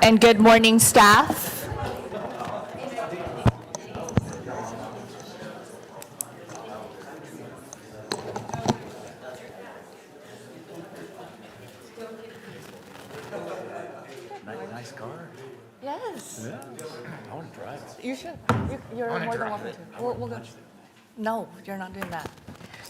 And good morning, staff. Nice car. Yes. Yeah. I want to drive. You should. You're wanna more than drive welcome it. to. We'll go. No, you're not doing that.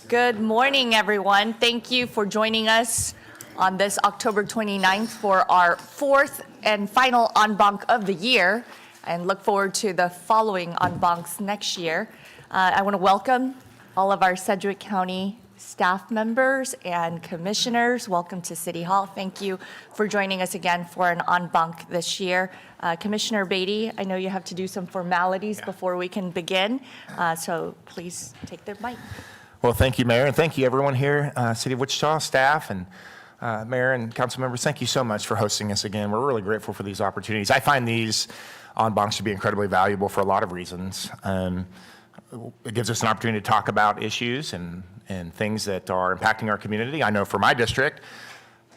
Good morning, everyone. Thank you for joining us on this October 29th for our fourth and final en banc of the year, and look forward to the following en bancs next year. I want to welcome all of our Sedgwick County staff members and commissioners. Welcome to City Hall. Thank you for joining us again for an en banc this year. Commissioner Beatty, I know you have to do some formalities before we can begin, so please take the mic. Well, thank you, Mayor, and thank you, everyone here, City of Wichita staff and Mayor and council members. Thank you so much for hosting us again. We're really grateful for these opportunities. I find these en bancs to be incredibly valuable for a lot of reasons. It gives us an opportunity to talk about issues and things that are impacting our community. I know for my district,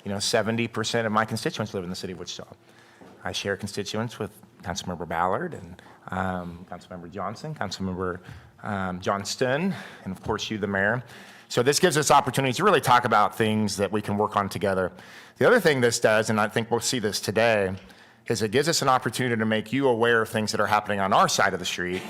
70% of my constituents live in the city of Wichita. I share constituents with Councilmember Ballard and Councilmember Johnson, Councilmember Johnston, and of course you, the mayor. So this gives us opportunities to really talk about things that we can work on together. The other thing this does, and I think we'll see this today, is it gives us an opportunity to make you aware of things that are happening on our side of the street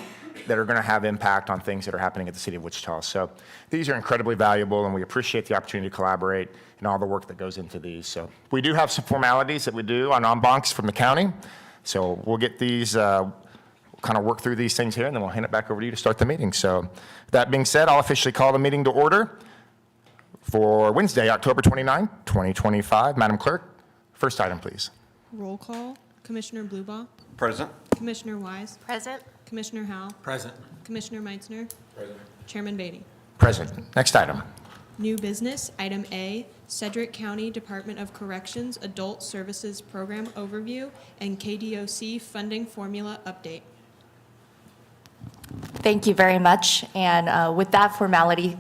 that are going to have impact on things that are happening at the city of Wichita. So these are incredibly valuable, and we appreciate the opportunity to collaborate and all the work that goes into these. So we do have some formalities that we do on en bancs from the county. So we'll get these, kind of work through these things here, and then we'll hand it back over to you to start the meeting. So that being said, I'll officially call the meeting to order for Wednesday, October 29, 2025. Madam Clerk, first item, please. Roll call. Commissioner Blubaugh. Present. Commissioner Wise. Present. Commissioner Howell. Present. Commissioner Meitzner. Present. Chairman Beatty. Present. Next item. New business, item A, Sedgwick County Department of Corrections Adult Services Program Overview and KDOC Funding Formula Update. Thank you very much. And with that formality,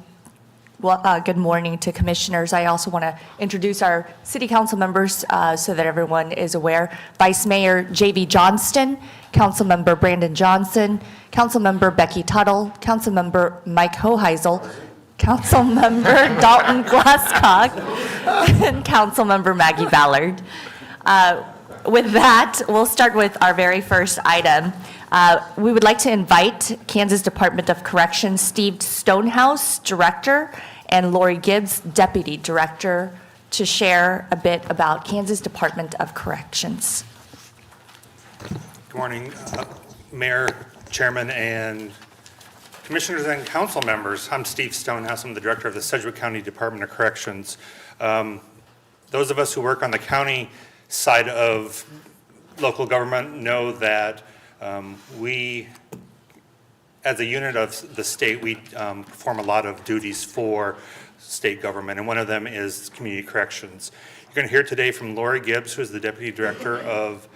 well, good morning to commissioners. I also want to introduce our city council members so that everyone is aware. Vice Mayor J.B. Johnston, Councilmember Brandon Johnson, Councilmember Becky Tuttle, Councilmember Mike Hoheisel, Councilmember Dalton Glasscock, and Councilmember Maggie Ballard. With that, we'll start with our very first item. We would like to invite Kansas Department of Corrections Steve Stonehouse, Director, and Lori Gibbs, Deputy Director, to share a bit about Kansas Department of Corrections. Good morning, Mayor, Chairman, and Commissioners and Council members. I'm Steve Stonehouse. I'm the Director of the Sedgwick County Department of Corrections. Those of us who work on the county side of local government know that we, as a unit of the state, we perform a lot of duties for state government, and one of them is community corrections. You're going to hear today from Lori Gibbs, who is the Deputy Director of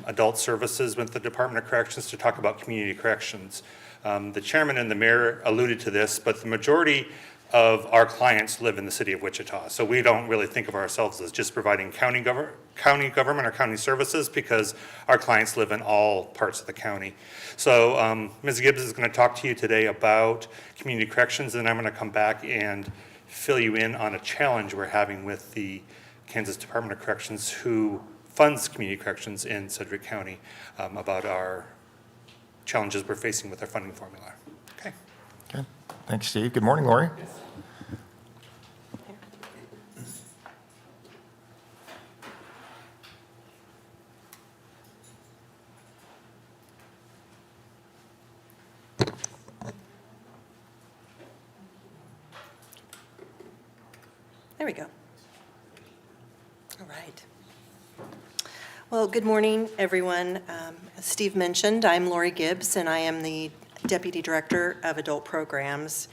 Adult Services with the Department of Corrections, to talk about community corrections. The chairman and the mayor alluded to this, but the majority of our clients live in the city of Wichita. So we don't really think of ourselves as just providing county government or county services, because our clients live in all parts of the county. So Ms. Gibbs is going to talk to you today about community corrections, and I'm going to come back and fill you in on a challenge we're having with the Kansas Department of Corrections, who funds community corrections in Sedgwick County, about our challenges we're facing with our funding formula. Okay. Okay. Thanks, Steve. Good morning, Lori. There we go. All right. Well, good morning, everyone. As Steve mentioned, I'm Lori Gibbs, and I am the Deputy Director of Adult Programs.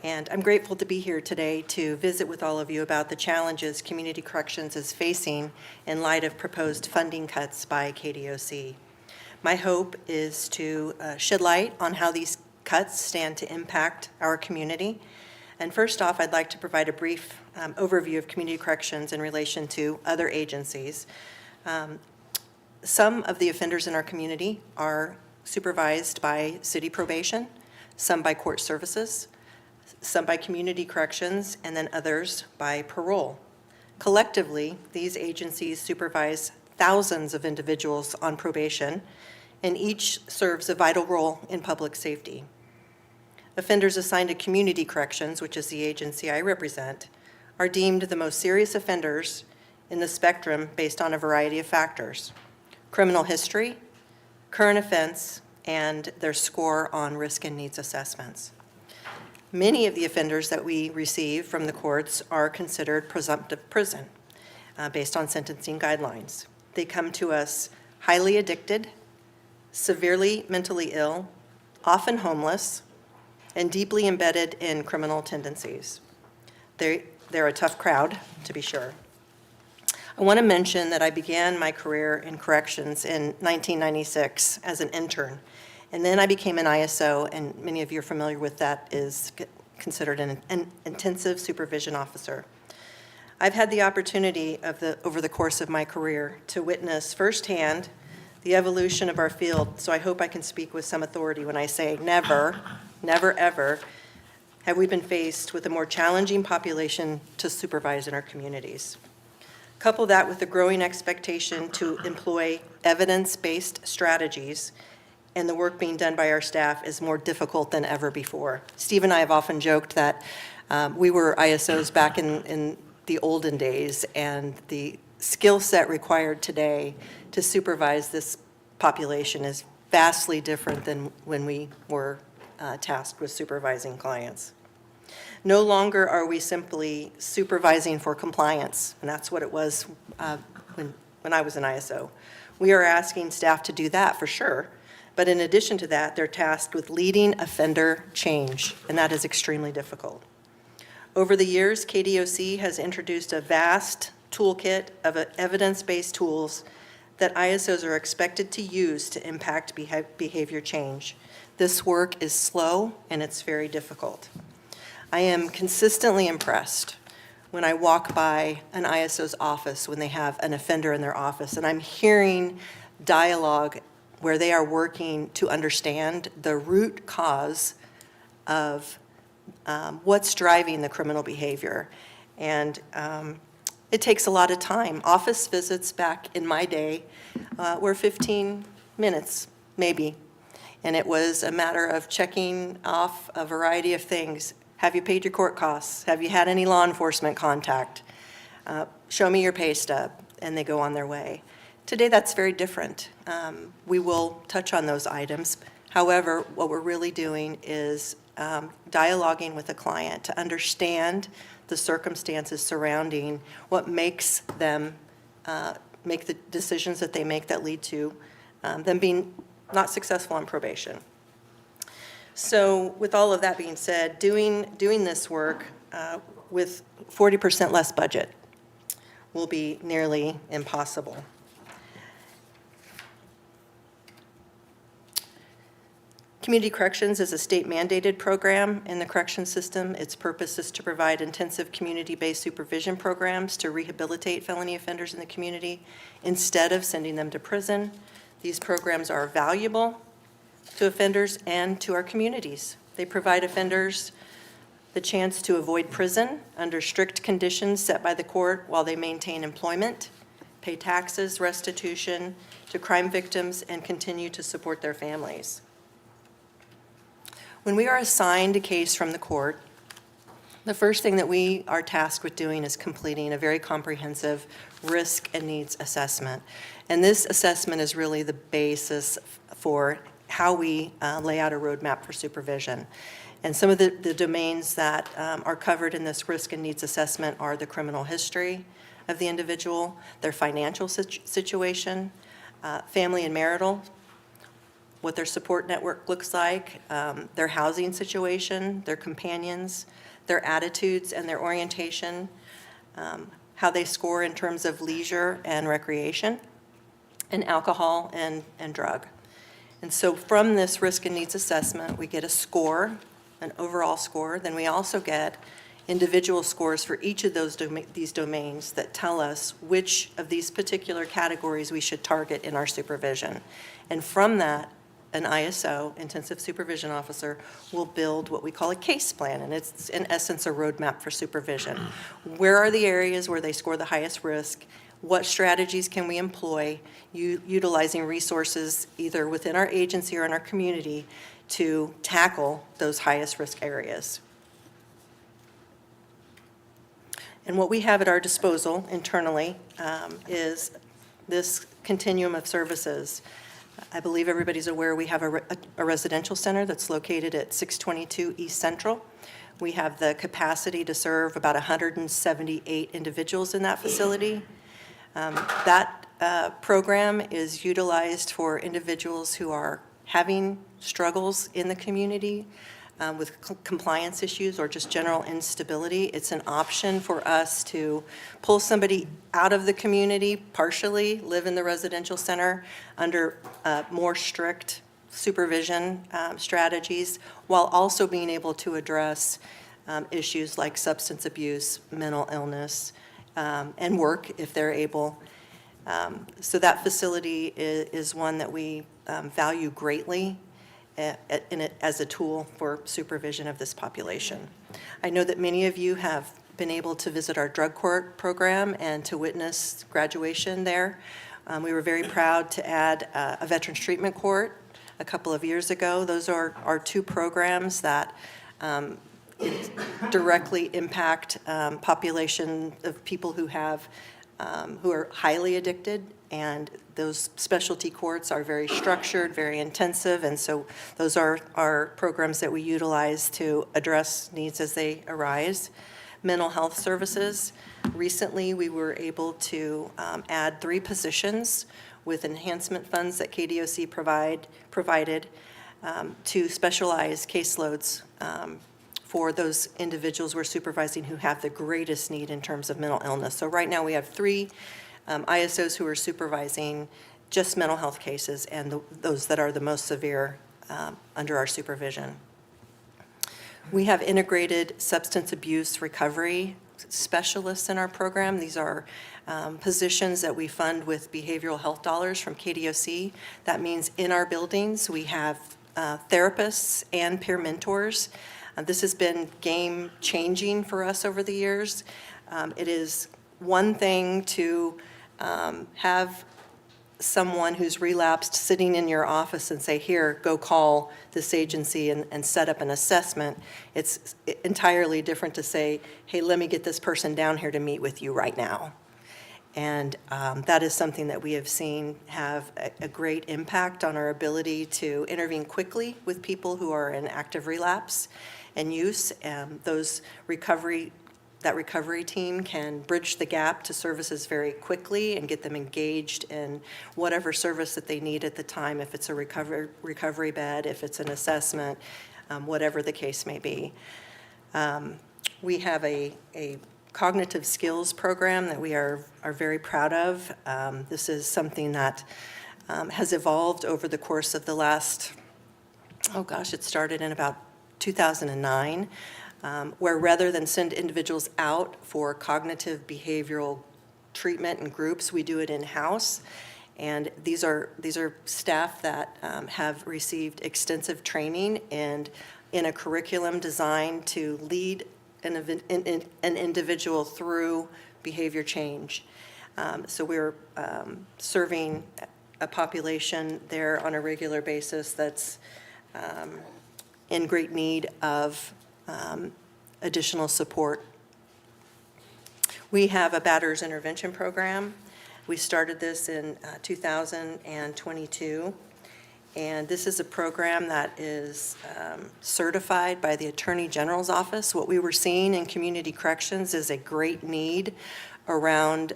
And I'm grateful to be here today to visit with all of you about the challenges community corrections is facing in light of proposed funding cuts by KDOC. My hope is to shed light on how these cuts stand to impact our community. And first off, I'd like to provide a brief overview of community corrections in relation to other agencies. Some of the offenders in our community are supervised by city probation, some by court services, some by community corrections, and then others by parole. Collectively, these agencies supervise thousands of individuals on probation, and each serves a vital role in public safety. Offenders assigned to community corrections, which is the agency I represent, are deemed the most serious offenders in the spectrum based on a variety of factors: criminal history, current offense, and their score on risk and needs assessments. Many of the offenders that we receive from the courts are considered presumptive prison based on sentencing guidelines. They come to us highly addicted, severely mentally ill, often homeless, and deeply embedded in criminal tendencies. They're a tough crowd, to be sure. I want to mention that I began my career in corrections in 1996 as an intern, and then I became an ISO, and many of you are familiar with that, is considered an intensive supervision officer. I've had the opportunity over the course of my career to witness firsthand the evolution of our field, so I hope I can speak with some authority when I say never, never ever have we been faced with a more challenging population to supervise in our communities. Couple that with the growing expectation to employ evidence-based strategies, and the work being done by our staff is more difficult than ever before. Steve and I have often joked that we were ISOs back in the olden days, and the skill set required today to supervise this population is vastly different than when we were tasked with supervising clients. No longer are we simply supervising for compliance, and that's what it was when I was an ISO. We are asking staff to do that for sure, but in addition to that, they're tasked with leading offender change, and that is extremely difficult. Over the years, KDOC has introduced a vast toolkit of evidence-based tools that ISOs are expected to use to impact behavior change. This work is slow and it's very difficult. I am consistently impressed when I walk by an ISO's office when they have an offender in their office, and I'm hearing dialogue where they are working to understand the root cause of what's driving the criminal behavior. And it takes a lot of time. Office visits back in my day were 15 minutes, maybe. And it was a matter of checking off a variety of things. Have you paid your court costs? Have you had any law enforcement contact? Show me your pay stub, and they go on their way. Today, that's very different. We will touch on those items. However, what we're really doing is dialoguing with the client to understand the circumstances surrounding what makes them make the decisions that they make that lead to them being not successful on probation. So with all of that being said, doing this work with 40% less budget will be nearly impossible. Community Corrections is a state-mandated program in the correction system. Its purpose is to provide intensive community-based supervision programs to rehabilitate felony offenders in the community instead of sending them to prison. These programs are valuable to offenders and to our communities. They provide offenders the chance to avoid prison under strict conditions set by the court while they maintain employment, pay taxes, restitution to crime victims, and continue to support their families. When we are assigned a case from the court, the first thing that we are tasked with doing is completing a very comprehensive risk and needs assessment. And this assessment is really the basis for how we lay out a roadmap for supervision. And some of the domains that are covered in this risk and needs assessment are the criminal history of the individual, their financial situation, family and marital, what their support network looks like, their housing situation, their companions, their attitudes and their orientation, how they score in terms of leisure and recreation, and alcohol and drug. And so from this risk and needs assessment, we get a score, an overall score. Then we also get individual scores for each of these domains that tell us which of these particular categories we should target in our supervision. And from that, an ISO, Intensive Supervision Officer, will build what we call a case plan, and it's in essence a roadmap for supervision. Where are the areas where they score the highest risk? What strategies can we employ, utilizing resources either within our agency or in our community to tackle those highest risk areas? And what we have at our disposal internally is this continuum of services. I believe everybody's aware we have a residential center that's located at 622 East Central. We have the capacity to serve about 178 individuals in that facility. That program is utilized for individuals who are having struggles in the community with compliance issues or just general instability. It's an option for us to pull somebody out of the community, partially live in the residential center under more strict supervision strategies, while also being able to address issues like substance abuse, mental illness, and work if they're able. So that facility is one that we value greatly as a tool for supervision of this population. I know that many of you have been able to visit our drug court program and to witness graduation there. We were very proud to add a veterans treatment court a couple of years ago. Those are our two programs that directly impact population of people who are highly addicted, and those specialty courts are very structured, very intensive, and so those are our programs that we utilize to address needs as they arise. Mental health services. Recently, we were able to add 3 positions with enhancement funds that KDOC provided to specialize caseloads for those individuals we're supervising who have the greatest need in terms of mental illness. So right now we have 3 ISOs who are supervising just mental health cases and those that are the most severe under our supervision. We have integrated substance abuse recovery specialists in our program. These are positions that we fund with behavioral health dollars from KDOC. That means in our buildings we have therapists and peer mentors. This has been game-changing for us over the years. It is one thing to have someone who's relapsed sitting in your office and say, here, go call this agency and set up an assessment. It's entirely different to say, hey, let me get this person down here to meet with you right now. And that is something that we have seen have a great impact on our ability to intervene quickly with people who are in active relapse and use. That recovery team can bridge the gap to services very quickly and get them engaged in whatever service that they need at the time, if it's a recovery bed, if it's an assessment, whatever the case may be. We have a cognitive skills program that we are very proud of. This is something that has evolved over the course of the last, it started in about 2009. Where rather than send individuals out for cognitive behavioral treatment in groups, we do it in-house. And these are staff that have received extensive training and in a curriculum designed to lead an individual through behavior change. So we're serving a population there on a regular basis that's in great need of additional support. We have a batterers intervention program. We started this in 2022, and this is a program that is certified by the Attorney General's office. What we were seeing in community corrections is a great need around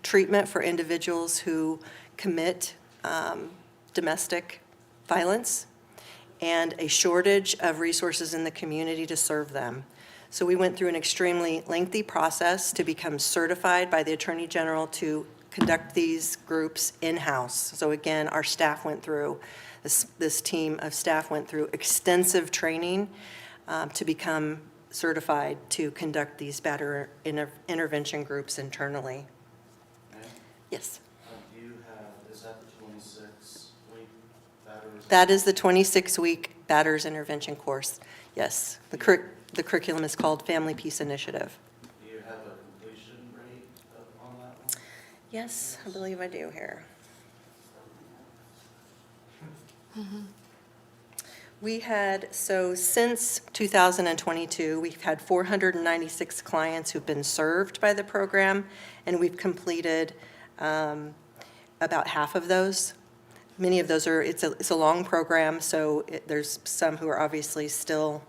treatment for individuals who commit domestic violence, and a shortage of resources in the community to serve them. So we went through an extremely lengthy process to become certified by the Attorney General to conduct these groups in-house. So again, our staff went through, this team of staff went through extensive training to become certified to conduct these batter intervention groups internally. Ma'am, Yes. do you have, is that the 26-week batters? That is the 26-week batters intervention course. Yes. The curriculum is called Family Peace Initiative. Do you have a completion rate on that one? Yes, I believe I do here. We had, so since 2022, we've had 496 clients who've been served by the program, and we've completed about half of those. Many of those are, it's a long program, so there's some who are obviously still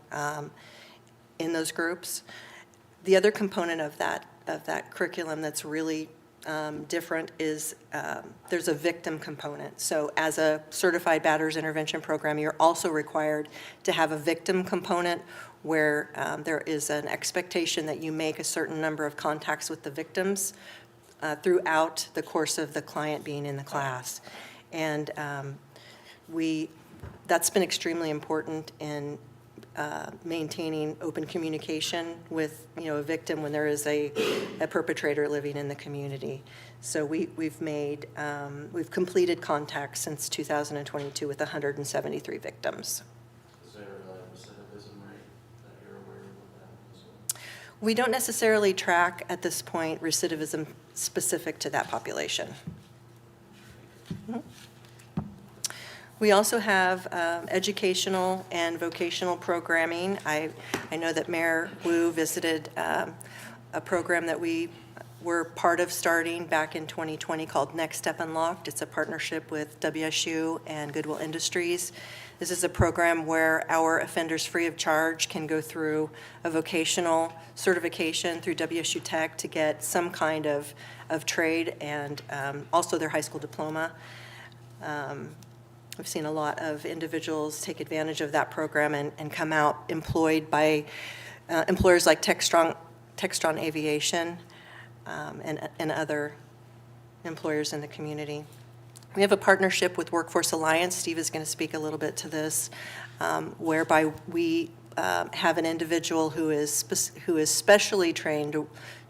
in those groups. The other component of that curriculum that's really different is there's a victim component. So as a certified batters intervention program, you're also required to have a victim component where there is an expectation that you make a certain number of contacts with the victims throughout the course of the client being in the class. And that's been extremely important in maintaining open communication with, a victim when there is a perpetrator living in the community. So we've completed contacts since 2022 with 173 victims. Is there a recidivism rate that you're aware of with that as well? We don't necessarily track at this point recidivism specific to that population. We also have educational and vocational programming. I know that Mayor Wu visited a program that we were part of starting back in 2020 called Next Step Unlocked. It's a partnership with WSU and Goodwill Industries. This is a program where our offenders free of charge can go through a vocational certification through WSU Tech to get some kind of trade and also their high school diploma. I've seen a lot of individuals take advantage of that program and come out employed by employers like Textron Aviation and other employers in the community. We have a partnership with Workforce Alliance. Steve is going to speak a little bit to this, whereby we have an individual who is specially trained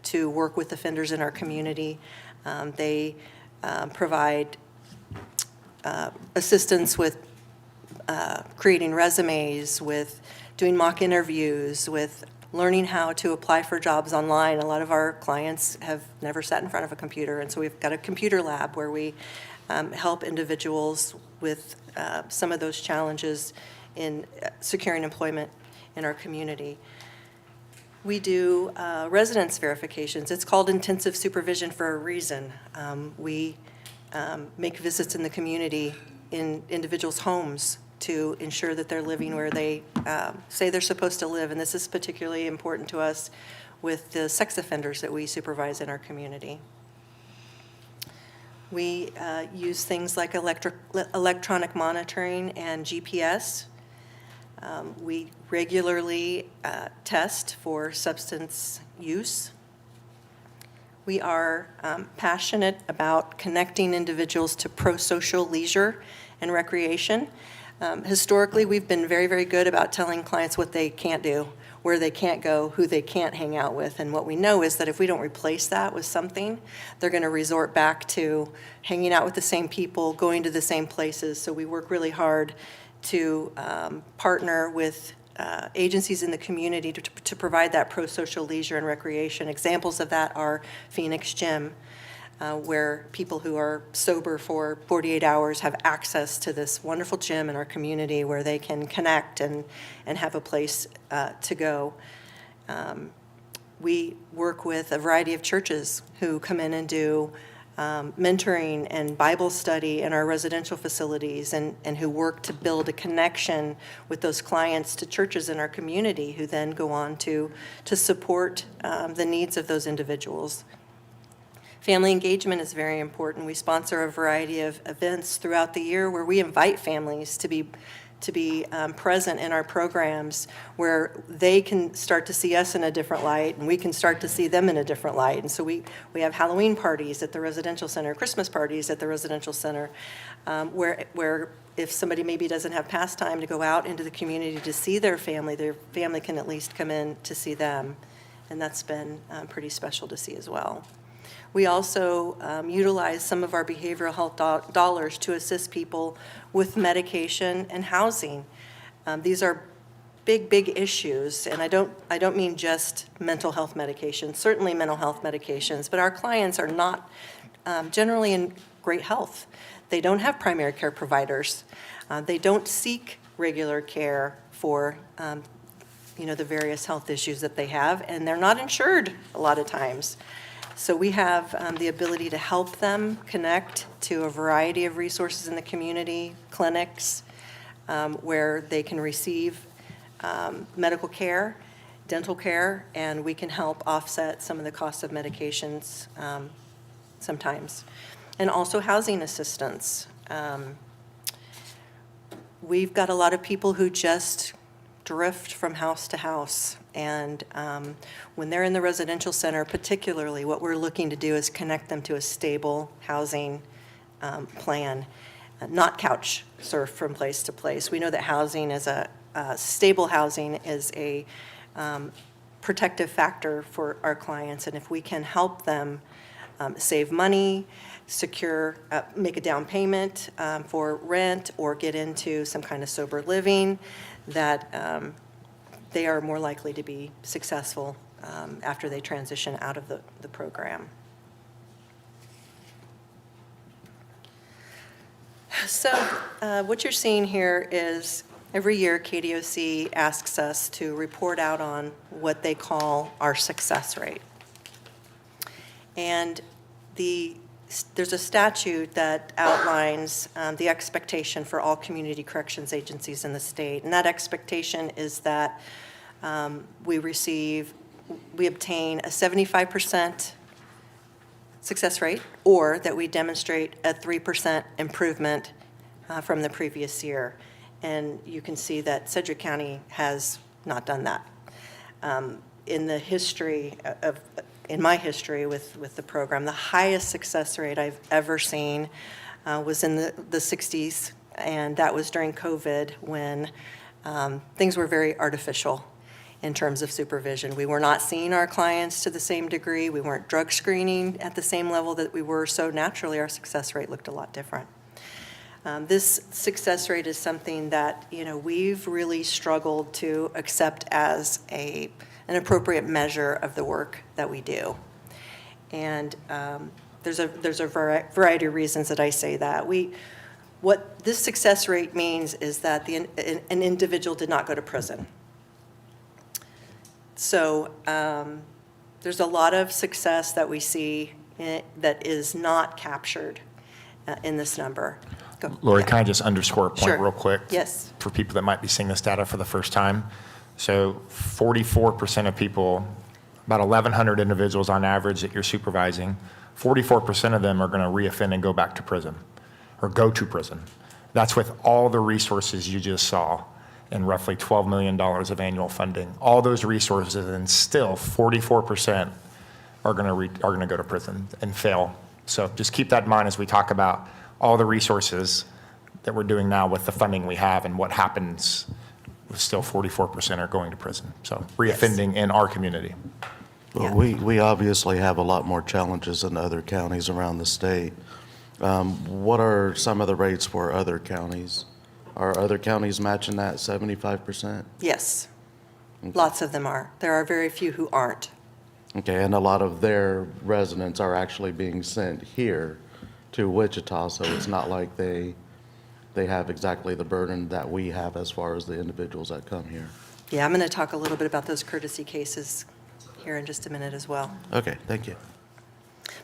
to work with offenders in our community. They provide assistance with creating resumes, with doing mock interviews, with learning how to apply for jobs online. A lot of our clients have never sat in front of a computer, and so we've got a computer lab where we help individuals with some of those challenges in securing employment in our community. We do residence verifications. It's called intensive supervision for a reason. We make visits in the community in individuals' homes to ensure that they're living where they say they're supposed to live. And this is particularly important to us with the sex offenders that we supervise in our community. We use things like electronic monitoring and GPS. We regularly test for substance use. We are passionate about connecting individuals to pro-social leisure and recreation. Historically, we've been very, very good about telling clients what they can't do, where they can't go, who they can't hang out with. And what we know is that if we don't replace that with something, they're going to resort back to hanging out with the same people, going to the same places. So we work really hard to partner with agencies in the community to provide that pro-social leisure and recreation. Examples of that are Phoenix Gym, where people who are sober for 48 hours have access to this wonderful gym in our community where they can connect and have a place to go. We work with a variety of churches who come in and do mentoring and Bible study in our residential facilities and who work to build a connection with those clients to churches in our community who then go on to support the needs of those individuals. Family engagement is very important. We sponsor a variety of events throughout the year where we invite families to to be present in our programs where they can start to see us in a different light and we can start to see them in a different light. And so we have Halloween parties at the residential center, Christmas parties at the residential center, where if somebody maybe doesn't have pastime to go out into the community to see their family can at least come in to see them. And that's been pretty special to see as well. We also utilize some of our behavioral health dollars to assist people with medication and housing. These are big issues, and I don't mean just mental health medications, certainly mental health medications, but our clients are not generally in great health. They don't have primary care providers. They don't seek regular care for the various health issues that they have, and they're not insured a lot of times. So we have the ability to help them connect to a variety of resources in the community, clinics, where they can receive medical care, dental care, and we can help offset some of the costs of medications sometimes. And also housing assistance. We've got a lot of people who just drift from house to house. And when they're in the residential center, particularly, what we're looking to do is connect them to a stable housing plan, not couch surf from place to place. We know that housing is stable housing is a protective factor for our clients, and if we can help them save money, secure, make a down payment for rent, or get into some kind of sober living, that they are more likely to be successful after they transition out of the program. So what you're seeing here is every year KDOC asks us to report out on what they call our success rate. And there's a statute that outlines the expectation for all community corrections agencies in the state. And that expectation is that we obtain a 75% success rate, or that we demonstrate a 3% improvement from the previous year. And you can see that Sedgwick County has not done that. In my history with the program, the highest success rate I've ever seen was in the 60s, and that was during COVID when things were very artificial in terms of supervision. We were not seeing our clients to the same degree. We weren't drug screening at the same level that we were, so naturally our success rate looked a lot different. This success rate is something that we've really struggled to accept as an appropriate measure of the work that we do. And there's a variety of reasons that I say that. What this success rate means is that an individual did not go to prison. So there's a lot of success that we see that is not captured in this number. Go. Lori, Yeah. can I just underscore a point Sure. real quick? Yes. For people that might be seeing this data for the first time. So 44% of people, about 1,100 individuals on average that you're supervising, 44% of them are going to reoffend and go back to prison or go to prison. That's with all the resources you just saw and roughly $12 million of annual funding. All those resources, and still 44% are going to go to prison and fail. So just keep that in mind as we talk about all the resources that we're doing now with the funding we have, and what happens with still 44% are going to prison. So reoffending in our community. Well, we obviously have a lot more challenges than other counties around the state. What are some of the rates for other counties? Are other counties matching that 75%? Yes, lots of them are. There are very few who aren't. Okay, and a lot of their residents are actually being sent here to Wichita, so it's not like they have exactly the burden that we have as far as the individuals that come here. Yeah, I'm going to talk a little bit about those courtesy cases here in just a minute as well. Okay, thank you.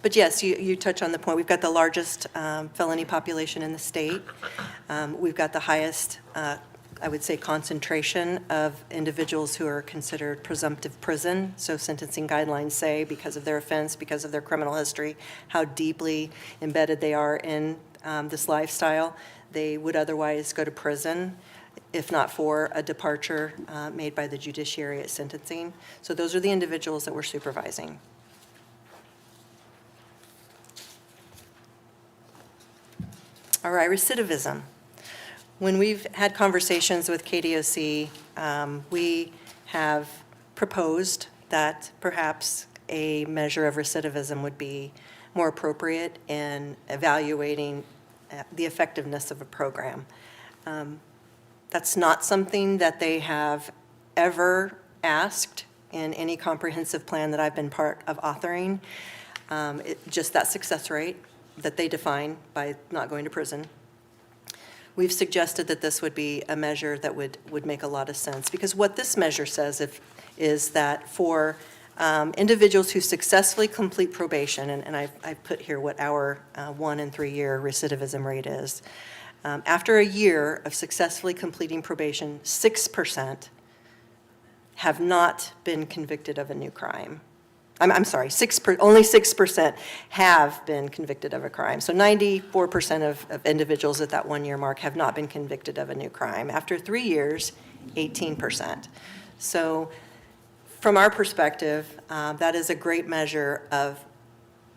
But yes, you touch on the point. We've got the largest felony population in the state. We've got the highest, I would say, concentration of individuals who are considered presumptive prison. So sentencing guidelines say because of their offense, because of their criminal history, how deeply embedded they are in this lifestyle, they would otherwise go to prison. if not for a departure made by the judiciary at sentencing. So those are the individuals that we're supervising. All right, recidivism. When we've had conversations with KDOC, we have proposed that perhaps a measure of recidivism would be more appropriate in evaluating the effectiveness of a program. That's not something that they have ever asked in any comprehensive plan that I've been part of authoring. Just that success rate that they define by not going to prison. We've suggested that this would be a measure that would make a lot of sense, because what this measure says is that for individuals who successfully complete probation, and I've put here what our 1 and 3 year recidivism rate is. After a year of successfully completing probation, 6% have not been convicted of a new crime. I'm sorry, only 6% have been convicted of a crime. So 94% of individuals at that 1 year mark have not been convicted of a new crime. After 3 years, 18%. So from our perspective, that is a great measure of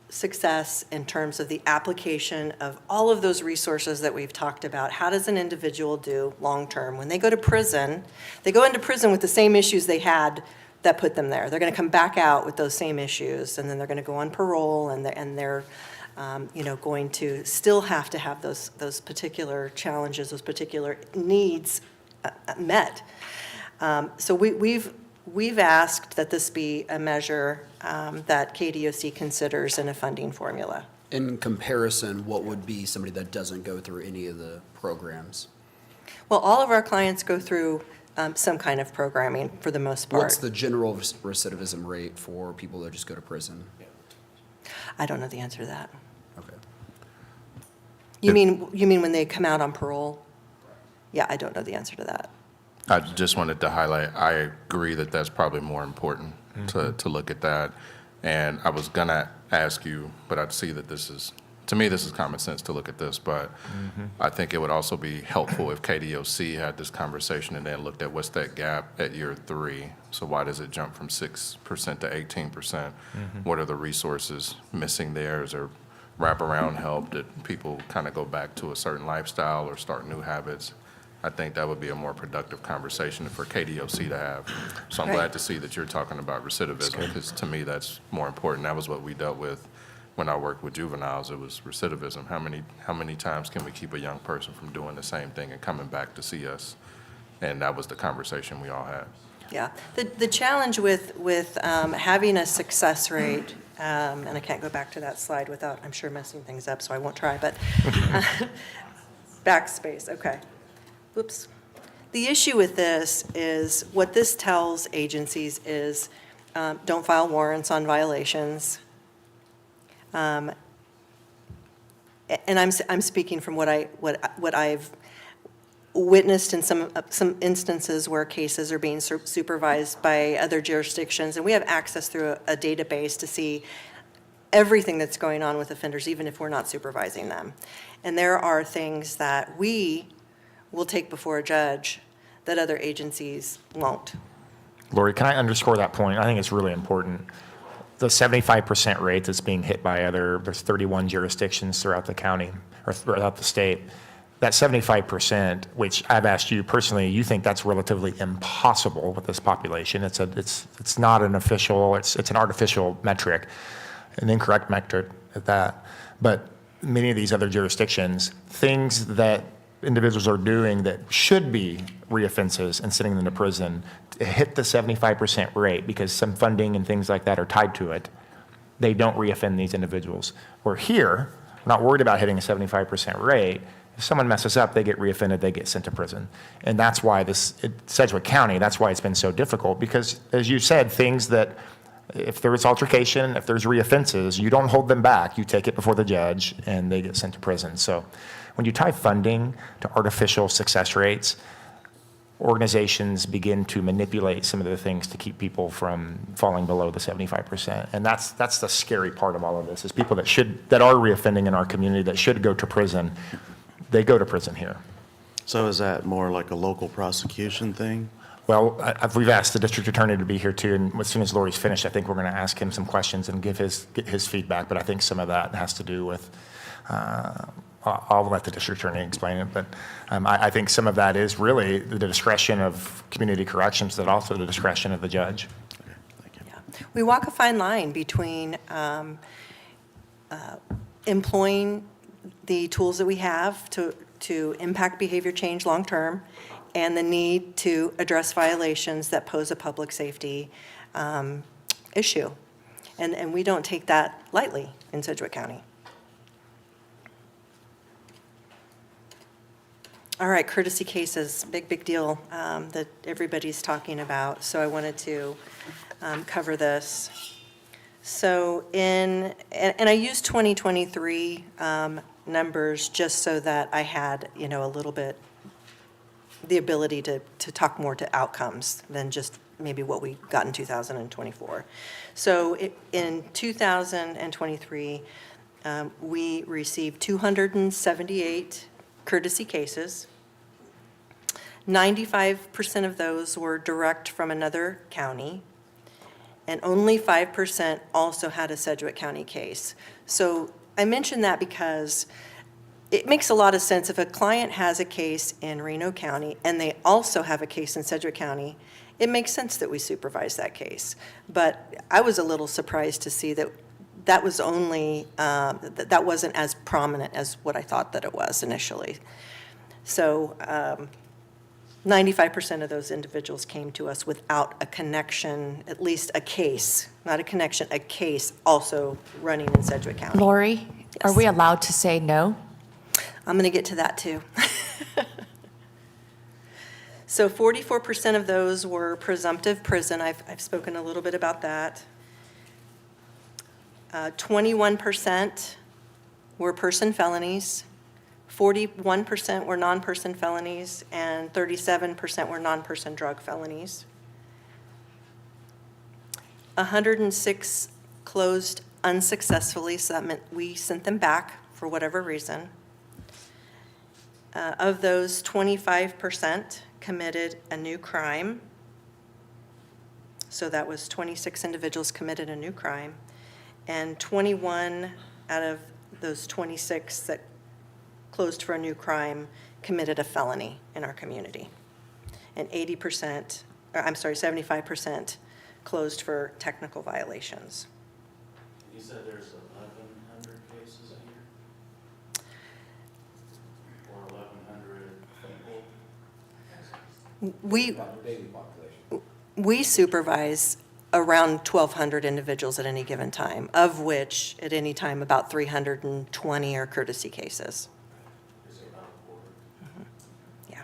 success in terms of the application of all of those resources that we've talked about. How does an individual do long-term? When they go to prison, they go into prison with the same issues they had that put them there. They're going to come back out with those same issues, and then they're going to go on parole, and they're going to still have to have those particular challenges, those particular needs met. So we've asked that this be a measure that KDOC considers in a funding formula. In comparison, what would be somebody that doesn't go through any of the programs? Well, all of our clients go through some kind of programming for the most part. What's the general recidivism rate for people that just go to prison? I don't know the answer to that. Okay. You mean when they come out on parole? Yeah, I don't know the answer to that. I just wanted to highlight, I agree that that's probably more important to look at that. And I was going to ask you, but I see that to me, this is common sense to look at this, but I think it would also be helpful if KDOC had this conversation and then looked at what's that gap at year 3. So why does it jump from 6% to 18%? What are the resources missing there? Is there wraparound help that people kind of go back to a certain lifestyle or start new habits? I think that would be a more productive conversation for KDOC to have. So I'm Right. glad to see that you're talking about recidivism, because to me, that's more important. That was what we dealt with when I worked with juveniles. It was recidivism. How many times can we keep a young person from doing the same thing and coming back to see us? And that was the conversation we all had. Yeah. The challenge with having a success rate, and I can't go back to that slide without, I'm sure, messing things up, so I won't try, but backspace, okay. Oops. The issue with this is, what this tells agencies is, don't file warrants on violations. And I'm speaking from what I've witnessed in some instances where cases are being supervised by other jurisdictions, and we have access through a database to see everything that's going on with offenders, even if we're not supervising them. And there are things that we will take before a judge that other agencies won't. Lori, can I underscore that point? I think it's really important. The 75% rate that's being hit by there's 31 jurisdictions throughout the county, or throughout the state. That 75%, which I've asked you personally, you think that's relatively impossible with this population. It's not an official, it's an artificial metric, an incorrect metric at that. But many of these other jurisdictions, things that individuals are doing that should be reoffenses and sending them to prison, hit the 75% rate because some funding and things like that are tied to it. They don't reoffend these individuals. We're here, we're not worried about hitting a 75% rate. If someone messes up, they get reoffended, they get sent to prison. And that's why Sedgwick County, that's why it's been so difficult, because as you said, things that, if there is altercation, if there's reoffenses, you don't hold them back. You take it before the judge and they get sent to prison. So when you tie funding to artificial success rates, organizations begin to manipulate some of the things to keep people from falling below the 75%. And that's the scary part of all of this, is people that are reoffending in our community that should go to prison, they go to prison here. So is that more like a local prosecution thing? Well, we've asked the district attorney to be here too, and as soon as Lori's finished, I think we're going to ask him some questions and get his feedback, but I think some of that has to do with, I'll let the district attorney explain it, but I think some of that is really the discretion of community corrections, but also the discretion of the judge. Okay, thank you. Yeah. We walk a fine line between employing the tools that we have to impact behavior change long-term and the need to address violations that pose a public safety issue. And we don't take that lightly in Sedgwick County. All right, courtesy cases, big deal that everybody's talking about. So I wanted to cover this. So and I used 2023 numbers just so that I had, a little bit, the ability to talk more to outcomes than just maybe what we got in 2024. So in 2023, we received 278 courtesy cases. 95% of those were direct from another county, and only 5% also had a Sedgwick County case. So I mention that because it makes a lot of sense if a client has a case in Reno County and they also have a case in Sedgwick County, it makes sense that we supervise that case. But I was a little surprised to see that was only, that wasn't as prominent as what I thought that it was initially. So 95% of those individuals came to us without a connection, at least a case, not a connection, a case also running in Sedgwick County. Lori, are Yes. we allowed to say no? I'm going to get to that too. So 44% of those were presumptive prison. I've spoken a little bit about that. 21% were person felonies. 41% were non-person felonies, and 37% were non-person drug felonies. 106 closed unsuccessfully, so that meant we sent them back for whatever reason. Of those, 25% committed a new crime. So that was 26 individuals committed a new crime. And 21 out of those 26 that closed for a new crime committed a felony in our community. And 75% closed for technical violations. You said there's 1,100 cases a year? Or 1,100 people? We supervise around 1,200 individuals at any given time, of which at any time about 320 are courtesy cases. Is it about a quarter? Yeah.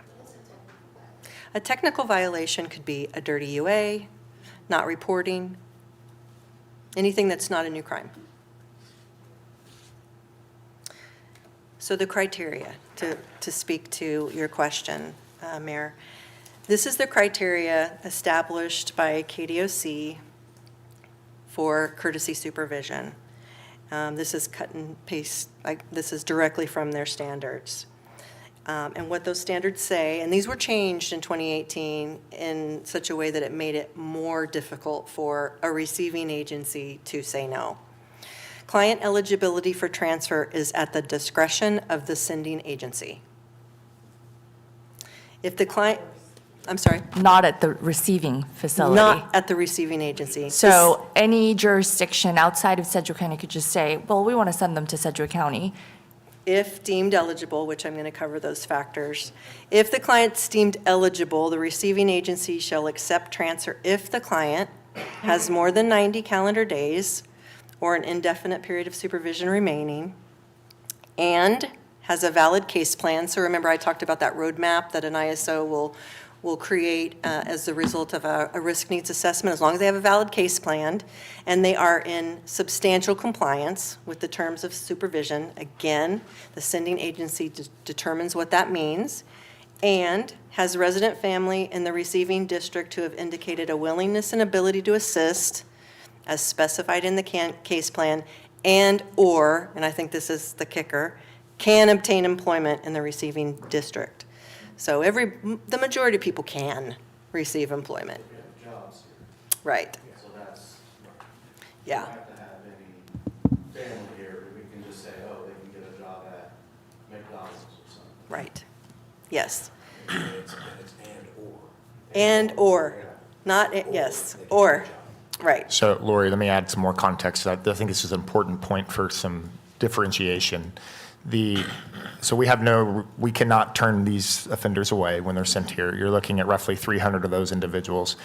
A technical violation could be a dirty UA, not reporting, anything that's not a new crime. So the criteria, to speak to your question, Mayor, this is the criteria established by KDOC for courtesy supervision. This is cut and paste, this is directly from their standards. And what those standards say, and these were changed in 2018 in such a way that it made it more difficult for a receiving agency to say no. Client eligibility for transfer is at the discretion of the sending agency. If the client, I'm sorry, Not at the receiving facility? not at the receiving agency. So any jurisdiction outside of Sedgwick County could just say, well, we want to send them to Sedgwick County. If deemed eligible, which I'm going to cover those factors, if the client's deemed eligible, the receiving agency shall accept transfer if the client has more than 90 calendar days or an indefinite period of supervision remaining and has a valid case plan. So remember, I talked about that roadmap that an ISO will create as the result of a risk needs assessment, as long as they have a valid case plan and they are in substantial compliance with the terms of supervision. Again, the sending agency determines what that means, and has resident family in the receiving district who have indicated a willingness and ability to assist as specified in the case plan, and/or, and I think this is the kicker, can obtain employment in the receiving district. So the majority of people can receive employment. Right, So that's, yeah, have to have any family here, we can just say, oh, they can get a job at McDonald's or something. right. Yes. It's And/or, not, yes, or, right. So Lori, let me add some more context. I think this is an important point for some differentiation. So we cannot turn these offenders away when they're sent here. You're looking at roughly 300 of those individuals.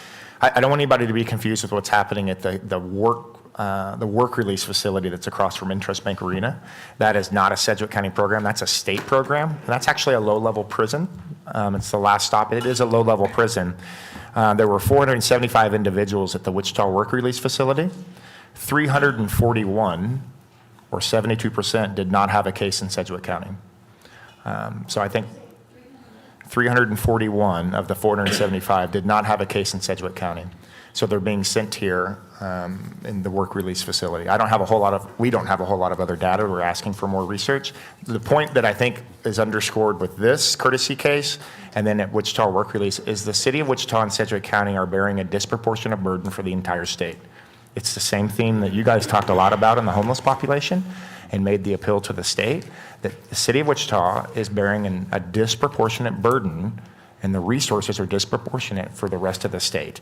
I don't want anybody to be confused with what's happening at the work release facility that's across from Interest Bank Arena. That is not a Sedgwick County program. That's a state program. And that's actually a low-level prison. It's the last stop. It is a low-level prison. There were 475 individuals at the Wichita work release facility. 341, or 72%, did not have a case in Sedgwick County. So I think 341 of the 475 did not have a case in Sedgwick County. So they're being sent here in the work release facility. We don't have a whole lot of other data. We're asking for more research. The point that I think is underscored with this courtesy case and then at Wichita work release is the city of Wichita and Sedgwick County are bearing a disproportionate burden for the entire state. It's the same theme that you guys talked a lot about in the homeless population and made the appeal to the state, that the city of Wichita is bearing a disproportionate burden and the resources are disproportionate for the rest of the state,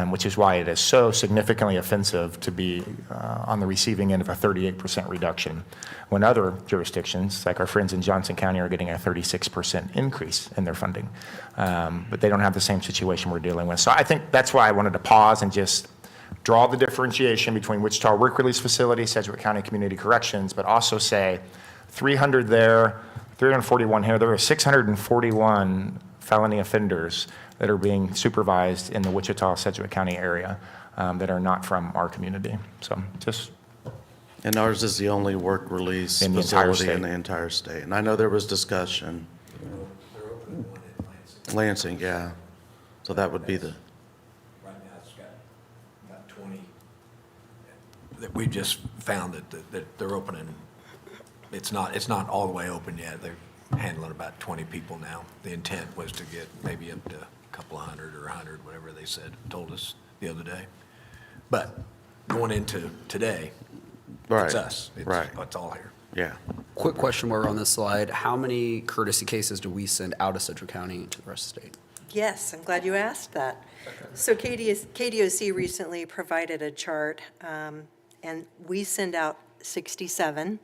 which is why it is so significantly offensive to be on the receiving end of a 38% reduction, when other jurisdictions, like our friends in Johnson County, are getting a 36% increase in their funding. But they don't have the same situation we're dealing with. So I think that's why I wanted to pause and just draw the differentiation between Wichita Work Release Facility, Sedgwick County Community Corrections, but also say 300 there, 341 here. There are 641 felony offenders that are being supervised in the Wichita, Sedgwick County area that are not from our community. So just. And ours is the only work release In the entire facility in state. the entire state. And I know there was discussion. Lansing, yeah. So that would be the, Right now, it's got about 20, that we've just found that they're opening. It's not all the way open yet. They're handling about 20 people now. The intent was to get maybe up to a couple of hundred or 100, whatever they told us the other day. But going into today, right. it's us. Right. It's all here. Yeah. Quick question while we're on this slide. How many courtesy cases do we send out of Sedgwick County into the rest of the state? Yes, I'm glad you asked that. So KDOC recently provided a chart, and we send out 67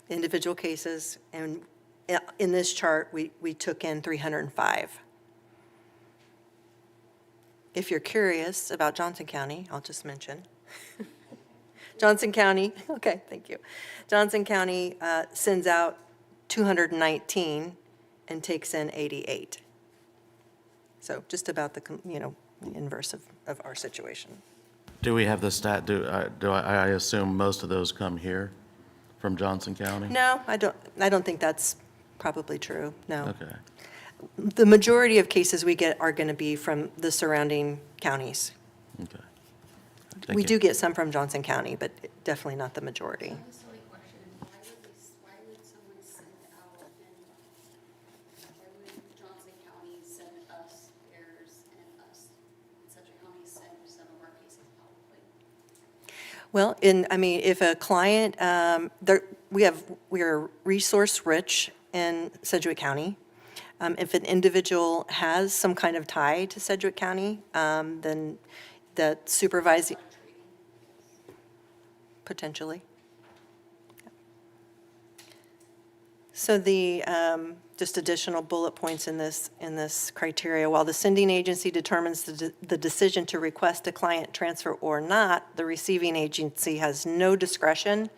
individual cases, and in this chart, we took in 305. If you're curious about Johnson County, I'll just mention. Johnson County, okay, thank you. Johnson County sends out 219 and takes in 88. So just about the inverse of our situation. Do we have the stat, I assume most of those come here from Johnson County? No, I don't think that's probably true, no. Okay. The majority of cases we get are going to be from the surrounding counties. Okay. Thank We you. do get some from Johnson County, but definitely not the majority. A silly question. Why would someone send out and why would Johnson County send us theirs and us in Sedgwick County send some of our cases publicly? Well, if a client, we are resource rich in Sedgwick County. If an individual has some kind of tie to Sedgwick County, then the supervising, potentially. So just additional bullet points in this criteria. While the sending agency determines the decision to request a client transfer or not, the receiving agency has no discretion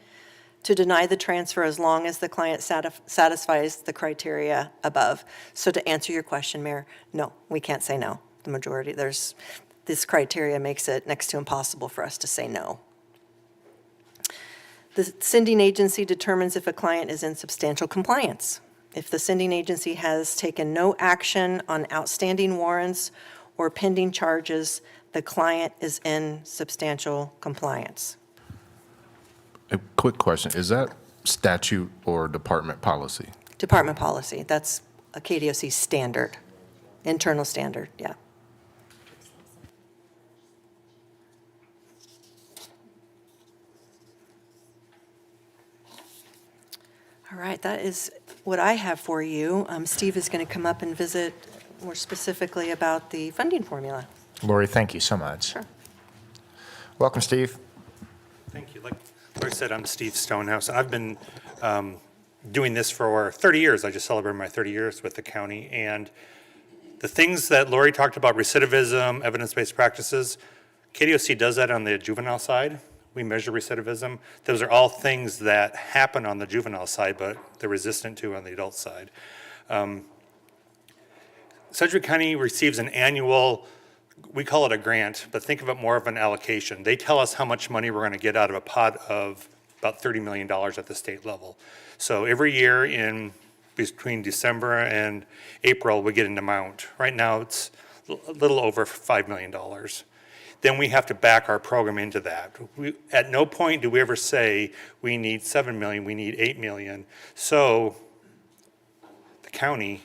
to deny the transfer as long as the client satisfies the criteria above. So to answer your question, Mayor, no, we can't say no. The majority, this criteria makes it next to impossible for us to say no. The sending agency determines if a client is in substantial compliance. If the sending agency has taken no action on outstanding warrants or pending charges, the client is in substantial compliance. A quick question, is that statute or department policy? Department policy, that's a KDOC standard, internal standard, yeah. All right, that is what I have for you. Steve is going to come up and visit more specifically about the funding formula. Lori, thank you so much. Sure. Welcome, Steve. Thank you. Like I said, I'm Steve Stonehouse. I've been doing this for 30 years. I just celebrated my 30 years with the county. And the things that Lori talked about, recidivism, evidence-based practices, KDOC does that on the juvenile side. We measure recidivism. Those are all things that happen on the juvenile side, but they're resistant to on the adult side. Sedgwick County receives an annual, we call it a grant, but think of it more of an allocation. They tell us how much money we're going to get out of a pot of about $30 million at the state level. So every year in between December and April, we get an amount. Right now, it's a little over $5 million. Then we have to back our program into that. At no point do we ever say we need 7 million, we need 8 million. So the county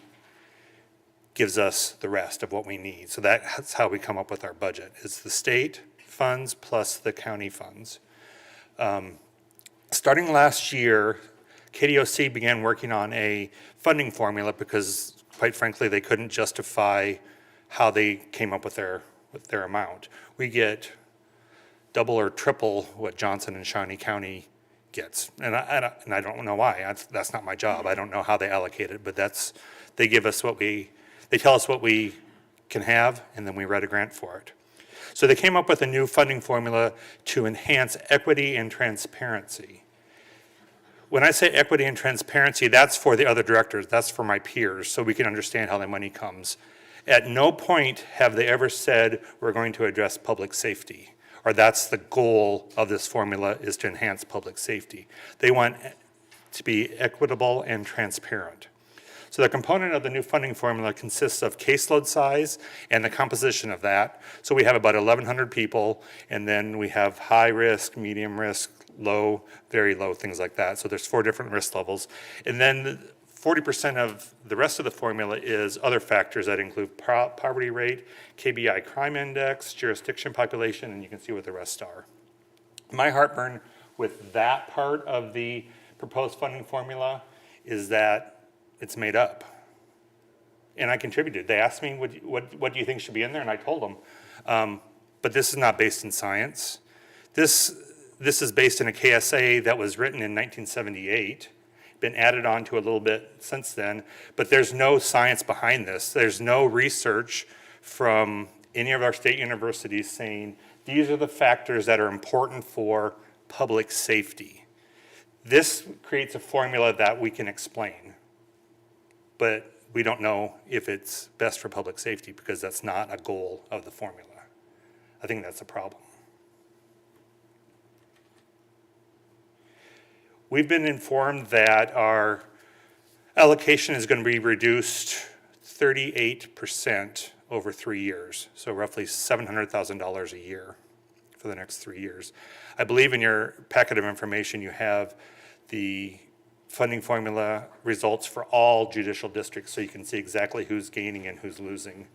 gives us the rest of what we need. So that's how we come up with our budget. It's the state funds plus the county funds. Starting last year, KDOC began working on a funding formula because, quite frankly, they couldn't justify how they came up with their amount. We get double or triple what Johnson and Shawnee County gets. And I don't know why. That's not my job. I don't know how they allocate it, but they give us they tell us what we can have, and then we write a grant for it. So they came up with a new funding formula to enhance equity and transparency. When I say equity and transparency, that's for the other directors, that's for my peers, so we can understand how the money comes. At no point have they ever said we're going to address public safety, or that's the goal of this formula, is to enhance public safety. They want to be equitable and transparent. So the component of the new funding formula consists of caseload size and the composition of that. So we have about 1,100 people, and then we have high risk, medium risk, low, very low, things like that. So there's 4 different risk levels. And then 40% of the rest of the formula is other factors that include poverty rate, KBI crime index, jurisdiction population, and you can see what the rest are. My heartburn with that part of the proposed funding formula is that it's made up. And I contributed. They asked me, what do you think should be in there? And I told them. But this is not based in science. This is based in a KSA that was written in 1978. Been added on to a little bit since then, but there's no science behind this. There's no research from any of our state universities saying these are the factors that are important for public safety. This creates a formula that we can explain, but we don't know if it's best for public safety because that's not a goal of the formula. I think that's a problem. We've been informed that our allocation is going to be reduced 38% over 3 years, so roughly $700,000 a year for the next 3 years. I believe in your packet of information you have the funding formula results for all judicial districts, so you can see exactly who's gaining and who's losing.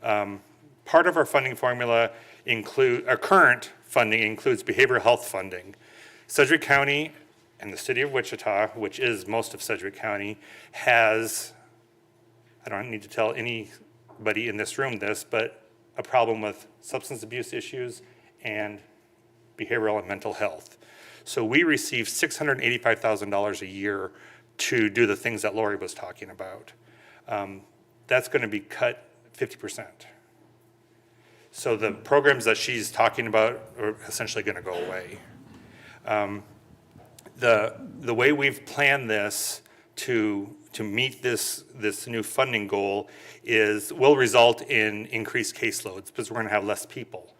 Part of our funding formula our current funding includes behavioral health funding. Sedgwick County and the city of Wichita, which is most of Sedgwick County, has, I don't need to tell anybody in this room this, but a problem with substance abuse issues and behavioral and mental health. So we receive $685,000 a year to do the things that Lori was talking about. That's going to be cut 50%. So the programs that she's talking about are essentially going to go away. The way we've planned this to meet this new funding goal will result in increased caseloads because we're going to have less people.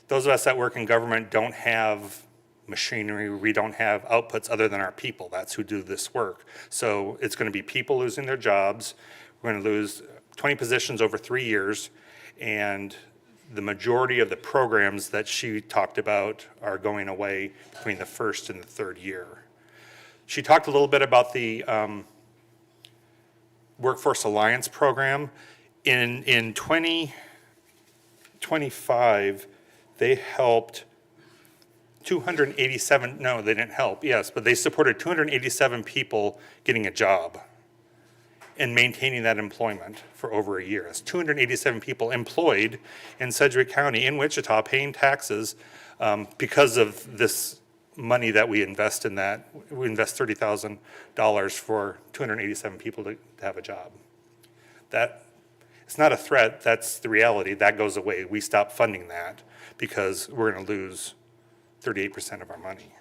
Those of us that work in government don't have machinery, we don't have outputs other than our people. That's who do this work. So it's going to be people losing their jobs. We're going to lose 20 positions over 3 years, and the majority of the programs that she talked about are going away between the first and the third year. She talked a little bit about the Workforce Alliance Program. In 2025, they helped 287, no, they didn't help, yes, but they supported 287 people getting a job and maintaining that employment for over a year. That's 287 people employed in Sedgwick County, in Wichita, paying taxes because of this money that we invest in that. We invest $30,000 for 287 people to have a job. That, it's not a threat, that's the reality. That goes away. We stop funding that because we're going to lose 38% of our money.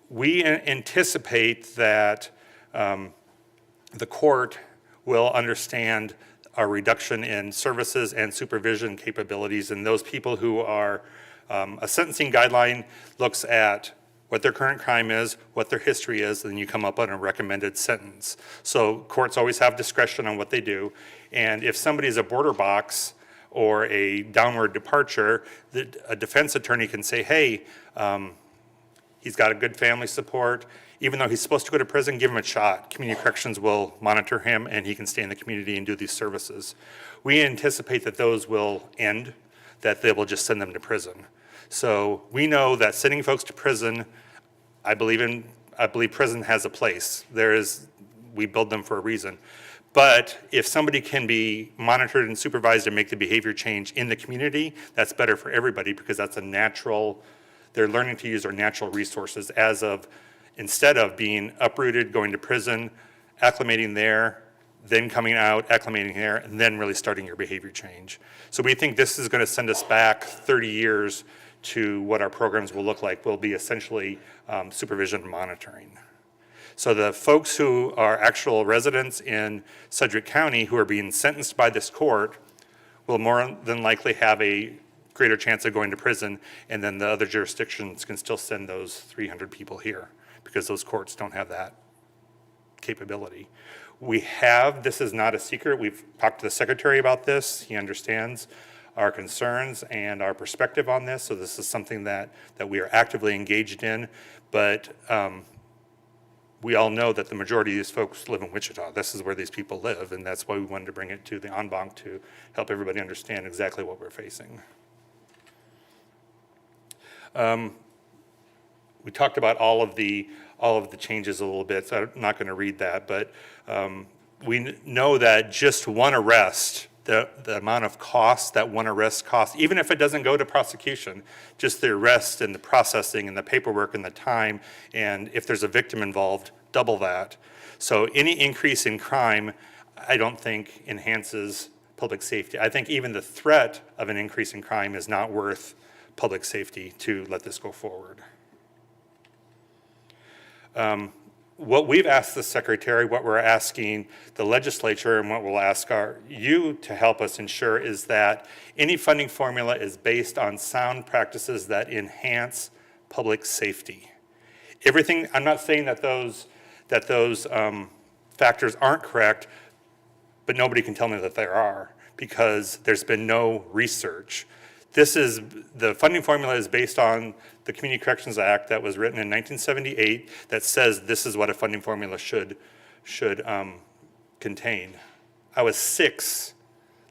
We anticipate that the court will understand our reduction in services and supervision capabilities, and those people who are, a sentencing guideline looks at what their current crime is, what their history is, and then you come up on a recommended sentence. So courts always have discretion on what they do, and if somebody is a border box or a downward departure, a defense attorney can say, hey, he's got a good family support. Even though he's supposed to go to prison, give him a shot. Community corrections will monitor him and he can stay in the community and do these services. We anticipate that those will end, that they will just send them to prison. So we know that sending folks to prison, I believe prison has a place. We build them for a reason. But if somebody can be monitored and supervised and make the behavior change in the community, that's better for everybody because that's a natural, they're learning to use their natural resources instead of being uprooted, going to prison, acclimating there, then coming out, acclimating there, and then really starting your behavior change. So we think this is going to send us back 30 years to what our programs will look like, will be essentially supervision and monitoring. So the folks who are actual residents in Sedgwick County who are being sentenced by this court will more than likely have a greater chance of going to prison, and then the other jurisdictions can still send those 300 people here because those courts don't have that capability. This is not a secret, we've talked to the secretary about this, he understands our concerns and our perspective on this, so this is something that we are actively engaged in, but we all know that the majority of these folks live in Wichita. This is where these people live, and that's why we wanted to bring it to the Banc to help everybody understand exactly what we're facing. We talked about all of the changes a little bit, so I'm not going to read that, but we know that just one arrest, the amount of cost that one arrest costs, even if it doesn't go to prosecution, just the arrest and the processing and the paperwork and the time, and if there's a victim involved, double that. So any increase in crime, I don't think enhances public safety. I think even the threat of an increase in crime is not worth public safety to let this go forward. What we've asked the secretary, what we're asking the legislature, and what we'll ask you to help us ensure is that any funding formula is based on sound practices that enhance public safety. Everything, I'm not saying that those factors aren't correct, but nobody can tell me that there are because there's been no research. The funding formula is based on the Community Corrections Act that was written in 1978 that says this is what a funding formula should contain. I was 6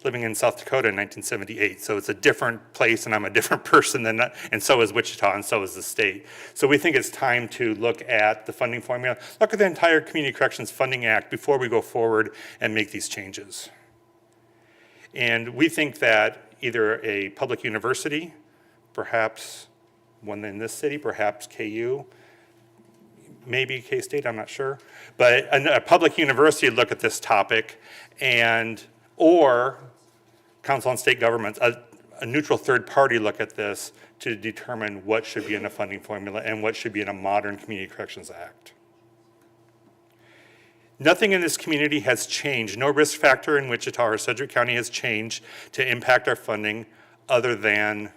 living in South Dakota in 1978, so it's a different place and I'm a different person and so is Wichita and so is the state. So we think it's time to look at the funding formula, look at the entire Community Corrections Funding Act before we go forward and make these changes. And we think that either a public university, perhaps one in this city, perhaps KU, maybe K-State, I'm not sure, but a public university look at this topic or council on state governments, a neutral third party look at this to determine what should be in a funding formula and what should be in a modern Community Corrections Act. Nothing in this community has changed. No risk factor in Wichita or Sedgwick County has changed to impact our funding other than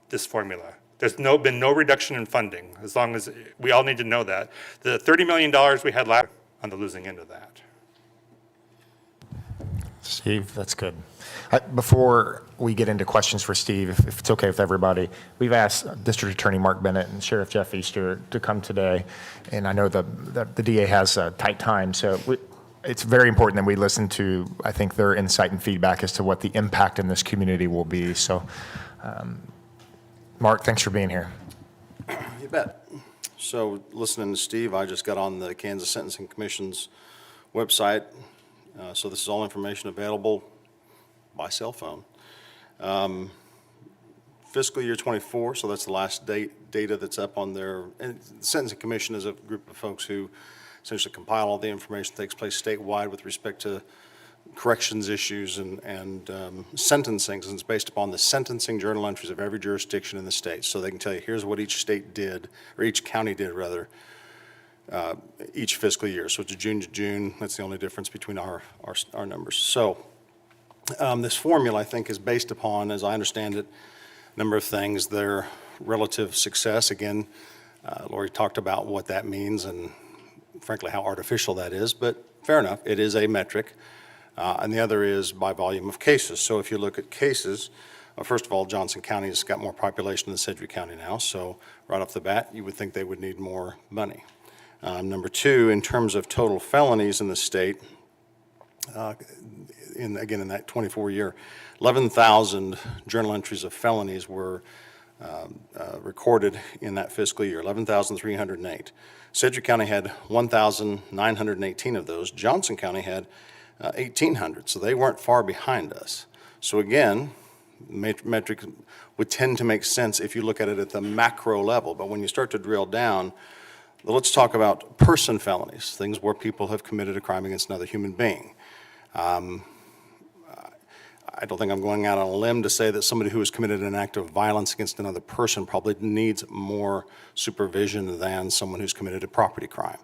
this formula. There's been no reduction in funding, as long as we all need to know that. The $30 million we had last on the losing end of that. Steve, that's good. Before we get into questions for Steve, if it's okay with everybody, we've asked District Attorney Mark Bennett and Sheriff Jeff Easter to come today, and I know the DA has a tight time, so it's very important that we listen to, I think, their insight and feedback as to what the impact in this community will be. So, Mark, thanks for being here. You bet. So listening to Steve, I just got on the Kansas Sentencing Commission's website. So this is all information available by cell phone. Fiscal year '24, so that's the last data that's up on there. And the Sentencing Commission is a group of folks who essentially compile all the information that takes place statewide with respect to corrections issues and sentencing, and it's based upon the sentencing journal entries of every jurisdiction in the state. So they can tell you, here's what each state did, or each county did, rather, each fiscal year. So it's June to June. That's the only difference between our numbers. So this formula, I think, is based upon, as I understand it, a number of things. Their relative success. Again, Lori talked about what that means and, frankly, how artificial that is. But fair enough, it is a metric. And the other is by volume of cases. So if you look at cases, first of all, Johnson County has got more population than Sedgwick County now. So right off the bat, you would think they would need more money. Number two, in terms of total felonies in the state, in that 24 year, 11,000 journal entries of felonies were recorded in that fiscal year, 11,308. Sedgwick County had 1,918 of those. Johnson County had 1,800, so they weren't far behind us. So again, metric would tend to make sense if you look at it at the macro level, but when you start to drill down, let's talk about person felonies, things where people have committed a crime against another human being. I don't think I'm going out on a limb to say that somebody who has committed an act of violence against another person probably needs more supervision than someone who's committed a property crime.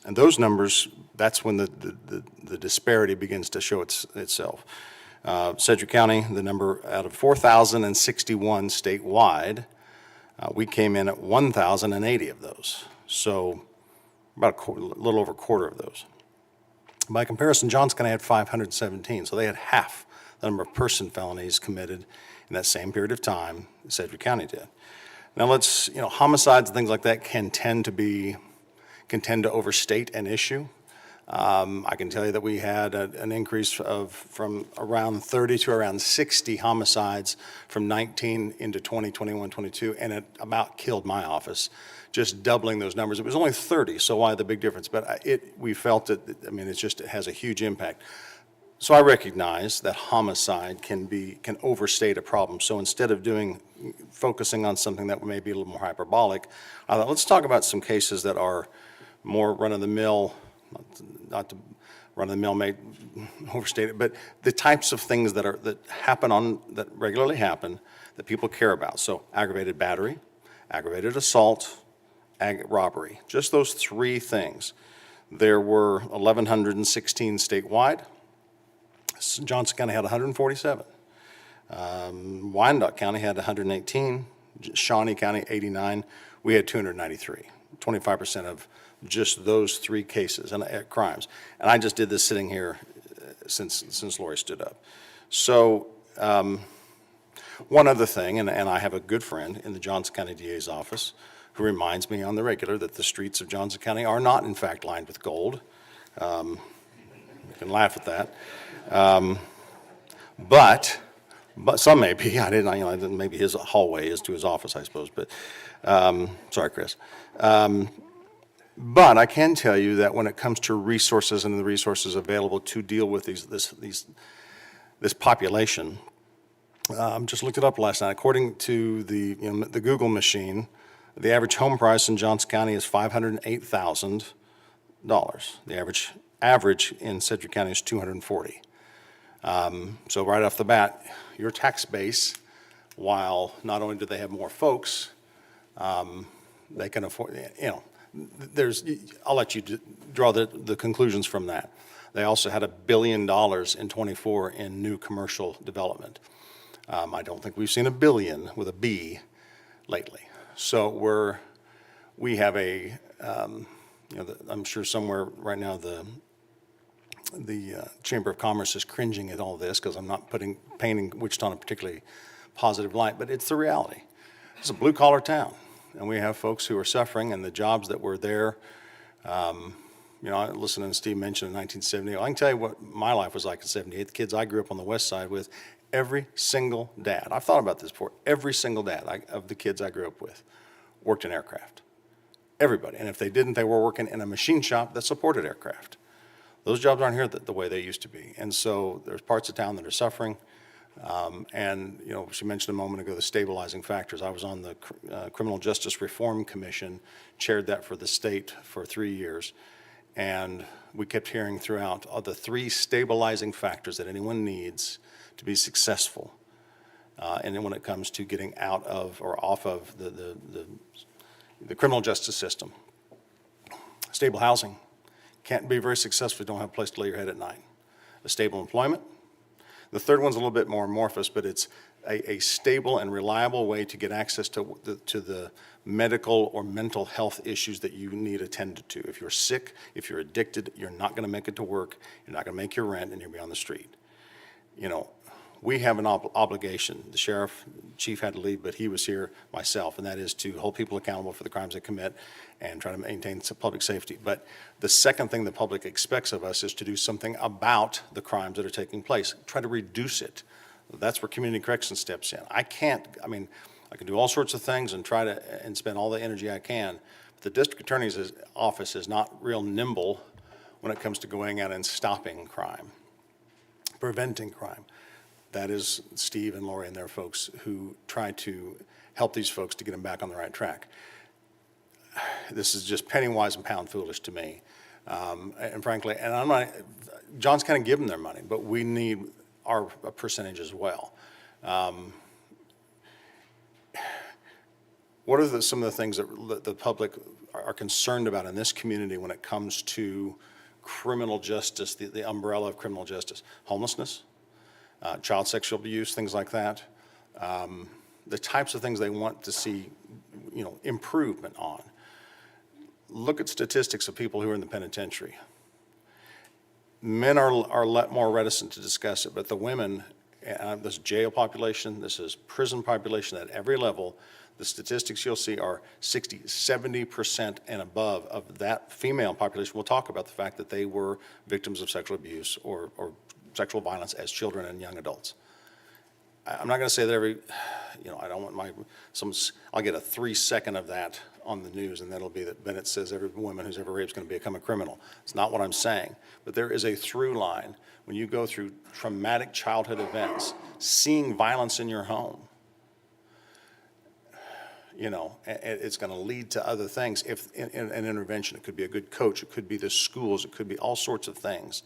And those numbers, that's when the disparity begins to show itself. Sedgwick County, the number out of 4,061 statewide, we came in at 1,080 of those. So about a little over a quarter of those. By comparison, Johnson County had 517, so they had half the number of person felonies committed in that same period of time Sedgwick County did. Now homicides and things like that can tend to overstate an issue. I can tell you that we had an increase from around 30 to around 60 homicides from 19 into 20, 21, 22, and it about killed my office, just doubling those numbers. It was only 30, so why the big difference? But we felt it has a huge impact. So I recognize that homicide can overstate a problem. So instead of focusing on something that may be a little more hyperbolic, I thought, let's talk about some cases that are more run-of-the-mill, not to run-of-the-mill may overstate it, but the types of things that regularly happen that people care about. So aggravated battery, aggravated assault, robbery, just those three things. There were 1,116 statewide. Johnson County had 147. Wyandotte County had 118. Shawnee County, 89. We had 293, 25% of just those three cases and crimes. And I just did this sitting here since Lori stood up. So one other thing, and I have a good friend in the Johnson County DA's office who reminds me on the regular that the streets of Johnson County are not in fact lined with gold. You can laugh at that. But some may be. Maybe his hallway is to his office, I suppose. But sorry, Chris. But I can tell you that when it comes to resources and the resources available to deal with this population, just looked it up last night. According to the Google machine, the average home price in Johnson County is $508,000. The average in Sedgwick County is $240,000. So right off the bat, your tax base, while not only do they have more folks, they can afford. I'll let you draw the conclusions from that. They also had $1 billion in '24 in new commercial development. I don't think we've seen $1 billion with a B lately. So we have I'm sure somewhere right now the Chamber of Commerce is cringing at all this because I'm not painting Wichita in a particularly positive light, but it's the reality. It's a blue-collar town, and we have folks who are suffering, and the jobs that were there, You know, listening to Steve mention in 1970, I can tell you what my life was like in 78. The kids I grew up on the west side with, every single dad, I've thought about this before, every single dad of the kids I grew up with worked in aircraft. Everybody. And if they didn't, they were working in a machine shop that supported aircraft. Those jobs aren't here the way they used to be. And so there's parts of town that are suffering. And, you know, she mentioned a moment ago the stabilizing factors. I was on the Criminal Justice Reform Commission, chaired that for the state for 3 years. And we kept hearing throughout the 3 stabilizing factors that anyone needs to be successful. And then when it comes to getting out of or off of the criminal justice system. Stable housing. Can't be very successful if you don't have a place to lay your head at night. A stable employment. The third one's a little bit more amorphous, but it's a stable and reliable way to get access to the medical or mental health issues that you need attended to. If you're sick, if you're addicted, you're not going to make it to work, you're not going to make your rent, and you'll be on the street. You know, we have an obligation. The sheriff, chief had to leave, but he was here, myself, and that is to hold people accountable for the crimes they commit and try to maintain public safety. But the second thing the public expects of us is to do something about the crimes that are taking place, try to reduce it. That's where community correction steps in. I can do all sorts of things and try to and spend all the energy I can, but the district attorney's office is not real nimble when it comes to going out and stopping crime, preventing crime. That is Steve and Lori and their folks who try to help these folks to get them back on the right track. This is just penny wise and pound foolish to me. And frankly, and I'm not, John's kind of giving their money, but we need our percentage as well. What are some of the things that the public are concerned about in this community when it comes to criminal justice, the umbrella of criminal justice? Homelessness, child sexual abuse, things like that. The types of things they want to see, you know, improvement on. Look at statistics of people who are in the penitentiary. Men are a lot more reticent to discuss it, but the women, this jail population, this is prison population at every level, the statistics you'll see are 60, 70% and above of that female population will talk about the fact that they were victims of sexual abuse or sexual violence as children and young adults. I'm not going to say that I don't want I'll get a 3-second of that on the news, and that'll be that Bennett says every woman who's ever raped is going to become a criminal. It's not what I'm saying, but there is a through line when you go through traumatic childhood events, seeing violence in your home. You know, it's going to lead to other things. If an intervention, it could be a good coach, it could be the schools, it could be all sorts of things.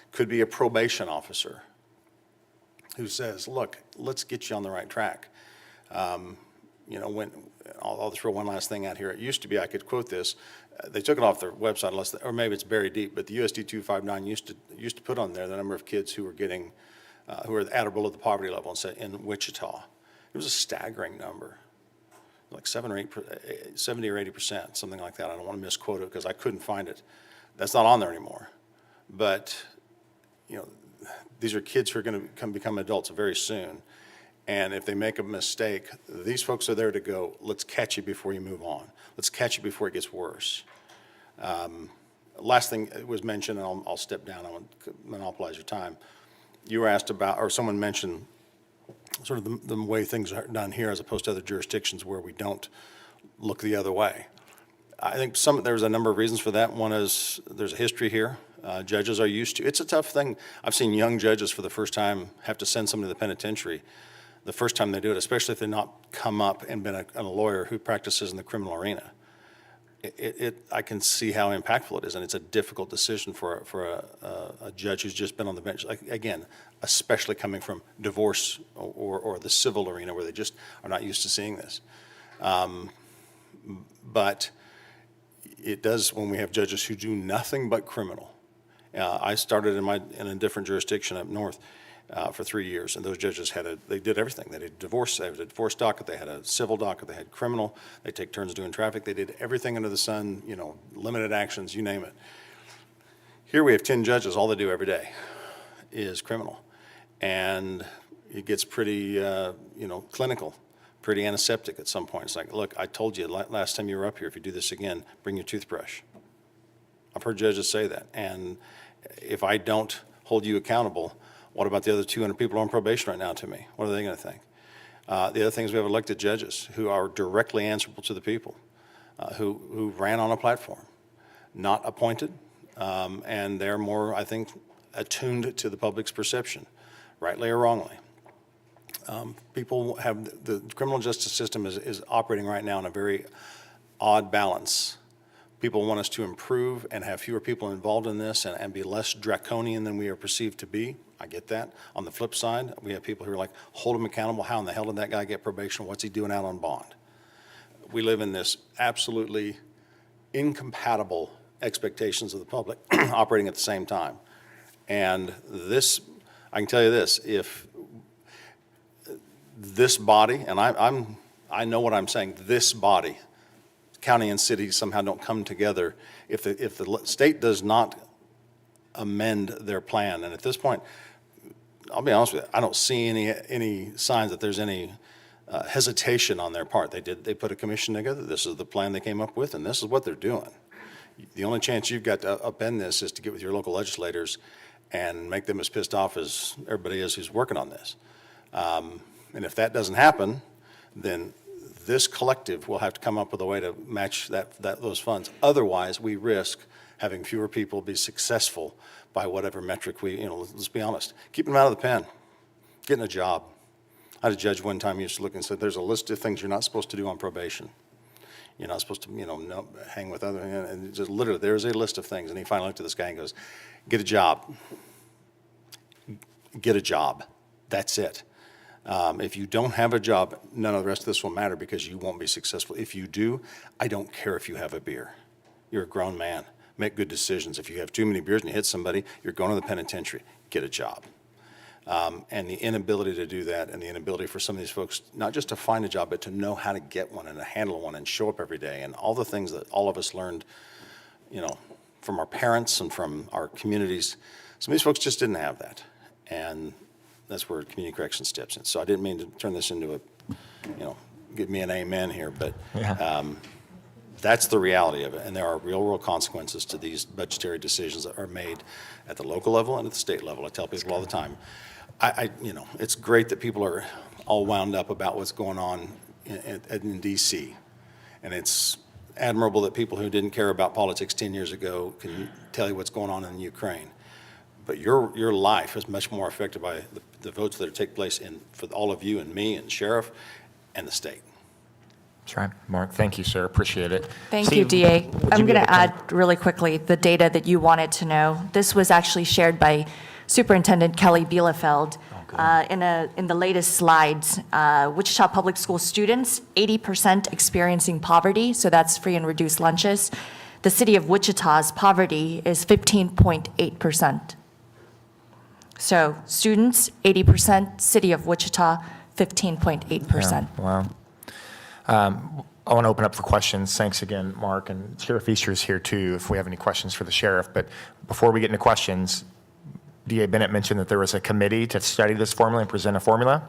It could be a probation officer who says, look, let's get you on the right track. You know, I'll throw one last thing out here. It used to be, I could quote this, they took it off their website, or maybe it's buried deep, but the USD 259 used to put on there the number of kids who were getting, who were at or below the poverty level in Wichita. It was a staggering number, like 70 or 80%, something like that. I don't want to misquote it because I couldn't find it. That's not on there anymore. But, you know, these are kids who are going to become adults very soon. And if they make a mistake, these folks are there to go, let's catch you before you move on. Let's catch you before it gets worse. Last thing was mentioned, and I'll step down, I won't monopolize your time. You were asked about, or someone mentioned sort of the way things are done here as opposed to other jurisdictions where we don't look the other way. I think there's a number of reasons for that. One is there's a history here. Judges are used to, it's a tough thing. I've seen young judges for the first time have to send somebody to the penitentiary the first time they do it, especially if they've not come up and been a lawyer who practices in the criminal arena. I can see how impactful it is, and it's a difficult decision for a judge who's just been on the bench. Again, especially coming from divorce or the civil arena where they just are not used to seeing this. But it does when we have judges who do nothing but criminal. I started in a different jurisdiction up north for 3 years, and those judges they did everything. They did divorce, they had a divorce docket, they had a civil docket, they had criminal, they take turns doing traffic, they did everything under the sun, you know, limited actions, you name it. Here we have 10 judges, all they do every day is criminal. And it gets pretty, clinical, pretty antiseptic at some point. It's like, look, I told you last time you were up here, if you do this again, bring your toothbrush. heard judges say that. And if I don't hold you accountable, what about the other 200 people on probation right now to me? What are they going to think? The other thing is we have elected judges who are directly answerable to the people, who ran on a platform, not appointed, and they're more, I think, attuned to the public's perception, rightly or wrongly. People have, the criminal justice system is operating right now in a very odd balance. People want us to improve and have fewer people involved in this and be less draconian than we are perceived to be. I get that. On the flip side, we have people who are like, hold him accountable. How in the hell did that guy get probation? What's he doing out on bond? We live in this absolutely incompatible expectations of the public operating at the same time. And this, I can tell you this, if this body, and I know what I'm saying, this body, county and city somehow don't come together, if the state does not amend their plan, and at this point, I'll be honest with you, I don't see any signs that there's any hesitation on their part. They put a commission together, this is the plan they came up with, and this is what they're doing. The only chance you've got to upend this is to get with your local legislators and make them as pissed off as everybody is who's working on this. And if that doesn't happen, then this collective will have to come up with a way to match those funds. Otherwise, we risk having fewer people be successful by whatever metric let's be honest. Keeping them out of the pen, getting a job. I had a judge one time used to look and said, there's a list of things you're not supposed to do on probation. You're not supposed to, hang with other, and just literally, there's a list of things. And he finally looked at this guy and goes, get a job. Get a job. That's it. If you don't have a job, none of the rest of this will matter because you won't be successful. If you do, I don't care if you have a beer. You're a grown man. Make good decisions. If you have too many beers and you hit somebody, you're going to the penitentiary. Get a job. And the inability to do that and the inability for some of these folks, not just to find a job, but to know how to get one and to handle one and show up every day and all the things that all of us learned, from our parents and from our communities. Some of these folks just didn't have that. And that's where community corrections steps in. So I didn't mean to turn this into give me an amen here, but that's the reality of it. And there are real world consequences to these budgetary decisions that are made at the local level and at the state level. I tell people all the time, it's great that people are all wound up about what's going on in D.C. And it's admirable that people who didn't care about politics 10 years ago can tell you what's going on in Ukraine. But your life is much more affected by the votes that take place for all of you and me and sheriff and the state. That's right. Mark, thank you, sir. Appreciate it. Thank Steve, you, DA. would you I'm be going able to add really quickly the data that you wanted to know. This was actually shared by Superintendent Kelly Bielefeld in the latest slides. Wichita Public School students, 80% experiencing poverty, so that's free and reduced lunches. The city of Wichita's poverty is 15.8%. So students, 80%, city of Wichita, 15.8%. Wow. I want to open up for questions. Thanks again, Mark, and Sheriff Easter is here too if we have any questions for the sheriff. But before we get into questions, DA Bennett mentioned that there was a committee to study this formula and present a formula.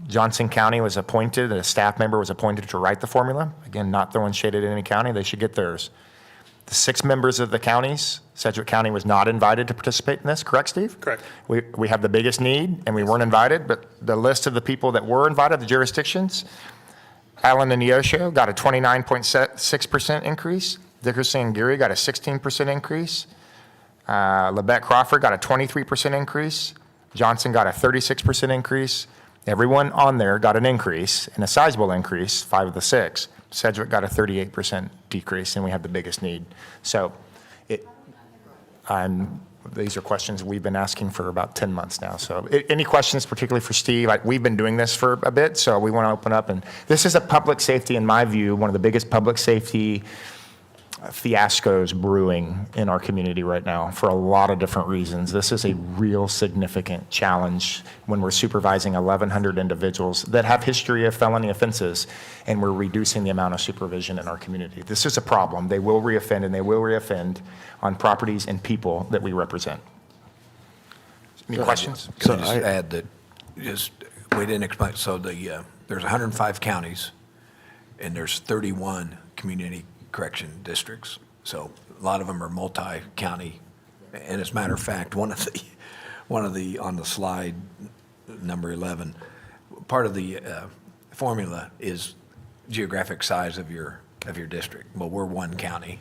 Johnson County was appointed, a staff member was appointed to write the formula. Again, not throwing shade at any county, they should get theirs. The 6 members of the counties, Sedgwick County was not invited to participate in this, correct, Steve? Correct. We have the biggest need, and we weren't invited, but the list of the people that were invited, the jurisdictions, Allen and Neosho got a 29.6% increase. Dickerson and Geary got a 16% increase. Labette Crawford got a 23% increase. Johnson got a 36% increase. Everyone on there got an increase, and a sizable increase, 5 of the 6. Sedgwick got a 38% decrease, and we have the biggest need. So these are questions we've been asking for about 10 months now. So any questions particularly for Steve? We've been doing this for a bit, so we want to open up. And this is a public safety, in my view, one of the biggest public safety fiascos brewing in our community right now for a lot of different reasons. This is a real significant challenge when we're supervising 1,100 individuals that have history of felony offenses, and we're reducing the amount of supervision in our community. This is a problem. They will reoffend, and they will reoffend on properties and people that we represent. Any questions? Can I just add that we didn't explain, so there's 105 counties and there's 31 community correction districts. So a lot of them are multi-county. And as a matter of fact, one of the, on the slide, number 11, part of the formula is geographic size of your district. Well, we're one county,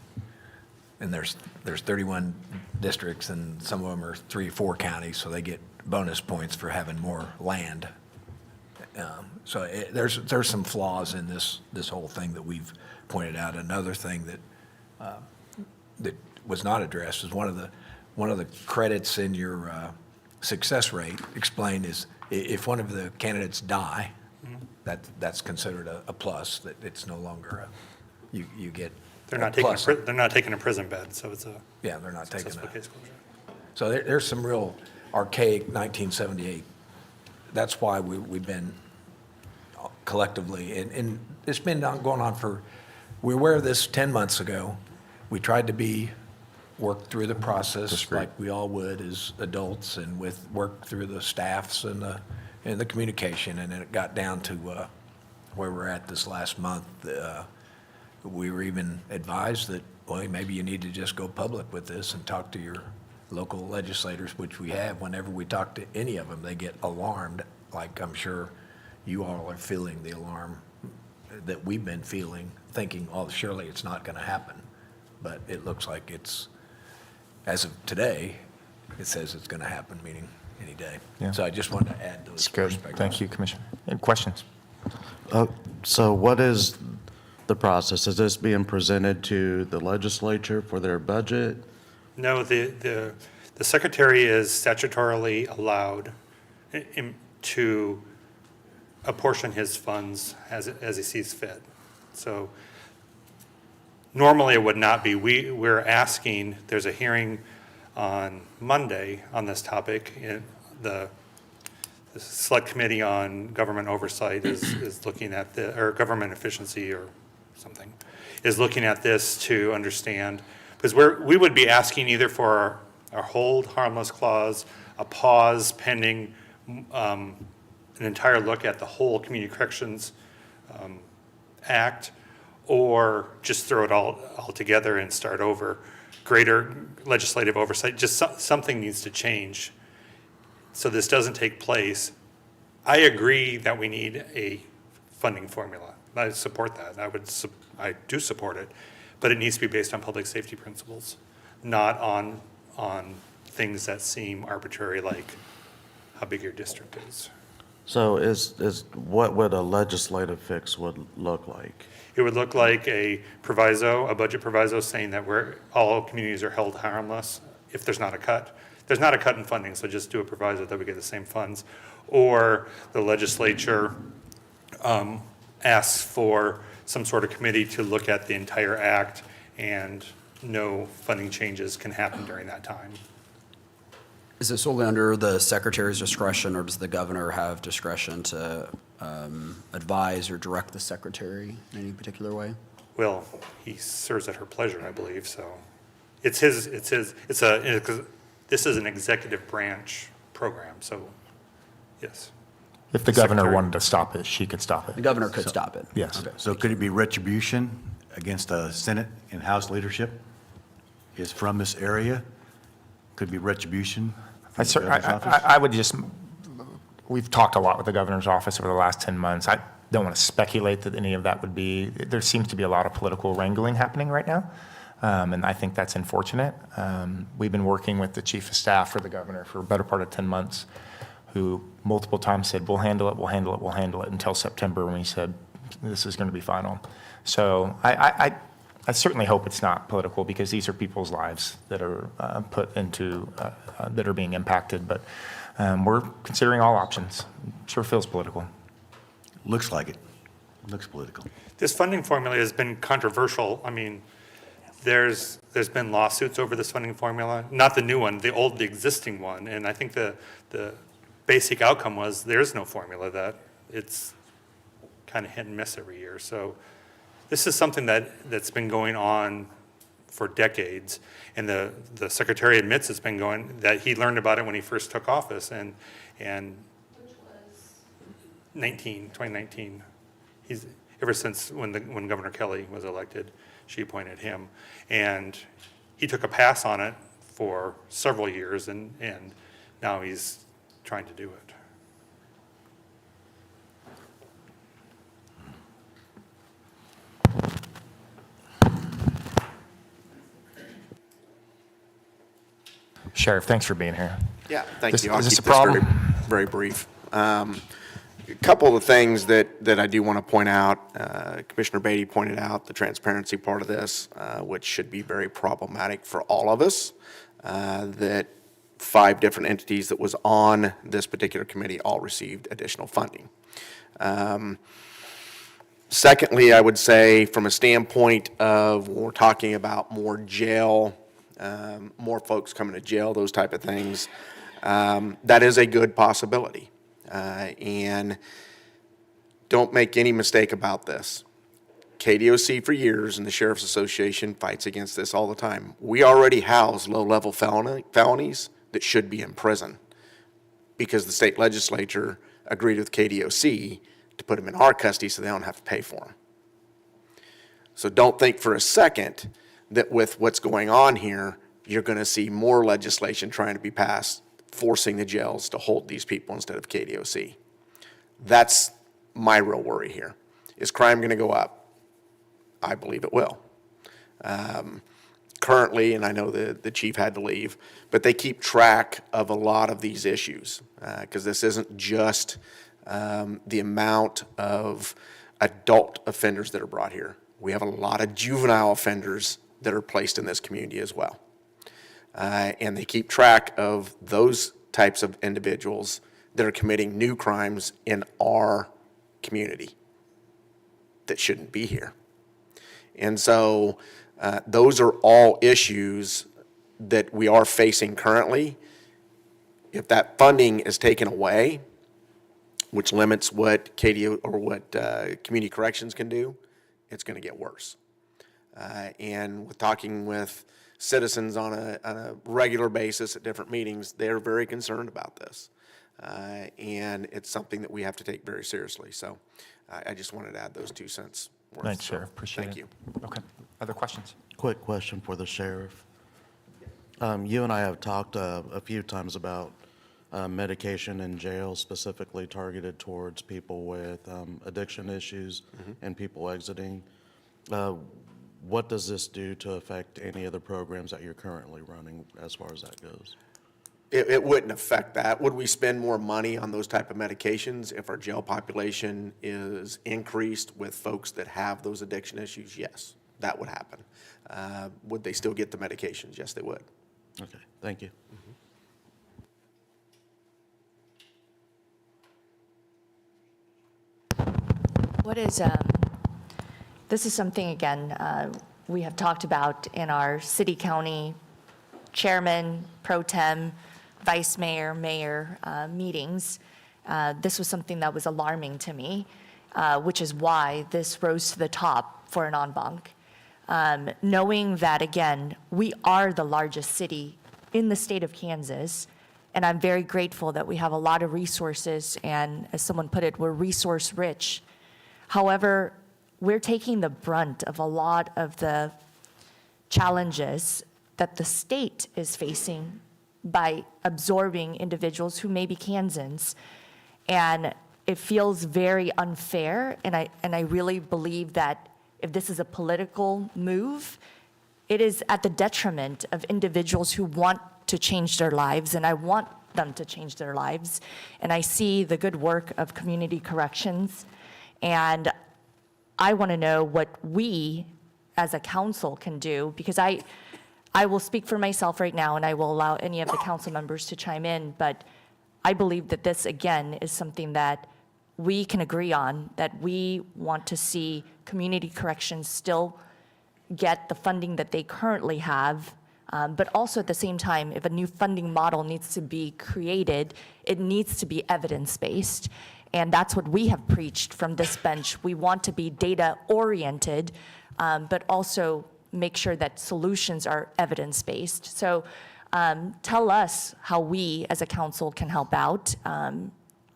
and there's 31 districts, and some of them are 3 or 4 counties, so they get bonus points for having more land. So there's some flaws in this whole thing that we've pointed out. Another thing that was not addressed is one of the credits in your success rate explained is if one of the candidates die, that's considered a plus, that it's no longer you get They're a not taking, plus. they're not taking a prison bed, so it's a Yeah, they're not taking successful a, case closure. so there's some real archaic 1978. That's why we've been collectively, and it's been going on for, we were aware of this 10 months ago. We tried to work through the process like we all would as adults, and work through the staffs and the communication, and then it got down to where we're at this last month. We were even advised that, well, maybe you need to just go public with this and talk to your local legislators, which we have. Whenever we talk to any of them, they get alarmed, like I'm sure you all are feeling the alarm that we've been feeling, thinking, oh, surely it's not going to happen. But it looks like it's, as of today, it says it's going to happen, meaning any day. Yeah. So I just wanted to add those It's good. perspectives. Thank you, Commissioner. Any questions? So what is the process? Is this being presented to the legislature for their budget? No, the secretary is statutorily allowed to apportion his funds as he sees fit. So normally it would not be. We're asking, there's a hearing on Monday on this topic. The Select Committee on Government Oversight is looking at or government efficiency or something, is looking at this to understand, because we would be asking either for a hold harmless clause, a pause pending an entire look at the whole Community Corrections Act, or just throw it all together and start over. Greater legislative oversight, just something needs to change so this doesn't take place. I agree that we need a funding formula. I support that. I do support it, but it needs to be based on public safety principles, not on things that seem arbitrary, like how big your district is. So what would a legislative fix would look like? It would look like a proviso, a budget proviso saying that all communities are held harmless if there's not a cut. There's not a cut in funding, so just do a proviso that we get the same funds. Or the legislature asks for some sort of committee to look at the entire act, and no funding changes can happen during that time. Is it solely under the secretary's discretion, or does the governor have discretion to advise or direct the secretary in any particular way? Well, he serves at her pleasure, I believe, so. This is an executive branch program, so, yes. If the governor Secretary. wanted to stop it, she could stop The it. governor could stop it. Yes. Okay. So could it be retribution against the Senate and House leadership is from this area? Could be retribution? from the governor's office? I would just, we've talked a lot with the governor's office over the last 10 months. I don't want to speculate that any of that would be, there seems to be a lot of political wrangling happening right now, and I think that's unfortunate. We've been working with the chief of staff for the governor for a better part of 10 months, who multiple times said, we'll handle it, until September when he said, this is going to be final. So I certainly hope it's not political, because these are people's lives that are put into, that are being impacted. But we're considering all options. Sure feels political. Looks like it. Looks political. This funding formula has been controversial. I mean, there's been lawsuits over this funding formula, not the new one, the existing one. And I think the basic outcome was there's no formula, that it's kind of hit and miss every year. So this is something that's been going on for decades. And the secretary admits it's been going, that he learned about it when he first took office, and Which was 2019. He's, ever since when Governor Kelly was elected, she appointed him. And he took a pass on it for several years, and now he's trying to do it. Sheriff, thanks for being here. Yeah, thank This- you. I'll is this keep a problem? very brief. A couple of things that I do want to point out. Commissioner Beatty pointed out the transparency part of this, which should be very problematic for all of us, that 5 different entities that was on this particular committee all received additional funding. Secondly, I would say from a standpoint of when we're talking about more jail, more folks coming to jail, those type of things, that is a good possibility. And don't make any mistake about this. KDOC for years and the Sheriff's Association fights against this all the time. We already house low-level felonies that should be in prison because the state legislature agreed with KDOC to put them in our custody so they don't have to pay for them. So don't think for a second that with what's going on here, you're going to see more legislation trying to be passed forcing the jails to hold these people instead of KDOC. That's my real worry here. Is crime going to go up? I believe it will. Currently, and I know the chief had to leave, but they keep track of a lot of these issues because this isn't just the amount of adult offenders that are brought here. We have a lot of juvenile offenders that are placed in this community as well. And they keep track of those types of individuals that are committing new crimes in our community that shouldn't be here. And so those are all issues that we are facing currently. If that funding is taken away, which limits what KDO or what community corrections can do, it's going to get worse. And with talking with citizens on a regular basis at different meetings, they're very concerned about this. And it's something that we have to take very seriously. So I just wanted to add those 2 cents worth. Thanks, So, Sheriff. Appreciate it. Thank you. Okay. Other questions? Quick question for the sheriff. You and I have talked a few times about medication in jail, specifically targeted towards people with addiction issues and people exiting. What does this do to affect any of the programs that you're currently running as far as that goes? It wouldn't affect that. Would we spend more money on those type of medications if our jail population is increased with folks that have those addiction issues? Yes, that would happen. Would they still get the medications? Yes, they would. Okay, thank you. What is, this is something, again, we have talked about in our city county chairman, pro tem, vice mayor, mayor meetings. This was something that was alarming to me, which is why this rose to the top for an en banc. Knowing that, again, we are the largest city in the state of Kansas, and I'm very grateful that we have a lot of resources, and as someone put it, we're resource rich. However, we're taking the brunt of a lot of the challenges that the state is facing by absorbing individuals who may be Kansans. And it feels very unfair, and I really believe that if this is a political move, it is at the detriment of individuals who want to change their lives, and I want them to change their lives. And I see the good work of community corrections, and I want to know what we as a council can do, because I will speak for myself right now, and I will allow any of the council members to chime in, but I believe that this, again, is something that we can agree on, that we want to see community corrections still get the funding that they currently have, but also at the same time, if a new funding model needs to be created, it needs to be evidence-based. And that's what we have preached from this bench. We want to be data-oriented, but also make sure that solutions are evidence-based. So tell us how we as a council can help out.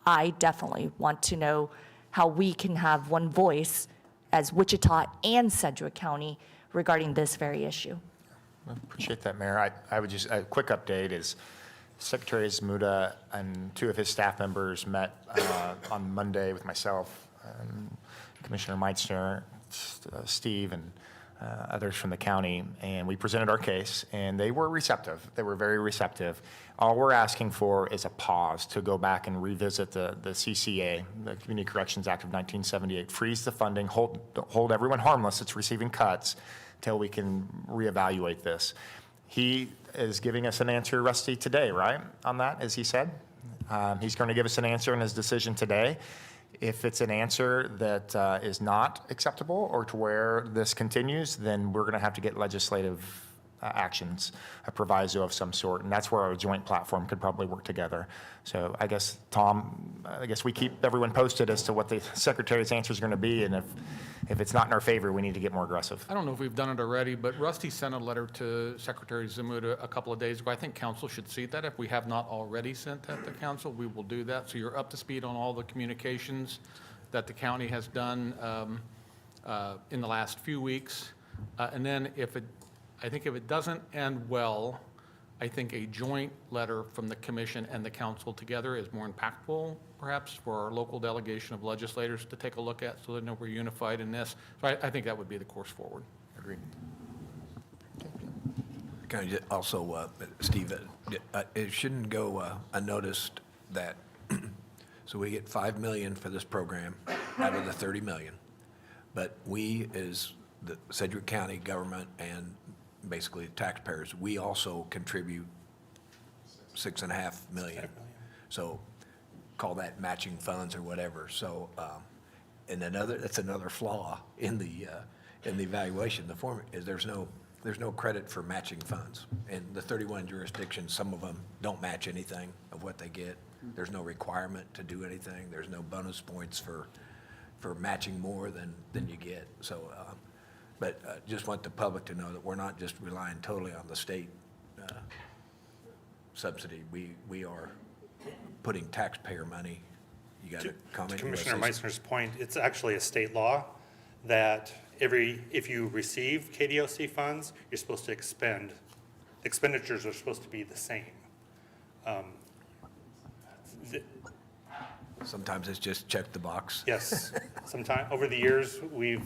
I definitely want to know how we can have one voice as Wichita and Sedgwick County regarding this very issue. Appreciate that, Mayor. I would just, a quick update is Secretary Zmuda and two of his staff members met on Monday with myself, Commissioner Meitzner, Steve, and others from the county, and we presented our case, and they were receptive. They were very receptive. All we're asking for is a pause to go back and revisit the CCA, the Community Corrections Act of 1978, freeze the funding, hold everyone harmless that's receiving cuts till we can reevaluate this. He is giving us an answer, Rusty, today, right, on that, as he said? He's going to give us an answer in his decision today. If it's an answer that is not acceptable or to where this continues, then we're going to have to get legislative actions, a proviso of some sort, and that's where our joint platform could probably work together. So I guess, Tom, we keep everyone posted as to what the Secretary's answer is going to be, and if it's not in our favor, we need to get more aggressive. I don't know if we've done it already, but Rusty sent a letter to Secretary Zmuda a couple of days ago. I think council should see that. If we have not already sent that to council, we will do that. So you're up to speed on all the communications that the county has done in the last few weeks. And then I think if it doesn't end well, I think a joint letter from the commission and the council together is more impactful, perhaps, for our local delegation of legislators to take a look at so they know we're unified in this. So I think that would be the course forward. Agreed. Can I just also, Steve, it shouldn't go unnoticed that, so we get 5 million for this program out of the 30 million. But we, as the Sedgwick County government and basically taxpayers, we also contribute 6.5 million. So call that matching funds or whatever. So, and that's another flaw in the evaluation. The form is there's no credit for matching funds. In the 31 jurisdictions, some of them don't match anything of what they get. There's no requirement to do anything. There's no bonus points for matching more than you get. So, but just want the public to know that we're not just relying totally on the state subsidy. We are putting taxpayer money. You got a comment? To Commissioner Meissner's point, it's actually a state law that if you receive KDOC funds, you're supposed to expend. The expenditures are supposed to be the same. Sometimes it's just check the box. Yes. Sometime over the years, we've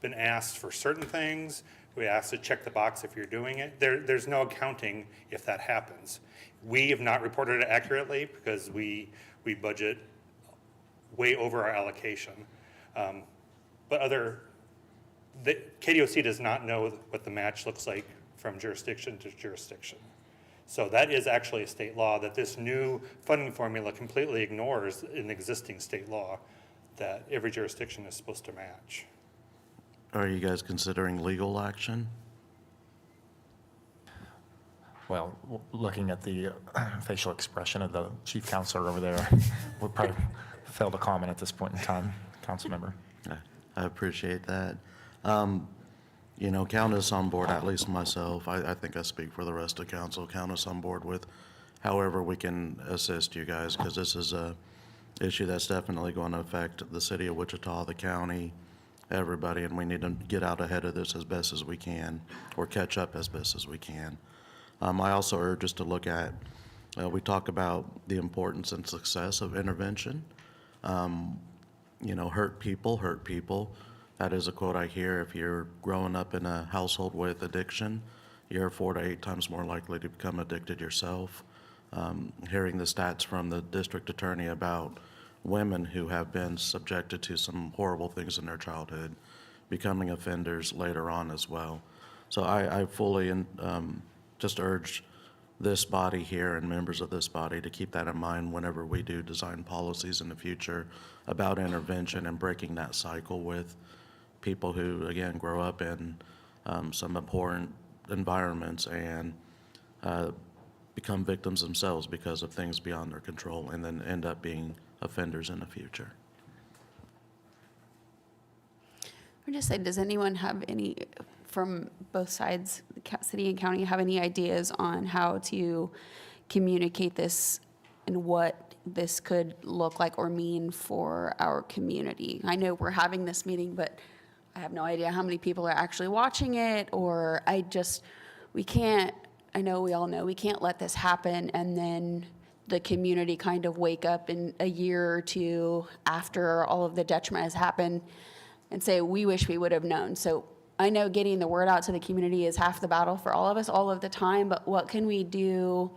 been asked for certain things. We asked to check the box if you're doing it. There's no accounting if that happens. We have not reported it accurately because we budget way over our allocation. But the KDOC does not know what the match looks like from jurisdiction to jurisdiction. So that is actually a state law that this new funding formula completely ignores an existing state law that every jurisdiction is supposed to match. Are you guys considering legal action? Well, looking at the facial expression of the chief counselor over there, we'll probably fail to comment at this point in time, council member. I appreciate that. Count us on board, at least myself. I think I speak for the rest of council. Count us on board with however we can assist you guys, because this is a issue that's definitely going to affect the city of Wichita, the county, everybody, and we need to get out ahead of this as best as we can, or catch up as best as we can. I also urge us to look at, we talk about the importance and success of intervention. Hurt people. That is a quote I hear. If you're growing up in a household with addiction, you're 4 to 8 times more likely to become addicted yourself. Hearing the stats from the district attorney about women who have been subjected to some horrible things in their childhood, becoming offenders later on as well. So I fully just urge this body here and members of this body to keep that in mind whenever we do design policies in the future about intervention and breaking that cycle with people who, again, grow up in some abhorrent environments and become victims themselves because of things beyond their control and then end up being offenders in the future. I just say, does anyone have any, from both sides, city and county, have any ideas on how to communicate this and what this could look like or mean for our community? I know we're having this meeting, but I have no idea how many people are actually watching it, or I just we can't, I know we all know, we can't let this happen and then the community kind of wake up in a year or two after all of the detriment has happened and say, we wish we would have known. So I know getting the word out to the community is half the battle for all of us all of the time, but what can we do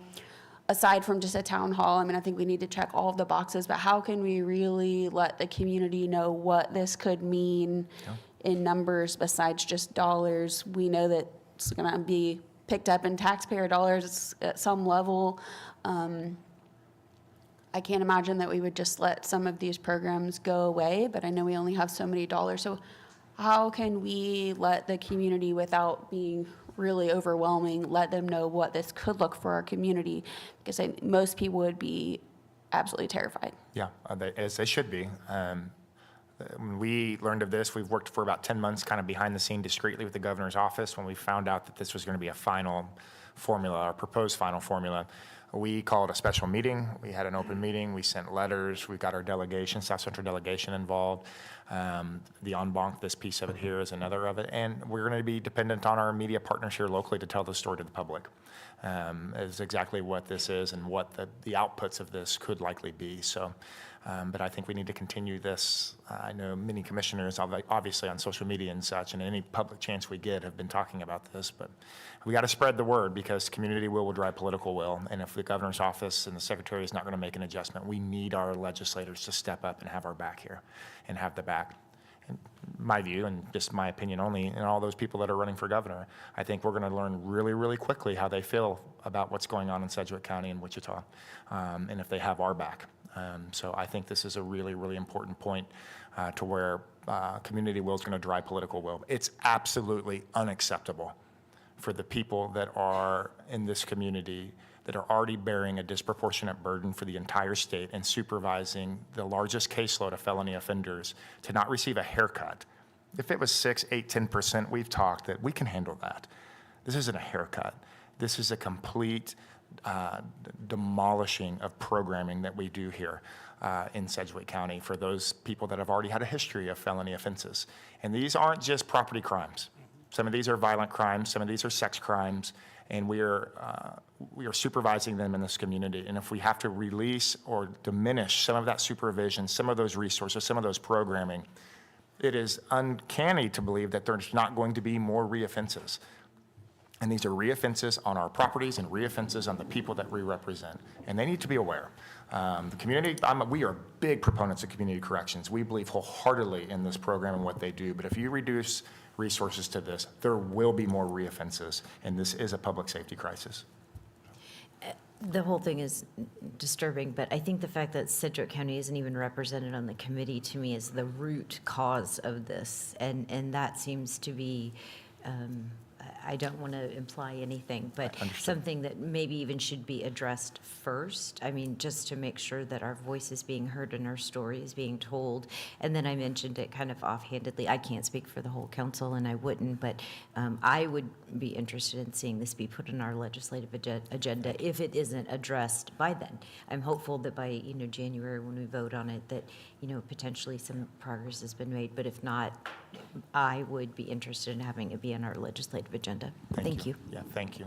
aside from just a town hall? I mean, I think we need to check all of the boxes, but how can we really let the community know what this could mean in numbers besides just dollars? We know that it's gonna be picked up in taxpayer dollars at some level. I can't imagine that we would just let some of these programs go away, but I know we only have so many dollars. So how can we let the community, without being really overwhelming, let them know what this could look for our community? Because most people would be absolutely terrified. Yeah, as they should be. When we learned of this, we've worked for about 10 months kind of behind the scene discreetly with the governor's office. When we found out that this was going to be a final formula, or proposed final formula, we called a special meeting. We had an open meeting. We sent letters. We got our delegation, South Central delegation involved. The en banc, this piece of it here is another of it. And we're going to be dependent on our media partners here locally to tell the story to the public. Is exactly what this is and what the outputs of this could likely be. So, but I think we need to continue this. I know many commissioners, obviously on social media and such, and any public chance we get have been talking about this, but we got to spread the word because community will drive political will. And if the governor's office and the secretary is not going to make an adjustment, we need our legislators to step up and have our back here and have the back. In my view, and just my opinion only, and all those people that are running for governor, I think we're going to learn really, really quickly how they feel about what's going on in Sedgwick County and Wichita, and if they have our back. So I think this is a really, really important point to where community will is going to drive political will. It's absolutely unacceptable for the people that are in this community that are already bearing a disproportionate burden for the entire state and supervising the largest caseload of felony offenders to not receive a haircut. If it was 6, 8, 10%, we've talked that we can handle that. This isn't a haircut. This is a complete demolishing of programming that we do here in Sedgwick County for those people that have already had a history of felony offenses. And these aren't just property crimes. Some of these are violent crimes, some of these are sex crimes, and we are supervising them in this community. And if we have to release or diminish some of that supervision, some of those resources, some of those programming, it is uncanny to believe that there's not going to be more reoffenses. And these are reoffenses on our properties and reoffenses on the people that we represent. And they need to be aware. The community, we are big proponents of community corrections. We believe wholeheartedly in this program and what they do. But if you reduce resources to this, there will be more reoffenses. And this is a public safety crisis. The whole thing is disturbing, but I think the fact that Sedgwick County isn't even represented on the committee to me is the root cause of this. And that seems to be, I don't want to imply anything, but something that maybe even should be addressed first. I mean, just to make sure that our voice is being heard and our story is being told. And then I mentioned it kind of offhandedly. I can't speak for the whole council, and I wouldn't, but I would be interested in seeing this be put on our legislative agenda if it isn't addressed by then. I'm hopeful that by January when we vote on it that potentially some progress has been made. But if not, I would be interested in having it be on our legislative agenda. Thank you. Yeah, thank you.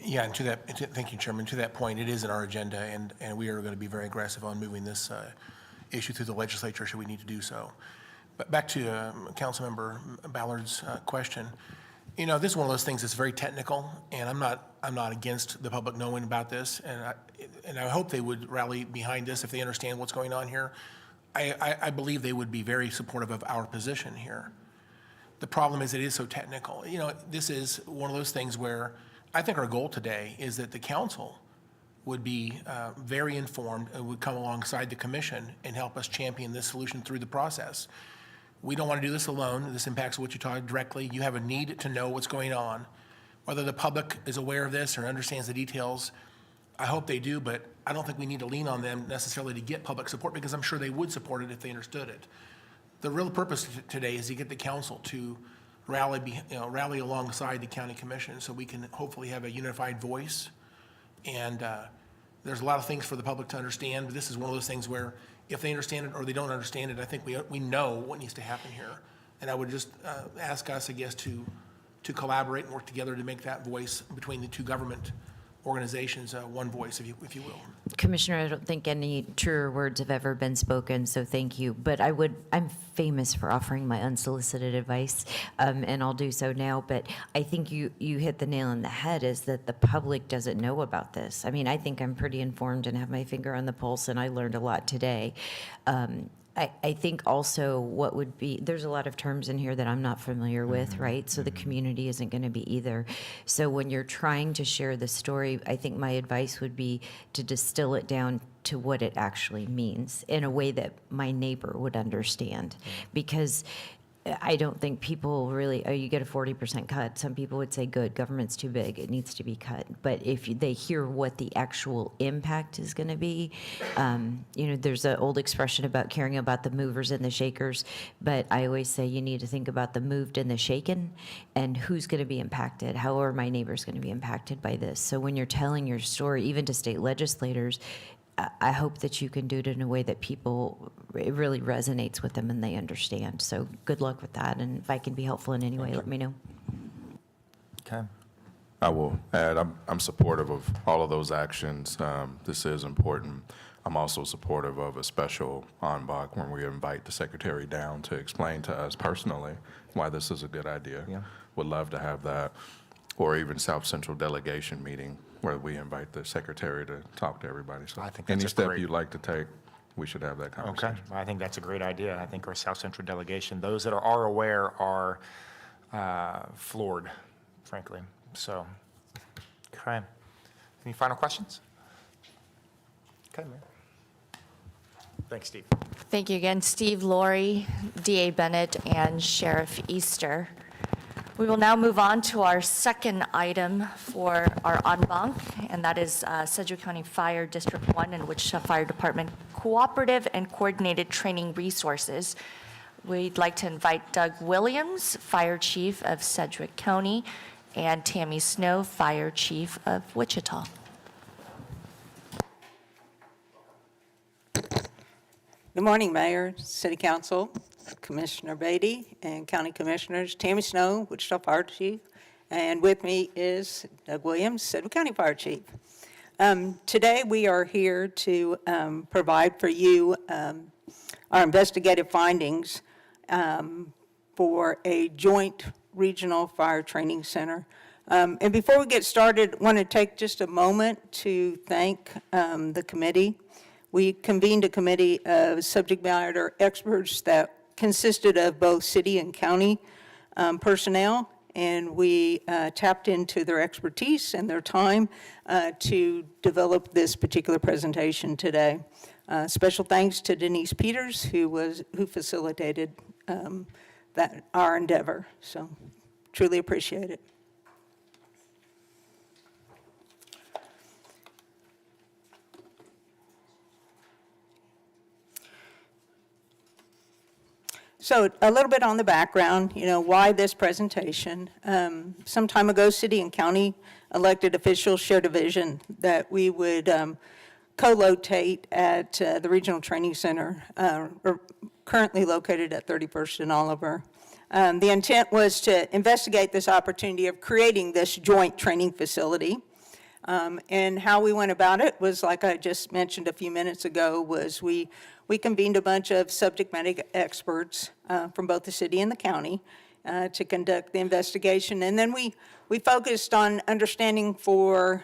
Yeah, and thank you, Chairman. To that point, it is in our agenda, and we are going to be very aggressive on moving this issue through the legislature should we need to do so. But back to Councilmember Ballard's question. This is one of those things that's very technical, and I'm not against the public knowing about this, and I hope they would rally behind this if they understand what's going on here. I believe they would be very supportive of our position here. The problem is it is so technical. This is one of those things where I think our goal today is that the council would be very informed and would come alongside the commission and help us champion this solution through the process. We don't want to do this alone. This impacts Wichita directly. You have a need to know what's going on. Whether the public is aware of this or understands the details, I hope they do, but I don't think we need to lean on them necessarily to get public support because I'm sure they would support it if they understood it. The real purpose today is to get the council to rally alongside the county commission so we can hopefully have a unified voice. And there's a lot of things for the public to understand, but this is one of those things where if they understand it or they don't understand it, I think we know what needs to happen here. And I would just ask us, I guess, to to collaborate and work together to make that voice between the two government organizations one voice, if you will. Commissioner, I don't think any truer words have ever been spoken, so thank you. But I'm famous for offering my unsolicited advice, and I'll do so now. But I think you hit the nail on the head, is that the public doesn't know about this. I mean, I think I'm pretty informed and have my finger on the pulse, and I learned a lot today. I think also what would be, there's a lot of terms in here that I'm not familiar with, right? So the community isn't going to be either. So when you're trying to share the story, I think my advice would be to distill it down to what it actually means in a way that my neighbor would understand. Because I don't think people really, oh, you get a 40% cut. Some people would say, good, government's too big, it needs to be cut. But if they hear what the actual impact is going to be, there's an old expression about caring about the movers and the shakers, but I always say you need to think about the moved and the shaken, and who's going to be impacted, how are my neighbors going to be impacted by this. So when you're telling your story, even to state legislators, I hope that you can do it in a way that it really resonates with them and they understand. So good luck with that. And if I can be helpful in any way, let me know. Okay. I will add, I'm supportive of all of those actions. This is important. I'm also supportive of a special en banc when we invite the secretary down to explain to us personally why this is a good idea. Yeah. Would love to have that. Or even South Central delegation meeting where we invite the secretary to talk to everybody. So I think that's any a step great- you'd like to take, we should have that conversation. Okay, I think that's a great idea. I think our South Central delegation, those that are aware are floored, frankly. So, okay. Any final questions? Okay, Mayor. Thanks, Steve. Thank you again, Steve, Lori, DA Bennett, and Sheriff Easter. We will now move on to our second item for our en banc, and that is Sedgwick County Fire District 1 and Wichita Fire Department Cooperative and Coordinated Training Resources. We'd like to invite Doug Williams, Fire Chief of Sedgwick County, and Tammy Snow, Fire Chief of Wichita. Good morning, Mayor, City Council, Commissioner Beatty, and County Commissioners. Tammy Snow, Wichita Fire Chief, and with me is Doug Williams, Sedgwick County Fire Chief. Today, we are here to provide for you our investigative findings for a joint regional fire training center. And before we get started, I want to take just a moment to thank the committee. We convened a committee of subject matter experts that consisted of both city and county personnel, and we tapped into their expertise and their time to develop this particular presentation today. Special thanks to Denise Peters, who facilitated our endeavor. So truly appreciate it. So a little bit on the background, why this presentation. Some time ago, city and county elected officials shared a vision that we would co-locate at the Regional Training Center, currently located at 31st and Oliver. The intent was to investigate this opportunity of creating this joint training facility. And how we went about it was, like I just mentioned a few minutes ago, was we convened a bunch of subject matter experts from both the city and the county to conduct the investigation. And then we focused on understanding for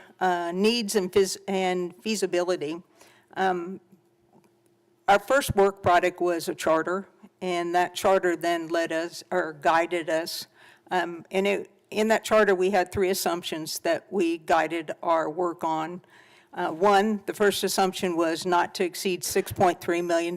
needs and feasibility. Our first work product was a charter, and that charter then led us, or guided us. In that charter, we had 3 assumptions that we guided our work on. One, the first assumption was not to exceed $6.3 million.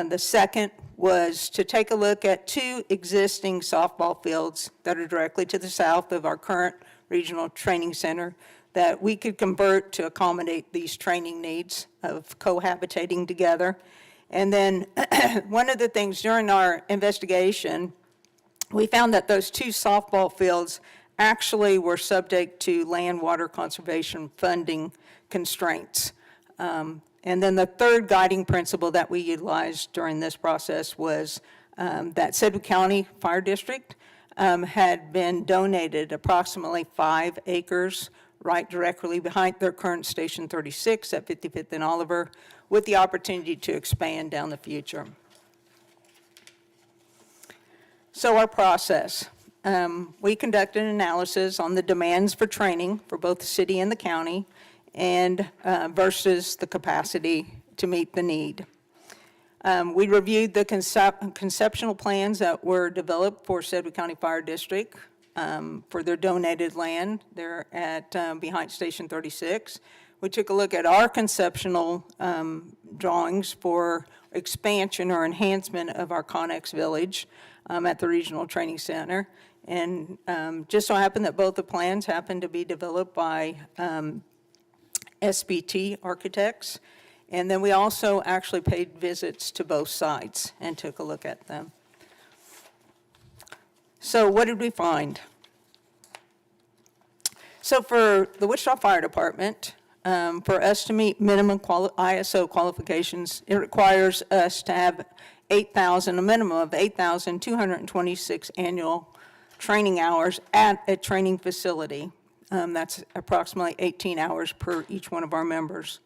The second was to take a look at 2 existing softball fields that are directly to the south of our current regional training center that we could convert to accommodate these training needs of cohabitating together. And then one of the things during our investigation, we found that those 2 softball fields actually were subject to land water conservation funding constraints. And then the third guiding principle that we utilized during this process was that Sedgwick County Fire District had been donated approximately 5 acres right directly behind their current Station 36 at 55th and Oliver, with the opportunity to expand down the future. So our process. We conducted an analysis on the demands for training for both the city and the county, and versus the capacity to meet the need. We reviewed the conceptual plans that were developed for Sedgwick County Fire District for their donated land there at behind Station 36. We took a look at our conceptual drawings for expansion or enhancement of our Connex Village at the Regional Training Center. And just so happened that both the plans happened to be developed by SBT Architects. And then we also actually paid visits to both sites and took a look at them. So what did we find? So for the Wichita Fire Department, for us to meet minimum ISO qualifications, it requires us to have a minimum of 8,226 annual training hours at a training facility. That's approximately 18 hours per each one of our members.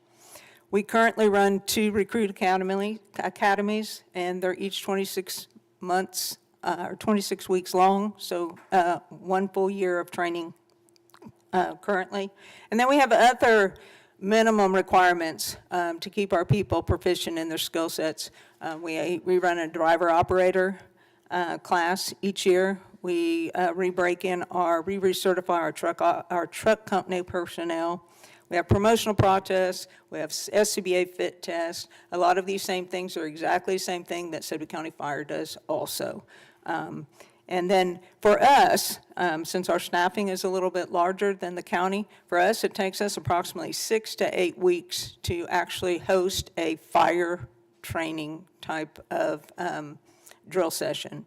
We currently run 2 recruit academies, and they're each 26 months or 26 weeks long, so 1 full year of training currently. And then we have other minimum requirements to keep our people proficient in their skill sets. We run a driver-operator class each year. We re-recertify our truck company personnel. We have promotional protests, we have SCBA fit tests. A lot of these same things are exactly the same thing that Sedgwick County Fire does also. And then for us, since our staffing is a little bit larger than the county, for us it takes us approximately 6 to 8 weeks to actually host a fire training type of drill session.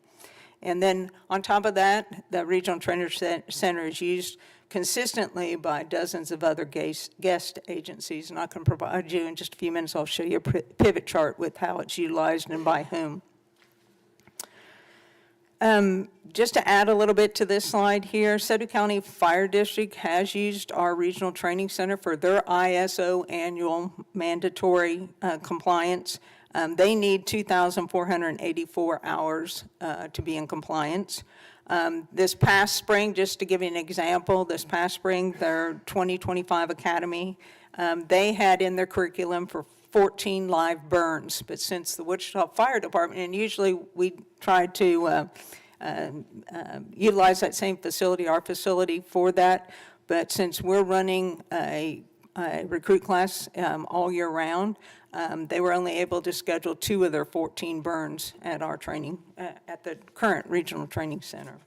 And then on top of that, the Regional Training Center is used consistently by dozens of other guest agencies, and I can provide you in just a few minutes, I'll show you a pivot chart with how it's utilized and by whom. Just to add a little bit to this slide here, Sedgwick County Fire District has used our Regional Training Center for their ISO annual mandatory compliance. They need 2,484 hours to be in compliance. This past spring, just to give you an example, this past spring, their 2025 Academy, they had in their curriculum for 14 live burns. But since the Wichita Fire Department, and usually we try to utilize that same facility, our facility for that, but since we're running a recruit class all year round, they were only able to schedule 2 of their 14 burns at our training, at the current Regional Training Center.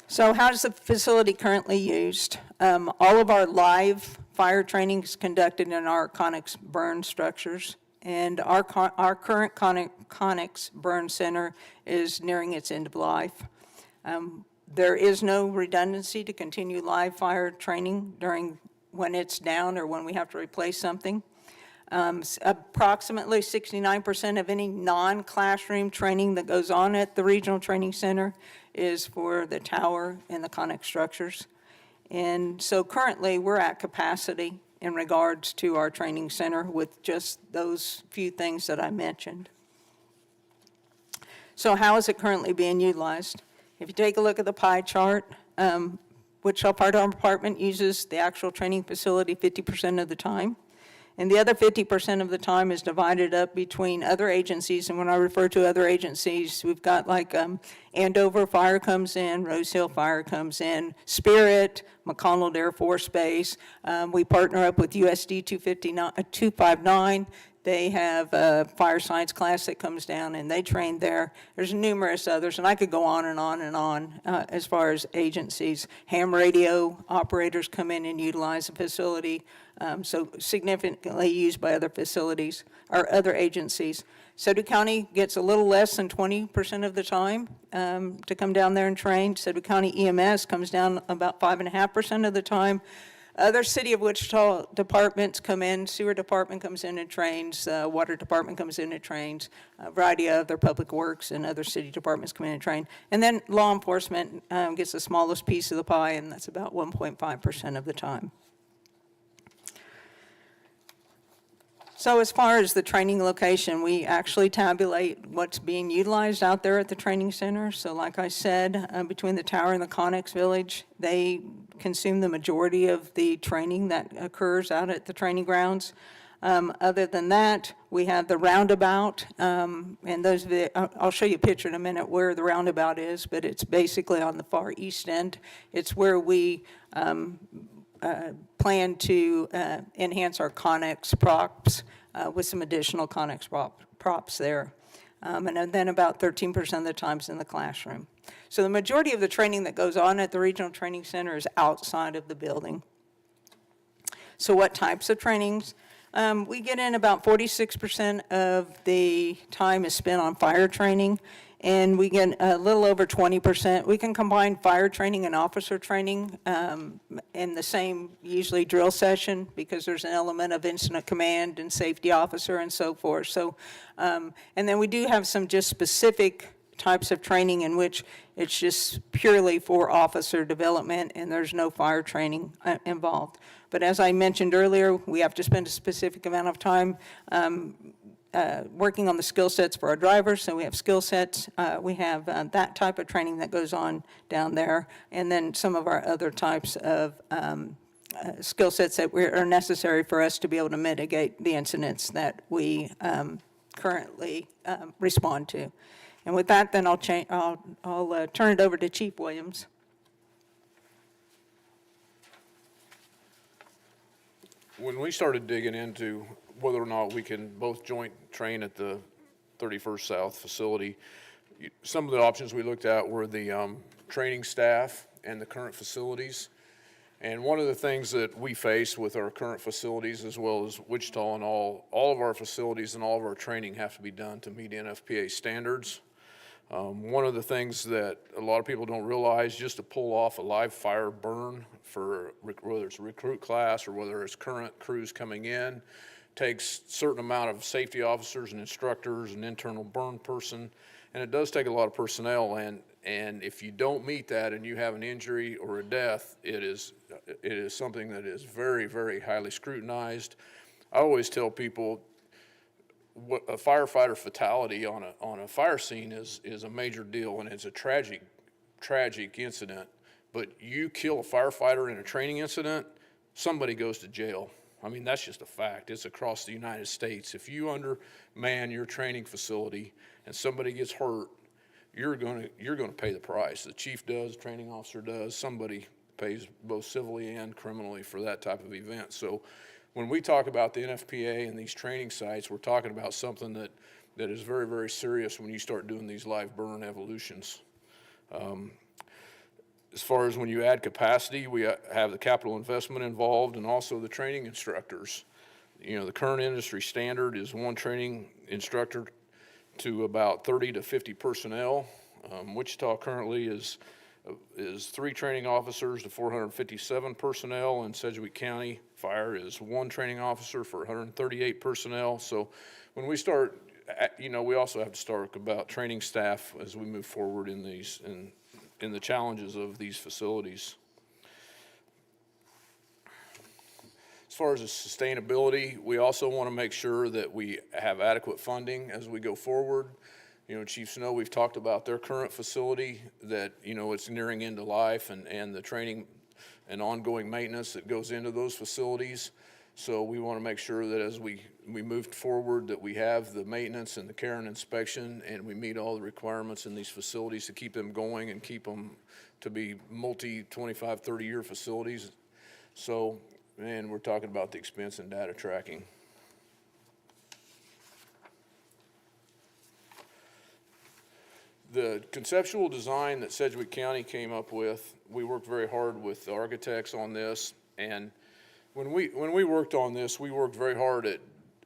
So how is the facility currently used? All of our live fire training is conducted in our Connex burn structures, and our current Connex burn center is nearing its end of life. There is no redundancy to continue live fire training during when it's down or when we have to replace something. Approximately 69% of any non-classroom training that goes on at the Regional Training Center is for the tower and the Connex structures. And so currently we're at capacity in regards to our training center with just those few things that I mentioned. So how is it currently being utilized? If you take a look at the pie chart, Wichita Fire Department uses the actual training facility 50% of the time. And the other 50% of the time is divided up between other agencies. And when I refer to other agencies, we've got like Andover Fire comes in, Rose Hill Fire comes in, Spirit, McConnell Air Force Base. We partner up with USD 259. They have a fire science class that comes down and they train there. There's numerous others, and I could go on and on and on as far as agencies. Ham radio operators come in and utilize the facility, so significantly used by other facilities or other agencies. Sedgwick County gets a little less than 20% of the time to come down there and train. Sedgwick County EMS comes down about 5.5% of the time. Other City of Wichita departments come in, sewer department comes in and trains, water department comes in and trains, a variety of other public works and other city departments come in and train. And then law enforcement gets the smallest piece of the pie, and that's about 1.5% of the time. So as far as the training location, we actually tabulate what's being utilized out there at the training center. So like I said, between the tower and the Connex Village, they consume the majority of the training that occurs out at the training grounds. Other than that, we have the roundabout, and I'll show you a picture in a minute where the roundabout is, but it's basically on the far east end. It's where we plan to enhance our Connex props with some additional Connex props there. And then about 13% of the time's in the classroom. So the majority of the training that goes on at the Regional Training Center is outside of the building. So what types of trainings? We get in about 46% of the time is spent on fire training, and we get a little over 20%. We can combine fire training and officer training in the same, usually, drill session, because there's an element of incident command and safety officer and so forth. So, and then we do have some just specific types of training in which it's just purely for officer development and there's no fire training involved. But as I mentioned earlier, we have to spend a specific amount of time working on the skill sets for our drivers. So we have skill sets. We have that type of training that goes on down there. And then some of our other types of skill sets that are necessary for us to be able to mitigate the incidents that we currently respond to. And with that, then I'll turn it over to Chief Williams. When we started digging into whether or not we can both joint train at the 31st South facility, some of the options we looked at were the training staff and the current facilities. And one of the things that we face with our current facilities, as well as Wichita, and all of our facilities and all of our training have to be done to meet NFPA standards. One of the things that a lot of people don't realize, just to pull off a live fire burn for whether it's a recruit class or whether it's current crews coming in, takes a certain amount of safety officers and instructors, an internal burn person, and it does take a lot of personnel. And if you don't meet that and you have an injury or a death, it is something that is very, very highly scrutinized. I always tell people, what a firefighter fatality on a fire scene is a major deal, and it's a tragic incident. But you kill a firefighter in a training incident, somebody goes to jail. I mean, that's just a fact. It's across the United States. If you underman your training facility and somebody gets hurt, you're going to pay the price. The chief does, the training officer does, somebody pays both civilly and criminally for that type of event. So when we talk about the NFPA and these training sites, we're talking about something that is very, very serious when you start doing these live burn evolutions. As far as when you add capacity, we have the capital investment involved and also the training instructors. You know, the current industry standard is one training instructor to about 30 to 50 personnel. Wichita currently is 3 training officers to 457 personnel, and Sedgwick County Fire is 1 training officer for 138 personnel. So when we start, you know, we also have to start about training staff as we move forward in these, in the challenges of these facilities. As far as the sustainability, we also want to make sure that we have adequate funding as we go forward. You know, Chief Snow, we've talked about their current facility that, you know, it's nearing end of life, and the training and ongoing maintenance that goes into those facilities. So we want to make sure that as we move forward that we have the maintenance and the care and inspection, and we meet all the requirements in these facilities to keep them going and keep them to be multi 25, 30-year facilities. So, and we're talking about the expense and data tracking. The conceptual design that Sedgwick County came up with, we worked very hard with the architects on this, and when we worked on this, we worked very hard at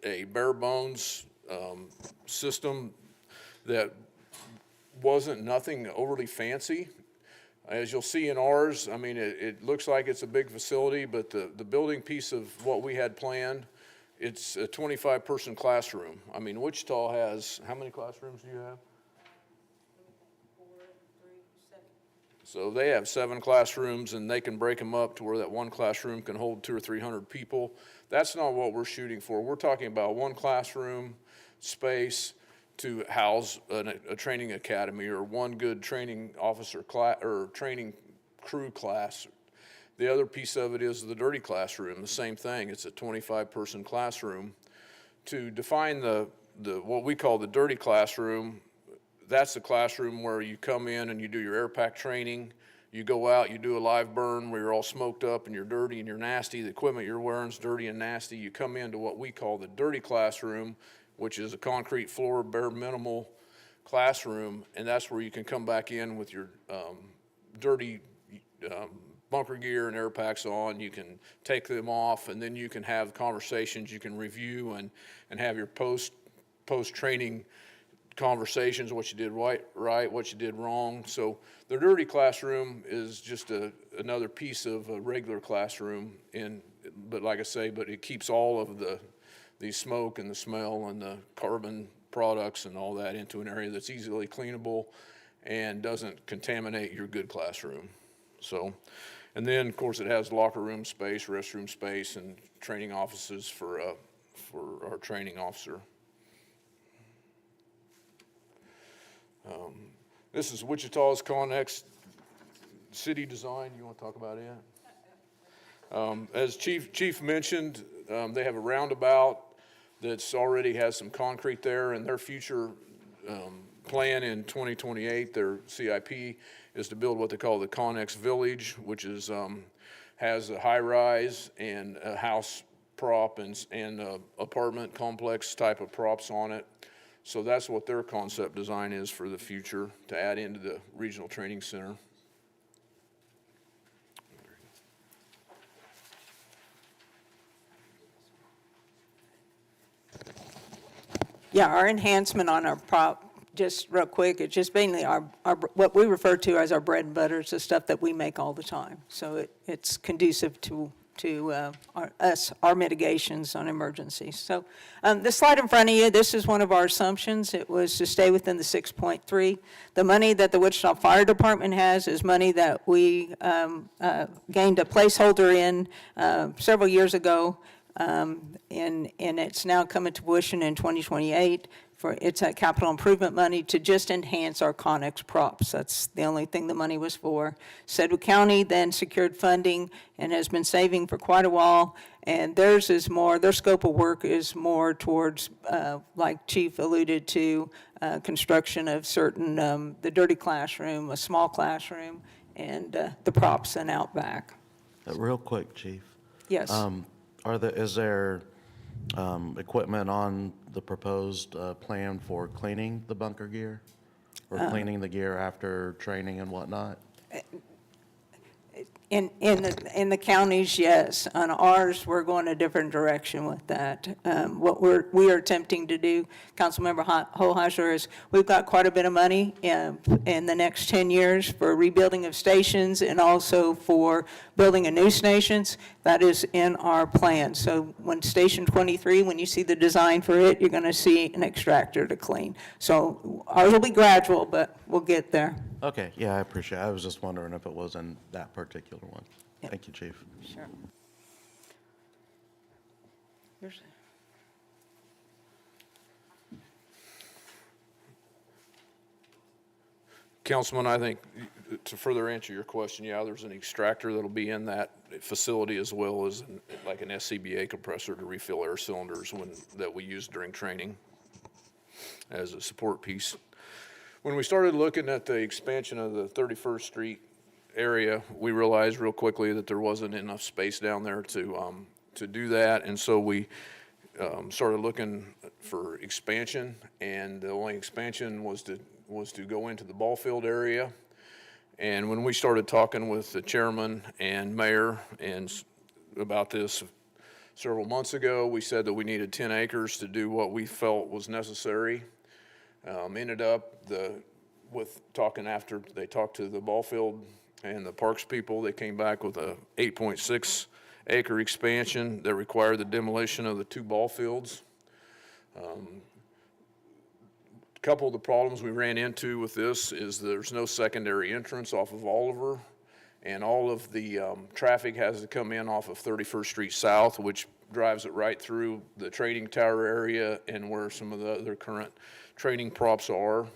a bare bones system that wasn't nothing overly fancy, As you'll see in ours, I mean, it looks like it's a big facility, but the building piece of what we had planned, it's a 25-person classroom. I mean, Wichita has, how many classrooms do you have? So they have 7 classrooms, and they can break them up to where that one classroom can hold 200 or 300 people. That's not what we're shooting for. We're talking about one classroom space to house a training academy or one good training officer class or training crew class. The other piece of it is the dirty classroom, the same thing. It's a 25-person classroom. To define the what we call the dirty classroom, that's the classroom where you come in and you do your air pack training. You go out, you do a live burn where you're all smoked up and you're dirty and you're nasty. The equipment you're wearing is dirty and nasty. You come into what we call the dirty classroom, which is a concrete floor, bare minimal classroom, and that's where you can come back in with your dirty bunker gear and air packs on. You can take them off, and then you can have conversations. You can review and have your post-training conversations, what you did right, what you did wrong. So the dirty classroom is just another piece of a regular classroom, but like I say, but it keeps all of the smoke and the smell and the carbon products and all that into an area that's easily cleanable and doesn't contaminate your good classroom. So, and then of course it has locker room space, restroom space, and training offices for our training officer. This is Wichita's Connex city design. You want to talk about it? As Chief mentioned, they have a roundabout that's already has some concrete there, and their future plan in 2028, their CIP, is to build what they call the Connex Village, which is has a high-rise and a house prop and apartment complex type of props on it. So that's what their concept design is for the future, to add into the regional training center. Yeah, our enhancement on our prop, just real quick, it's just mainly our what we refer to as our bread and butter. It's the stuff that we make all the time. So it's conducive to our mitigations on emergencies. So the slide in front of you, this is one of our assumptions. It was to stay within the 6.3. The money that the Wichita Fire Department has is money that we gained a placeholder in several years ago, and it's now coming to fruition in 2028. It's a capital improvement money to just enhance our Connex props. That's the only thing the money was for. Sedgwick County then secured funding and has been saving for quite a while, and theirs is more, their scope of work is more towards, like Chief alluded to, construction of certain, the dirty classroom, a small classroom, and the props and out back. Real quick, Chief. Yes. Is there equipment on the proposed plan for cleaning the bunker gear? Or cleaning the gear after training and whatnot? In the counties, yes. On ours, we're going a different direction with that. What we are attempting to do, Councilmember Hoheisler, is we've got quite a bit of money in the next 10 years for rebuilding of stations and also for building of new stations. That is in our plan. So when Station 23, when you see the design for it, you're going to see an extractor to clean. So ours will be gradual, but we'll get there. Okay, yeah, I appreciate it. I was just wondering if it was in that particular one. Yep. Thank you, Chief. Sure. Councilman, I think to further answer your question, yeah, there's an extractor that'll be in that facility as well as like an SCBA compressor to refill air cylinders that we use during training as a support piece. When we started looking at the expansion of the 31st Street area, we realized real quickly that there wasn't enough space down there to do that, and so we started looking for expansion, and the only expansion was to go into the ball field area. And when we started talking with the chairman and mayor about this several months ago, we said that we needed 10 acres to do what we felt was necessary. Ended up with talking after they talked to the ball field and the parks people, they came back with a 8.6 acre expansion that required the demolition of the 2 ball fields. A couple of the problems we ran into with this is there's no secondary entrance off of Oliver, and all of the traffic has to come in off of 31st Street South, which drives it right through the trading tower area and where some of the other current trading props are.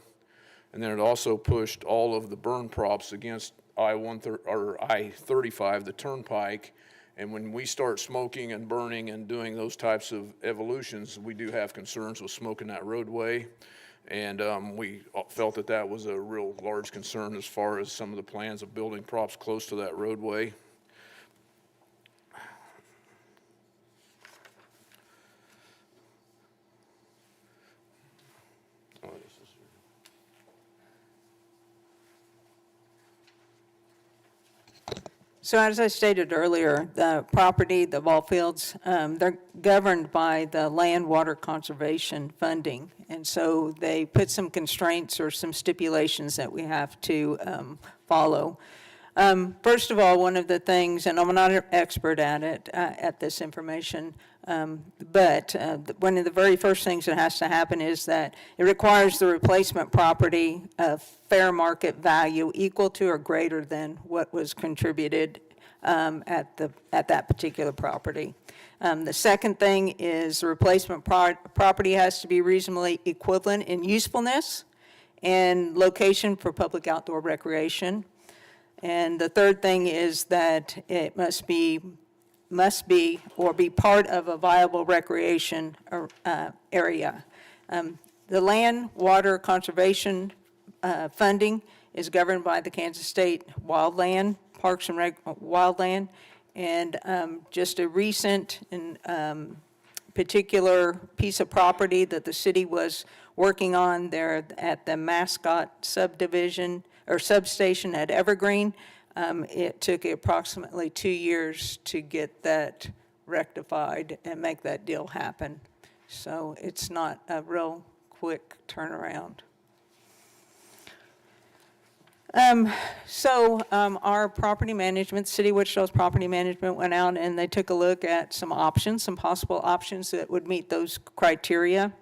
And then it also pushed all of the burn props against I-35, the turnpike. And when we start smoking and burning and doing those types of evolutions, we do have concerns with smoke in that roadway. And we felt that that was a real large concern as far as some of the plans of building props close to that roadway. So as I stated earlier, the property, the ball fields, they're governed by the land water conservation funding. And so they put some constraints or some stipulations that we have to follow. First of all, one of the things, and I'm not an expert at it, at this information, but one of the very first things that has to happen is that it requires the replacement property of fair market value equal to or greater than what was contributed at that particular property. The second thing is the replacement property has to be reasonably equivalent in usefulness and location for public outdoor recreation. And the third thing is that it must be or be part of a viable recreation area. The land water conservation funding is governed by the Kansas State Wildland, Parks and Wildland, and just a recent and particular piece of property that the city was working on there at the Mascot subdivision or substation at Evergreen. It took approximately 2 years to get that rectified and make that deal happen. So it's not a real quick turnaround. Our property management, City of Wichita's property management went out and they took a look at some options, some possible options that would meet those criteria.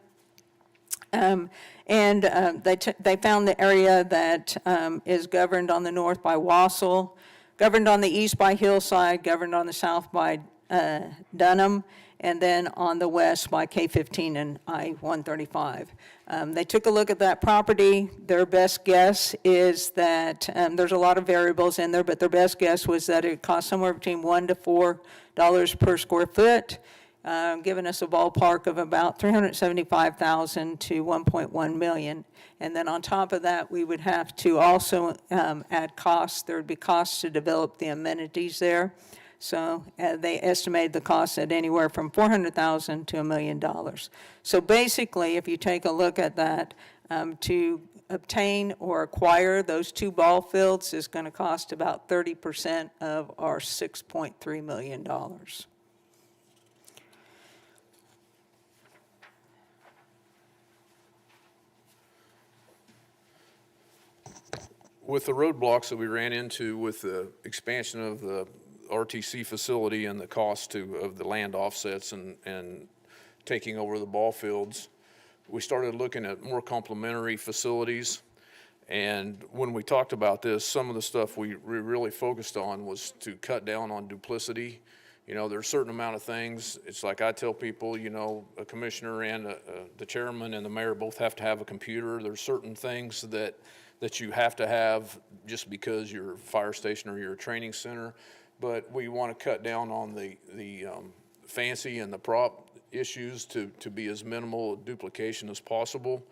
They found the area that is governed on the north by Wassell, governed on the east by Hillside, governed on the south by Dunham, and then on the west by K-15 and I-135. They took a look at that property. Their best guess is that there's a lot of variables in there, but their best guess was that it cost somewhere between $1 to $4 per square foot, giving us a ballpark of about $375,000 to $1.1 million. And then on top of that, we would have to also add costs. There would be costs to develop the amenities there. So they estimated the cost at anywhere from $400,000 to $1 million. So basically, if you take a look at that, to obtain or acquire those 2 ball fields is going to cost about 30% of our $6.3 million. With the roadblocks that we ran into with the expansion of the RTC facility and the cost of the land offsets and taking over the ball fields, we started looking at more complementary facilities. And when we talked about this, some of the stuff we really focused on was to cut down on duplicity. You know, there's a certain amount of things. It's like I tell people, you know, a commissioner and the chairman and the mayor both have to have a computer. There's certain things that you have to have just because you're a fire station or you're a training center. But we want to cut down on the fancy and the prop issues to be as minimal duplication as possible.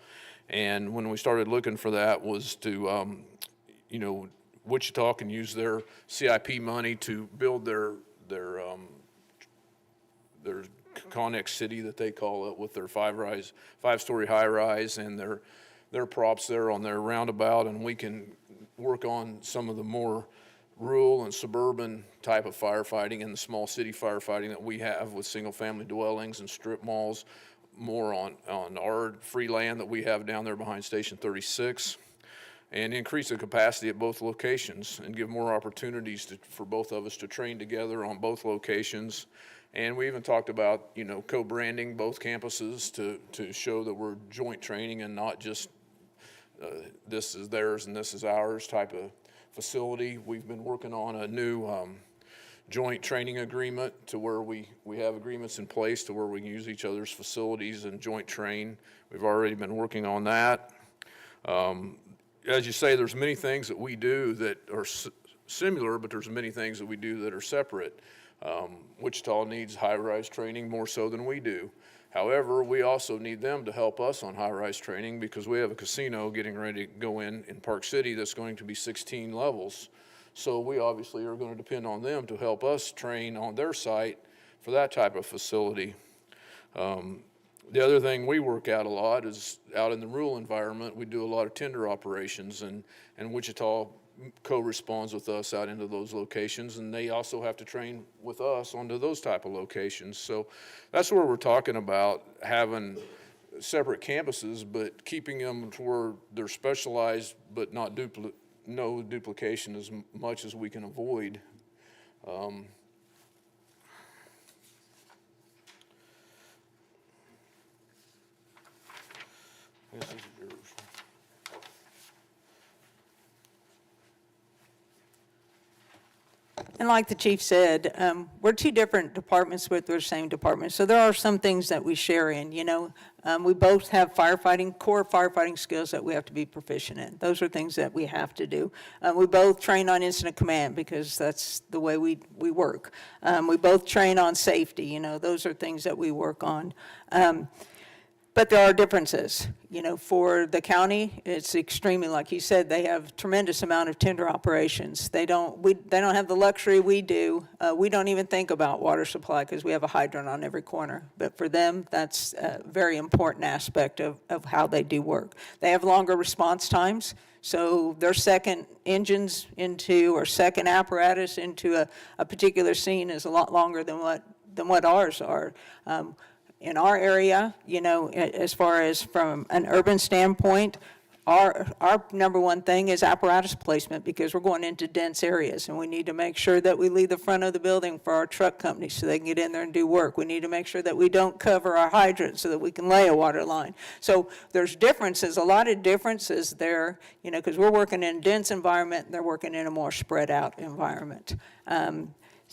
And when we started looking for that was to, you know, Wichita can use their CIP money to build their Connex City that they call it, with their 5-story high rise and their props there on their roundabout, and we can work on some of the more rural and suburban type of firefighting and the small city firefighting that we have with single-family dwellings and strip malls, more on our free land that we have down there behind Station 36. and increase the capacity at both locations and give more opportunities for both of us to train together on both locations. And we even talked about, co-branding both campuses to show that we're joint training and not just this is theirs and this is ours type of facility. We've been working on a new joint training agreement to where we have agreements in place to where we can use each other's facilities and joint train. We've already been working on that. As you say, there's many things that we do that are similar, but there's many things that we do that are separate. Wichita needs high-rise training more so than we do. However, we also need them to help us on high-rise training because we have a casino getting ready to go in Park City that's going to be 16 levels. So we obviously are going to depend on them to help us train on their site for that type of facility. The other thing we work out a lot is out in the rural environment, we do a lot of tender operations, and Wichita co-responds with us out into those locations, and they also have to train with us onto those type of locations. So that's where we're talking about having separate campuses, but keeping them to where they're specialized, but not no duplication as much as we can avoid. This is yours. And like the chief said, we're two different departments with the same department. So there are some things that we share in, we both have core firefighting skills that we have to be proficient in. Those are things that we have to do. We both train on incident command because that's the way we work. We both train on safety, those are things that we work on. But there are differences. For the county, it's extremely, like you said, they have tremendous amount of tender operations. They don't have the luxury we do. We don't even think about water supply because we have a hydrant on every corner. But for them, that's a very important aspect of how they do work. They have longer response times. So their second engines or second apparatus into a particular scene is a lot longer than what ours are. In our area, as far as from an urban standpoint, our number one thing is apparatus placement because we're going into dense areas and we need to make sure that we leave the front of the building for our truck companies so they can get in there and do work. We need to make sure that we don't cover our hydrants so that we can lay a water line. So there's differences, a lot of differences there, because we're working in a dense environment and they're working in a more spread out environment.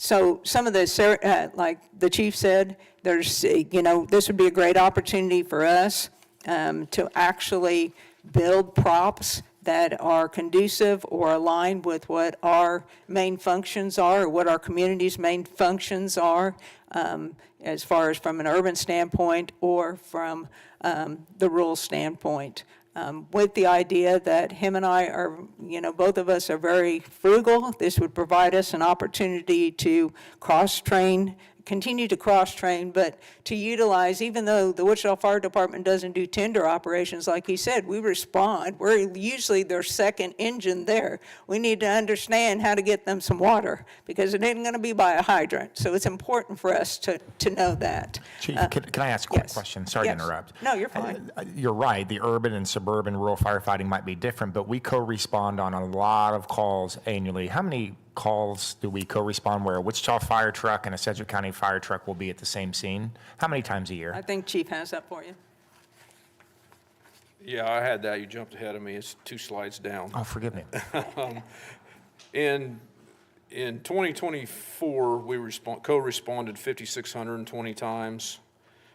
So some of the, like the chief said, this would be a great opportunity for us to actually build props that are conducive or aligned with what our main functions are, or what our community's main functions are, as far as from an urban standpoint or from the rural standpoint. With the idea that him and I are, both of us are very frugal. This would provide us an opportunity to cross-train, continue to cross-train, but to utilize, even though the Wichita Fire Department doesn't do tender operations, like he said, we respond. We're usually their second engine there. We need to understand how to get them some water because it ain't going to be by a hydrant. So it's important for us to know that. Chief, can I ask a quick question? Sorry to interrupt. No, you're fine. You're right. The urban and suburban rural firefighting might be different, but we co-respond on a lot of calls annually. How many calls do we co-respond where a Wichita fire truck and a Sedgwick County fire truck will be at the same scene? How many times a year? I think Chief has that for you. Yeah, I had that. You jumped ahead of me. It's 2 slides down. Oh, forgive me. In 2024, we co-responded 5,620 times.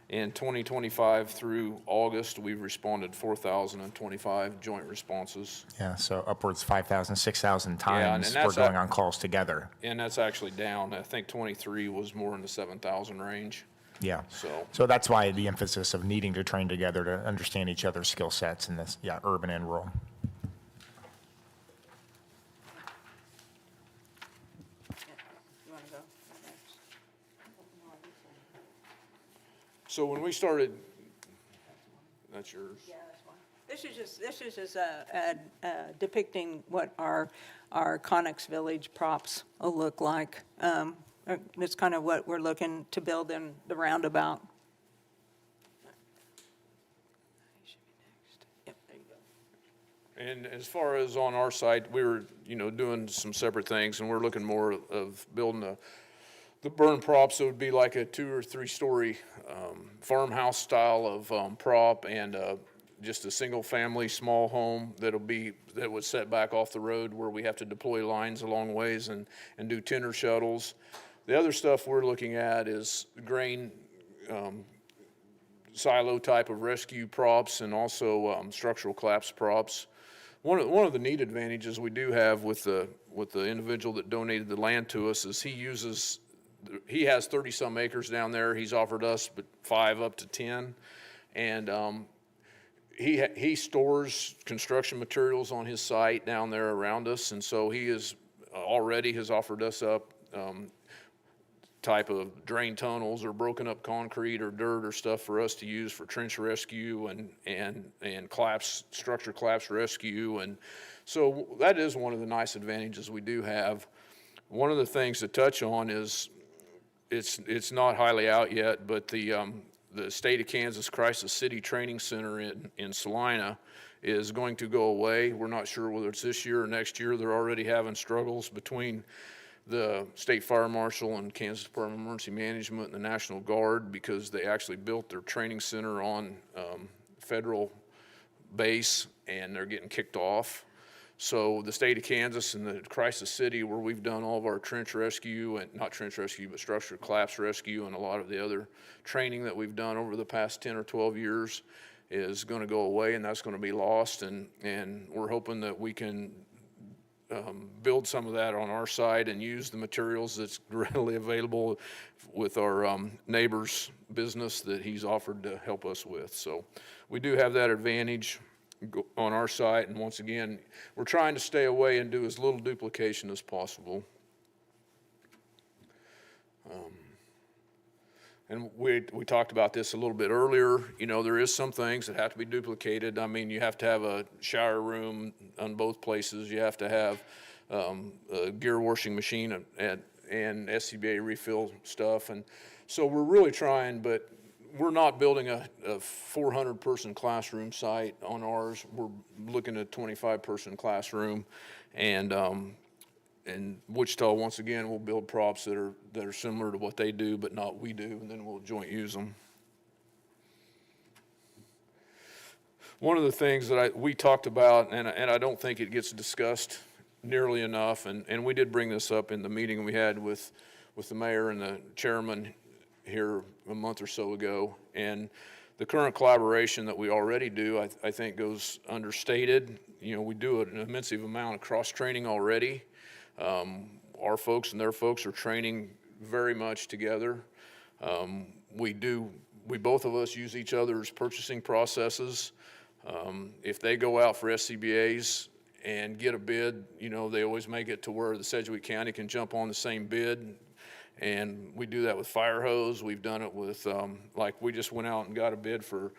In 2025 through August, we've responded 4,025 joint responses. Yeah, so upwards 5,000, 6,000 times we're going on calls together. And that's actually down. I think 23 was more in the 7,000 range. Yeah. So that's why the emphasis of needing to train together to understand each other's skill sets in this, urban and rural. So when we started, that's yours. Yeah, that's fine. This is just depicting what our Connex Village props will look like. That's kind of what we're looking to build in the roundabout. Yep, there you go. And as far as on our side, we were, doing some separate things, and we're looking more of building the burn props. So it would be like a 2 or 3 story farmhouse style of prop, and just a single family small home that would set back off the road where we have to deploy lines a long ways and do tender shuttles. The other stuff we're looking at is grain silo type of rescue props, and also structural collapse props. One of the neat advantages we do have with the individual that donated the land to us is he has 30 some acres down there. He's offered us but 5 up to 10, and he stores construction materials on his site down there around us, and so he has offered us up type of drain tunnels or broken up concrete or dirt or stuff for us to use for trench rescue and structure collapse rescue. And so that is one of the nice advantages we do have. One of the things to touch on is it's not highly out yet, but the State of Kansas Crisis City Training Center in Salina is going to go away. We're not sure whether it's this year or next year. They're already having struggles between the State Fire Marshal and Kansas Department of Emergency Management and the National Guard, because they actually built their training center on federal base, and they're getting kicked off. So the state of Kansas and the Crisis City, where we've done all of our trench rescue, and not trench rescue, but structural collapse rescue, and a lot of the other training that we've done over the past 10 or 12 years, is going to go away, and that's going to be lost. And we're hoping that we can build some of that on our side and use the materials that's readily available with our neighbor's business that he's offered to help us with. So we do have that advantage on our site, and once again, we're trying to stay away and do as little duplication as possible. And we talked about this a little bit earlier. There is some things that have to be duplicated. I mean, you have to have a shower room on both places. You have to have a gear washing machine and SCBA refill stuff. And so we're really trying, but we're not building a 400-person classroom site on ours. We're looking at a 25-person classroom, and Wichita, once again, will build props that are similar to what they do, but not we do, and then we'll joint use them. One of the things that we talked about, and I don't think it gets discussed nearly enough, and we did bring this up in the meeting we had with the mayor and the chairman here a month or so ago, and the current collaboration that we already do, I think, goes understated. We do an immense amount of cross-training already. Our folks and their folks are training very much together. We both of us use each other's purchasing processes. If they go out for SCBA's and get a bid, they always make it to where the Sedgwick County can jump on the same bid. And we do that with fire hose. We've done it with, like, we just went out and got a bid for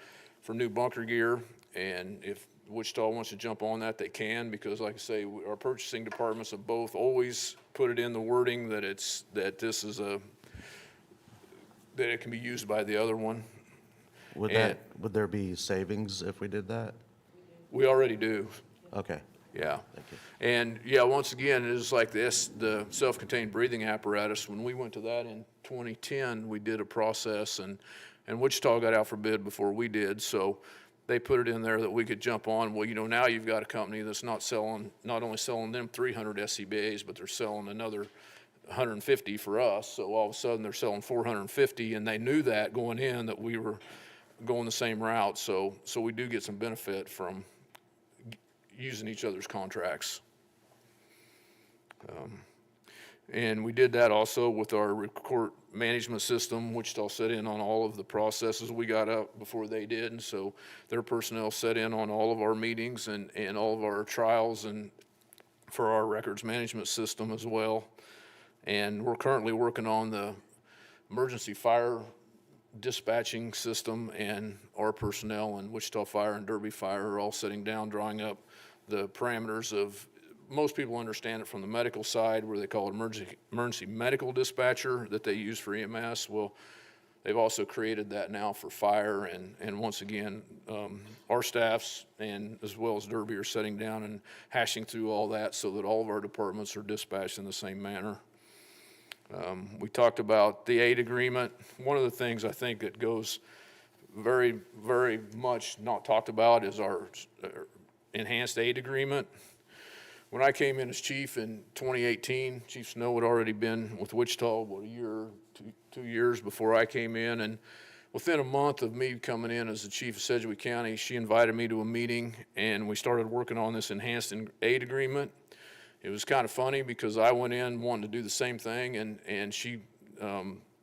new bunker gear. And if Wichita wants to jump on that, they can, because like I say, our purchasing departments have both always put it in the wording that that it can be used by the other one. Would there be savings if we did that? We already do. Okay. Yeah. Thank you. And yeah, once again, it is like this, the self-contained breathing apparatus. When we went to that in 2010, we did a process, and Wichita got out for bid before we did. So they put it in there that we could jump on. Well, now you've got a company that's not only selling them 300 SCBA's, but they're selling another 150 for us. So all of a sudden they're selling 450, and they knew that going in, that we were going the same route. So we do get some benefit from using each other's contracts. And we did that also with our report management system. Wichita set in on all of the processes. We got up before they did, and so their personnel set in on all of our meetings and all of our trials, and for our records management system as well. And we're currently working on the emergency fire dispatching system, and our personnel in Wichita Fire and Derby Fire are all sitting down, drawing up the parameters of, most people understand it from the medical side, where they call it emergency medical dispatcher that they use for EMS. Well, They've also created that now for fire, and once again, our staffs and as well as Derby are sitting down and hashing through all that so that all of our departments are dispatched in the same manner. We talked about the aid agreement. One of the things I think that goes very, very much not talked about is our enhanced aid agreement. When I came in as chief in 2018, Chief Snow had already been with Wichita, what, a year, 2 years before I came in, and within a month of me coming in as the chief of Sedgwick County, she invited me to a meeting, and we started working on this enhanced aid agreement. It was kind of funny because I went in wanting to do the same thing, and she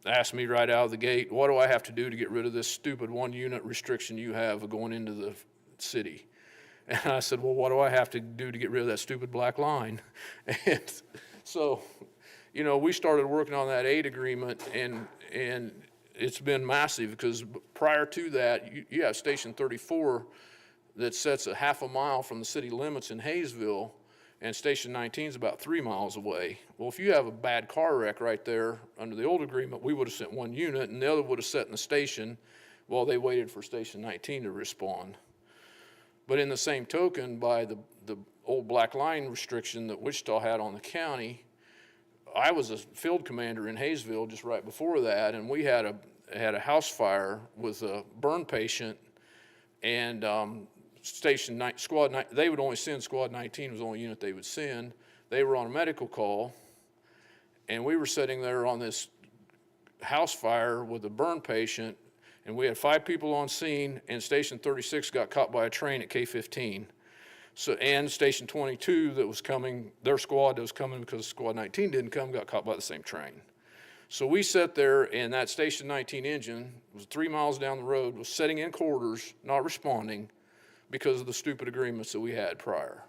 asked me right out of the gate, what do I have to do to get rid of this stupid 1 unit restriction you have of going into the city? And I said, well, what do I have to do to get rid of that stupid black line? And so, you know, we started working on that aid agreement, and it's been massive because prior to that, you have Station 34 that sets a half a mile from the city limits in Hayesville, and Station 19 is about 3 miles away. Well, if you have a bad car wreck right there, under the old agreement, we would have sent 1 unit, and the other would have sat in the station while they waited for Station 19 to respond. But in the same token, by the old black line restriction that Wichita had on the county, I was a field commander in Hayesville just right before that, and we had a house fire with a burn patient, and Squad 9, they would only send Squad 19 was the only unit they would send. They were on a medical call, and we were sitting there on this house fire with a burn patient, and we had 5 people on scene, and Station 36 got caught by a train at K-15. So, and Station 22 that was coming, their squad that was coming because Squad 19 didn't come, got caught by the same train. So we sat there, and that Station 19 engine was 3 miles down the road, was sitting in quarters, not responding because of the stupid agreements that we had prior.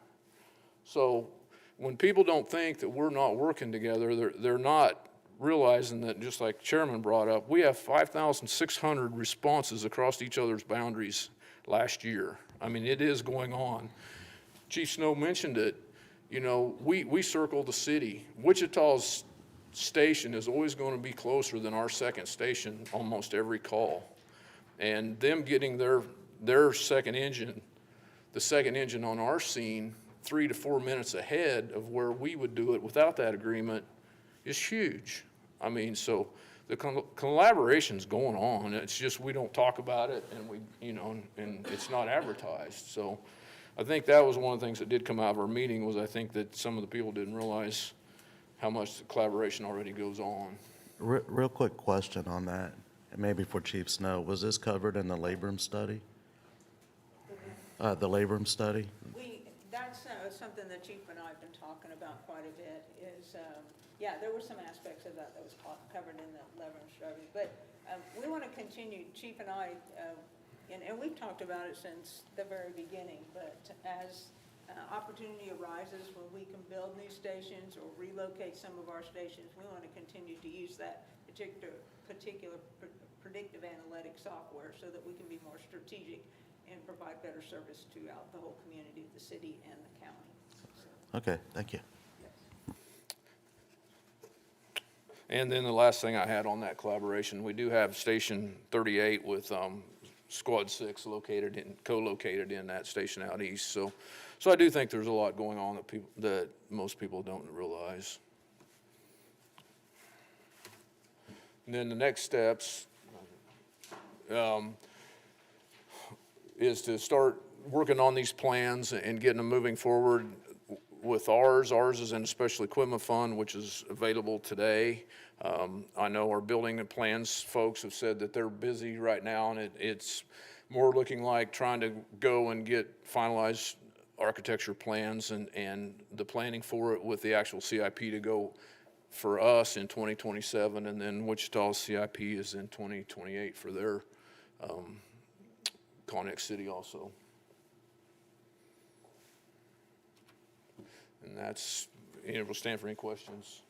So when people don't think that we're not working together, they're not realizing that, just like the chairman brought up, we have 5,600 responses across each other's boundaries last year. I mean, it is going on. Chief Snow mentioned it. You know, we circle the city. Wichita's station is always going to be closer than our second station almost every call. And them getting their second engine, the second engine on our scene 3 to 4 minutes ahead of where we would do it without that agreement is huge. I mean, so the collaboration's going on. It's just we don't talk about it, and and it's not advertised. So I think that was one of the things that did come out of our meeting was I think that some of the people didn't realize how much the collaboration already goes on. Real quick question on that, maybe for Chief Snow. Was this covered in the labrum study? The labrum study? That's something the chief and I have been talking about quite a bit is, yeah, there were some aspects of that was covered in the labrum study. But we want to continue, Chief and I, and we've talked about it since the very beginning, but as opportunity arises when we can build new stations or relocate some of our stations, we want to continue to use that particular predictive analytic software so that we can be more strategic and provide better service throughout the whole community, the city and the county. So. Okay, thank you. And then the last thing I had on that collaboration, we do have Station 38 with Squad 6 co-located in that station out east. So I do think there's a lot going on that most people don't realize. And then the next steps is to start working on these plans and getting them moving forward with ours. Ours is in a special equipment fund, which is available today. I know our building and plans folks have said that they're busy right now, and it's more looking like trying to go and get finalized architecture plans and the planning for it with the actual CIP to go for us in 2027, and then Wichita's CIP is in 2028 for their Connex City also. And that's, we'll stand for any questions.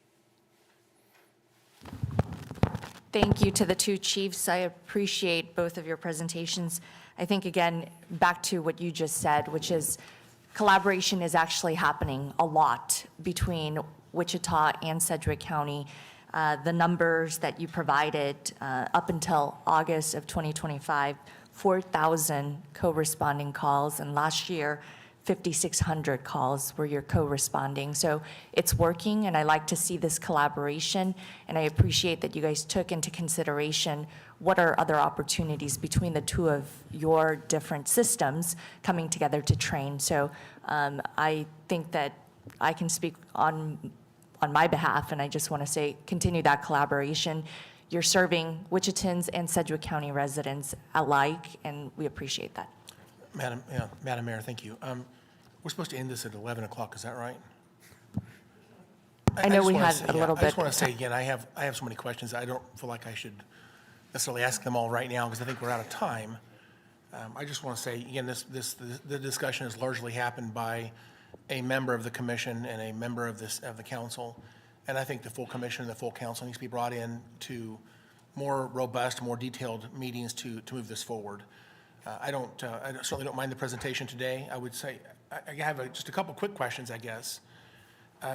Thank you to the two chiefs. I appreciate both of your presentations. I think, again, back to what you just said, which is collaboration is actually happening a lot between Wichita and Sedgwick County. the numbers that you provided up until August of 2025, 4,000 co-responding calls, and last year, 5,600 calls where you're co-responding. So it's working, and I like to see this collaboration, and I appreciate that you guys took into consideration what are other opportunities between the two of your different systems coming together to train. So I think that I can speak on my behalf, and I just want to say, continue that collaboration. You're serving Wichitans and Sedgwick County residents alike, and we appreciate that. Madam Mayor, thank you. We're supposed to end this at 11 o'clock, is that right? I know just we wanna had say- a little I just bit want to say of again, I have so many questions. I don't feel like I should necessarily ask them all right now because I think we're out of time. I just want to say, again, the discussion has largely happened by a member of the commission and a member of the council. And I think the full commission and the full council needs to be brought in to more robust, more detailed meetings to move this forward. I certainly don't mind the presentation today. I would say, I have just a couple quick questions, I guess.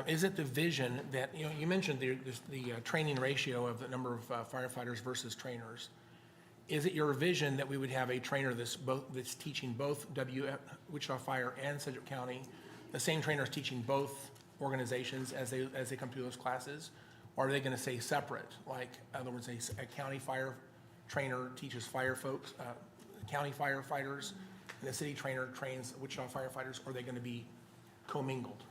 Is it the vision that, you mentioned the training ratio of the number of firefighters versus trainers. Is it your vision that we would have a trainer that's teaching both Wichita Fire and Sedgwick County, the same trainer is teaching both organizations as they come through those classes? Or are they going to say separate? Like, in other words, a county fire trainer teaches fire folks, county firefighters, and the city trainer trains Wichita firefighters, or are they going to be commingled?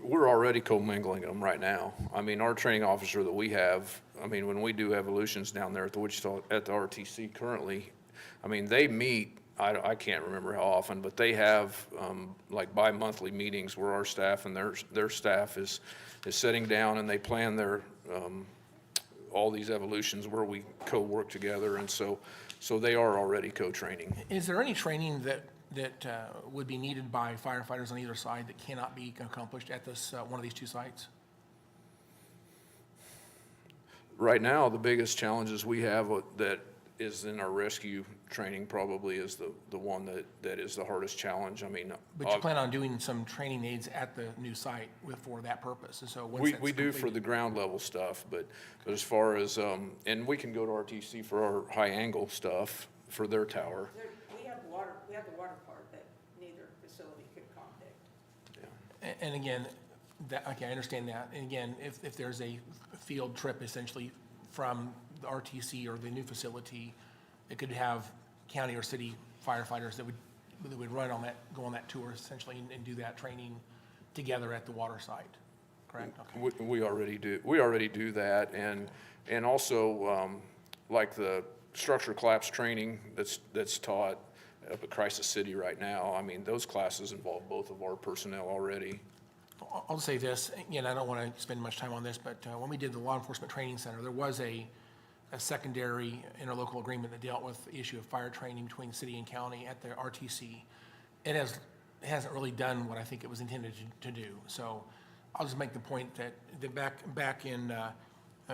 We're already commingling them right now. I mean, our training officer that we have, I mean, when we do evolutions down there at the Wichita, at the RTC currently, I mean, they meet, I can't remember how often, but they have like bi-monthly meetings where our staff and their staff is sitting down and they plan their, all these evolutions where we co-work together. And so they are already co-training. Is there any training that would be needed by firefighters on either side that cannot be accomplished at this one of these two sites? Right now, the biggest challenges we have that is in our rescue training probably is the one that is the hardest challenge. I mean, But you plan on doing some training aids at the new site for that purpose, and so once that's we do for completed- the ground level stuff, but as far as, and we can go to RTC for our high angle stuff for their tower. We have the water part that neither facility could accommodate. And again, okay, I understand that. And again, if there's a field trip essentially from the RTC or the new facility, it could have county or city firefighters that would go on that tour essentially and do that training together at the water site, correct? Okay. We already do that, and also, like the structure collapse training that's taught up at Crisis City right now, I mean, those classes involve both of our personnel already. I'll say this, again, I don't want to spend much time on this, but when we did the Law Enforcement Training Center, there was a secondary interlocal agreement that dealt with the issue of fire training between city and county at the RTC. It hasn't really done what I think it was intended to do. So I'll just make the point that back in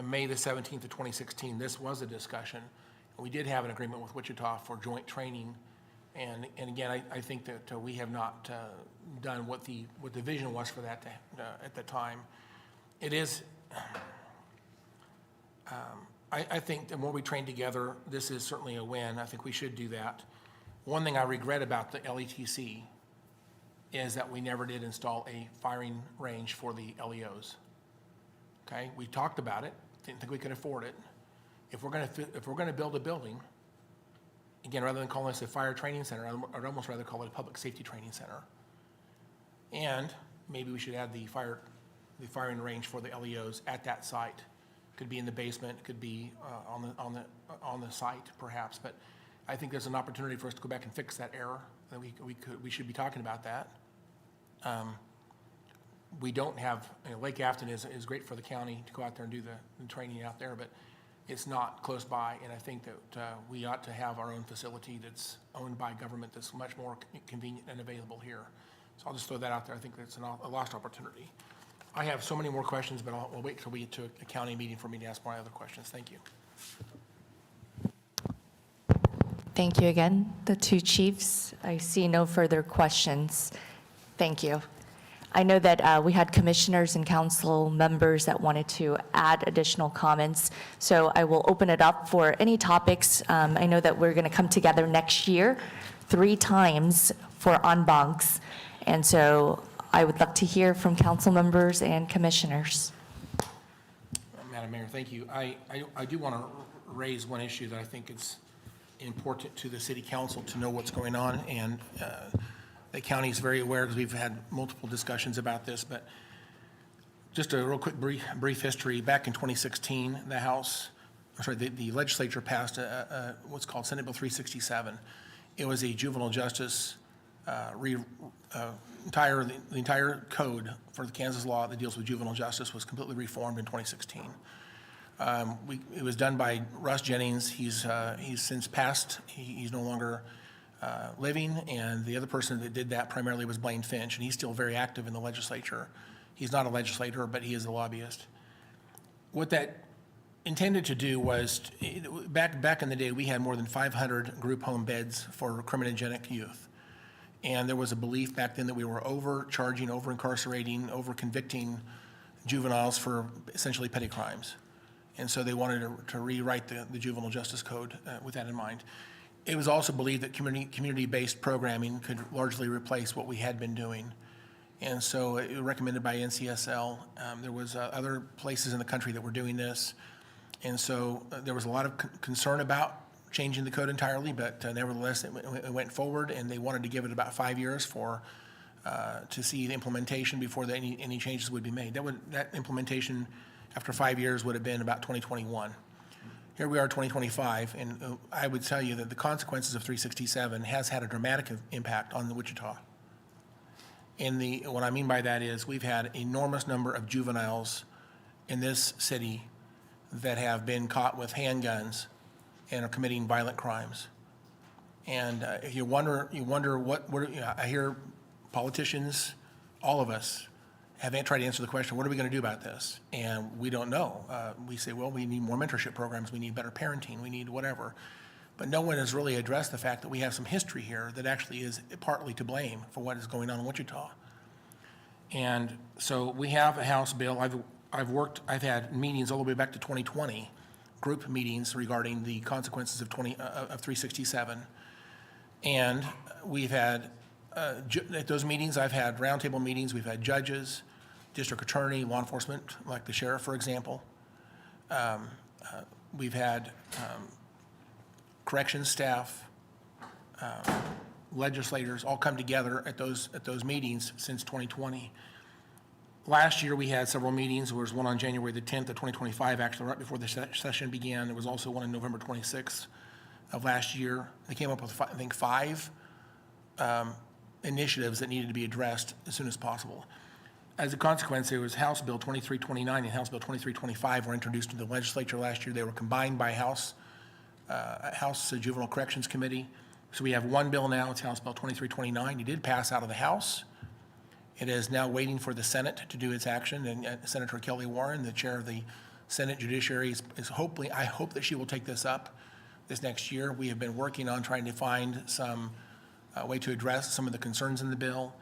May the 17th of 2016, this was a discussion. We did have an agreement with Wichita for joint training. And again, I think that we have not done what the vision was for that at the time. It is, I think the more we train together, this is certainly a win. I think we should do that. One thing I regret about the LETC is that we never did install a firing range for the LEOs. Okay, we talked about it, didn't think we could afford it. If we're going to build a building, again, rather than calling this a fire training center, I'd almost rather call it a public safety training center. And maybe we should add the firing range for the LEOs at that site. Could be in the basement, could be on the site perhaps. But I think there's an opportunity for us to go back and fix that error. That we should be talking about that. We don't have, Lake Afton is great for the county to go out there and do the training out there, but it's not close by, and I think that we ought to have our own facility that's owned by government that's much more convenient and available here. So I'll just throw that out there. I think that's a lost opportunity. I have so many more questions, but I'll wait till we get to a county meeting for me to ask my other questions. Thank you. Thank you again, the two chiefs. I see no further questions. Thank you. I know that we had commissioners and council members that wanted to add additional comments, so I will open it up for any topics. I know that we're going to come together next year 3 times for en bancs, and so I would like to hear from council members and commissioners. Madam Mayor, thank you. I do want to raise one issue that I think it's important to the city council to know what's going on, and the county is very aware because we've had multiple discussions about this, but just a real quick brief history. Back in 2016, the legislature passed what's called Senate Bill 367. It was a juvenile justice, the entire code for the Kansas law that deals with juvenile justice was completely reformed in 2016. It was done by Russ Jennings. He's since passed. He's no longer living, and the other person that did that primarily was Blaine Finch, and he's still very active in the legislature. He's not a legislator, but he is a lobbyist. What that intended to do was, back in the day, we had more than 500 group home beds for criminogenic youth. And there was a belief back then that we were overcharging, over-incarcerating, over-convicting juveniles for essentially petty crimes. And so they wanted to rewrite the juvenile justice code with that in mind. It was also believed that community-based programming could largely replace what we had been doing. And so it was recommended by NCSL. There was other places in the country that were doing this. And so there was a lot of concern about changing the code entirely, but nevertheless, it went forward, and they wanted to give it about 5 years to see the implementation before any changes would be made. That implementation after 5 years would have been about 2021. Here we are, 2025, and I would tell you that the consequences of 367 has had a dramatic impact on the Wichita. And what I mean by that is we've had an enormous number of juveniles in this city that have been caught with handguns and are committing violent crimes. And you wonder what I hear politicians, all of us, have tried to answer the question, what are we going to do about this? And we don't know. We say, well, we need more mentorship programs, we need better parenting, we need whatever. But no one has really addressed the fact that we have some history here that actually is partly to blame for what is going on in Wichita. And so we have a House bill. I've had meetings all the way back to 2020, group meetings regarding the consequences of 367. And we've had, at those meetings, I've had roundtable meetings, we've had judges, district attorney, law enforcement, like the sheriff, for example. We've had corrections staff, legislators all come together at those meetings since 2020. Last year, we had several meetings. There was one on January the 10th of 2025, actually right before the session began. There was also one on November 26th of last year. They came up with, I think, 5 initiatives that needed to be addressed as soon as possible. As a consequence, there was House Bill 2329 and House Bill 2325 were introduced to the legislature last year. They were combined by House Juvenile Corrections Committee. So we have one bill now, it's House Bill 2329. It did pass out of the House. It is now waiting for the Senate to do its action, and Senator Kelly Warren, the chair of the Senate Judiciary, I hope that she will take this up this next year. We have been working on trying to find some way to address some of the concerns in the bill.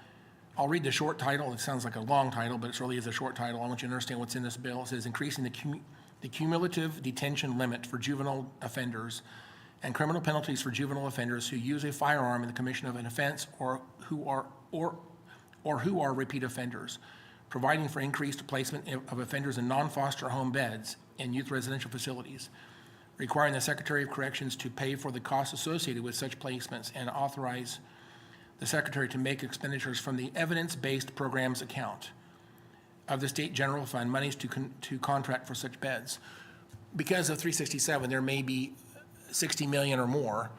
I'll read the short title. It sounds like a long title, but it really is a short title. I want you to understand what's in this bill. It says increasing the cumulative detention limit for juvenile offenders and criminal penalties for juvenile offenders who use a firearm in the commission of an offense or who are repeat offenders, providing for increased placement of offenders in non-foster home beds in youth residential facilities, requiring the Secretary of Corrections to pay for the costs associated with such placements and authorize the Secretary to make expenditures from the evidence-based programs account of the state general fund monies to contract for such beds. Because of 367, there may be 60 million or more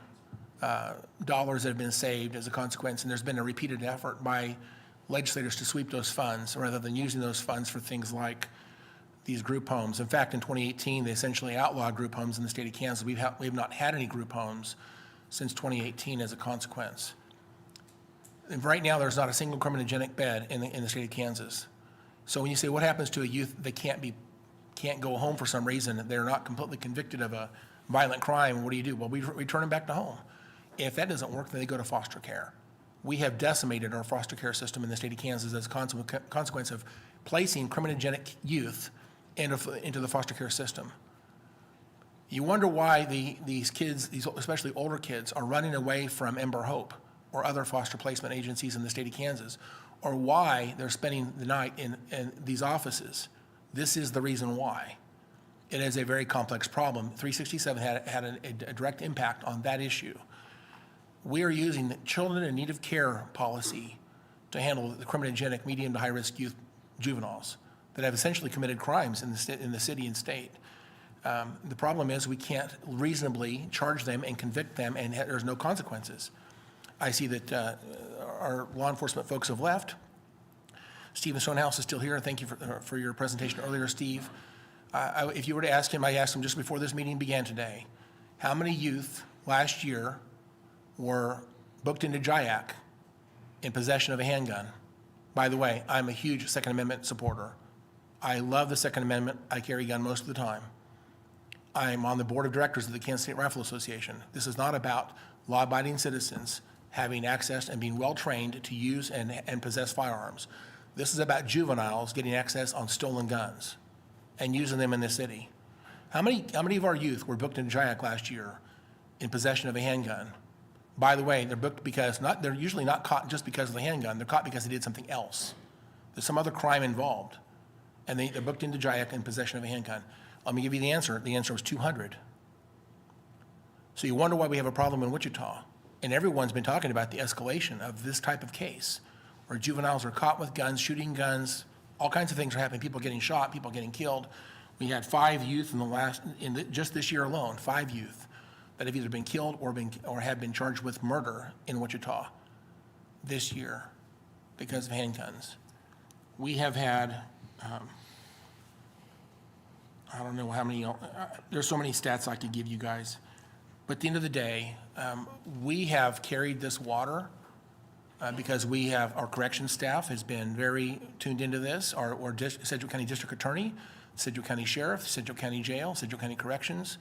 dollars that have been saved as a consequence, and there's been a repeated effort by legislators to sweep those funds rather than using those funds for things like these group homes. In fact, in 2018, they essentially outlawed group homes in the state of Kansas. We have not had any group homes since 2018 as a consequence. And right now, there's not a single criminogenic bed in the state of Kansas. So when you say what happens to a youth that can't go home for some reason, they're not completely convicted of a violent crime, what do you do? Well, we return them back to home. If that doesn't work, then they go to foster care. we have decimated our foster care system in the state of Kansas as a consequence of placing criminogenic youth into the foster care system. You wonder why these kids, these especially older kids, are running away from Ember Hope or other foster placement agencies in the state of Kansas, or why they're spending the night in these offices. This is the reason why. It is a very complex problem. 367 had a direct impact on that issue. We are using the children in need of care policy to handle the criminogenic medium to high-risk youth juveniles that have essentially committed crimes in the city and state. The problem is we can't reasonably charge them and convict them, and there's no consequences. I see that our law enforcement folks have left. Stephen Stonehouse is still here. Thank you for your presentation earlier, Steve. If you were to ask him, I asked him just before this meeting began today, how many youth last year were booked into JIAC in possession of a handgun? By the way, I'm a huge Second Amendment supporter. I love the Second Amendment. I carry a gun most of the time. I'm on the board of directors of the Kansas State Rifle Association. This is not about law-abiding citizens having access and being well-trained to use and possess firearms. This is about juveniles getting access on stolen guns and using them in the city. How many of our youth were booked in JIAC last year in possession of a handgun? By the way, they're booked because they're usually not caught just because of the handgun. They're caught because they did something else. There's some other crime involved, and they're booked into JIAC in possession of a handgun. Let me give you the answer. The answer was 200. So you wonder why we have a problem in Wichita. And everyone's been talking about the escalation of this type of case, where juveniles are caught with guns, shooting guns, all kinds of things are happening, people getting shot, people getting killed. We had 5 youth just this year alone, 5 youth that have either been killed or have been charged with murder in Wichita this year because of handguns. We have had, I don't know how many, there's so many stats I could give you guys. But at the end of the day, we have carried this water because our corrections staff has been very tuned into this, our Sedgwick County District Attorney, Sedgwick County Sheriff, Sedgwick County Jail, Sedgwick County Corrections.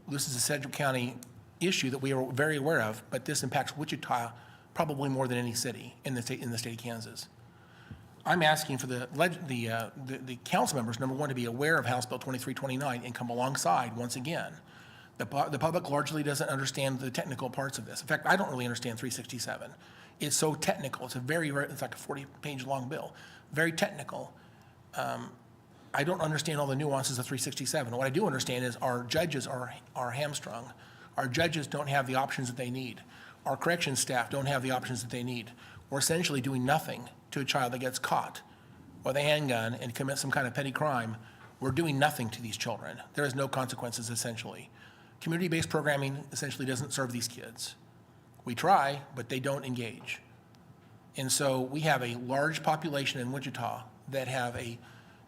This is a Sedgwick County issue that we are very aware of, but this impacts Wichita probably more than any city in the state of Kansas. I'm asking for the council members, number one, to be aware of House Bill 2329 and come alongside once again. The public largely doesn't understand the technical parts of this. In fact, I don't really understand 367. It's so technical. It's it's like a 40-page long bill, very technical. I don't understand all the nuances of 367. What I do understand is our judges are hamstrung. Our judges don't have the options that they need. Our corrections staff don't have the options that they need. We're essentially doing nothing to a child that gets caught with a handgun and commits some kind of petty crime. We're doing nothing to these children. There is no consequences, essentially. Community-based programming essentially doesn't serve these kids. We try, but they don't engage. And so we have a large population in Wichita that have a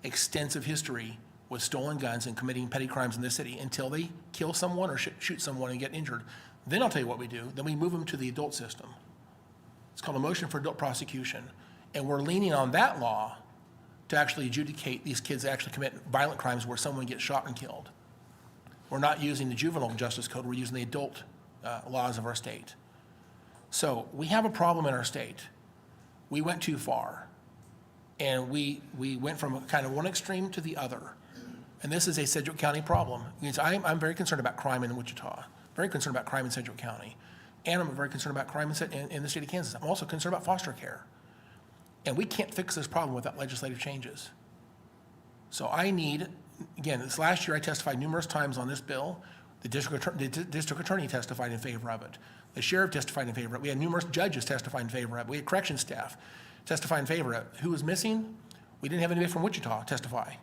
extensive history with stolen guns and committing petty crimes in this city until they kill someone or shoot someone and get injured. Then I'll tell you what we do. Then we move them to the adult system. It's called a motion for adult prosecution. And we're leaning on that law to actually adjudicate these kids that actually commit violent crimes where someone gets shot and killed. We're not using the juvenile justice code. We're using the adult laws of our state. So we have a problem in our state. We went too far. And we went from kind of one extreme to the other. And this is a Sedgwick County problem. I'm very concerned about crime in Wichita, very concerned about crime in Sedgwick County. And I'm very concerned about crime in the state of Kansas. I'm also concerned about foster care. And we can't fix this problem without legislative changes. So I need, again, this last year I testified numerous times on this bill. The district attorney testified in favor of it. The sheriff testified in favor of it. We had numerous judges testify in favor of it. We had corrections staff testify in favor of it. Who was missing? We didn't have anybody from Wichita testify.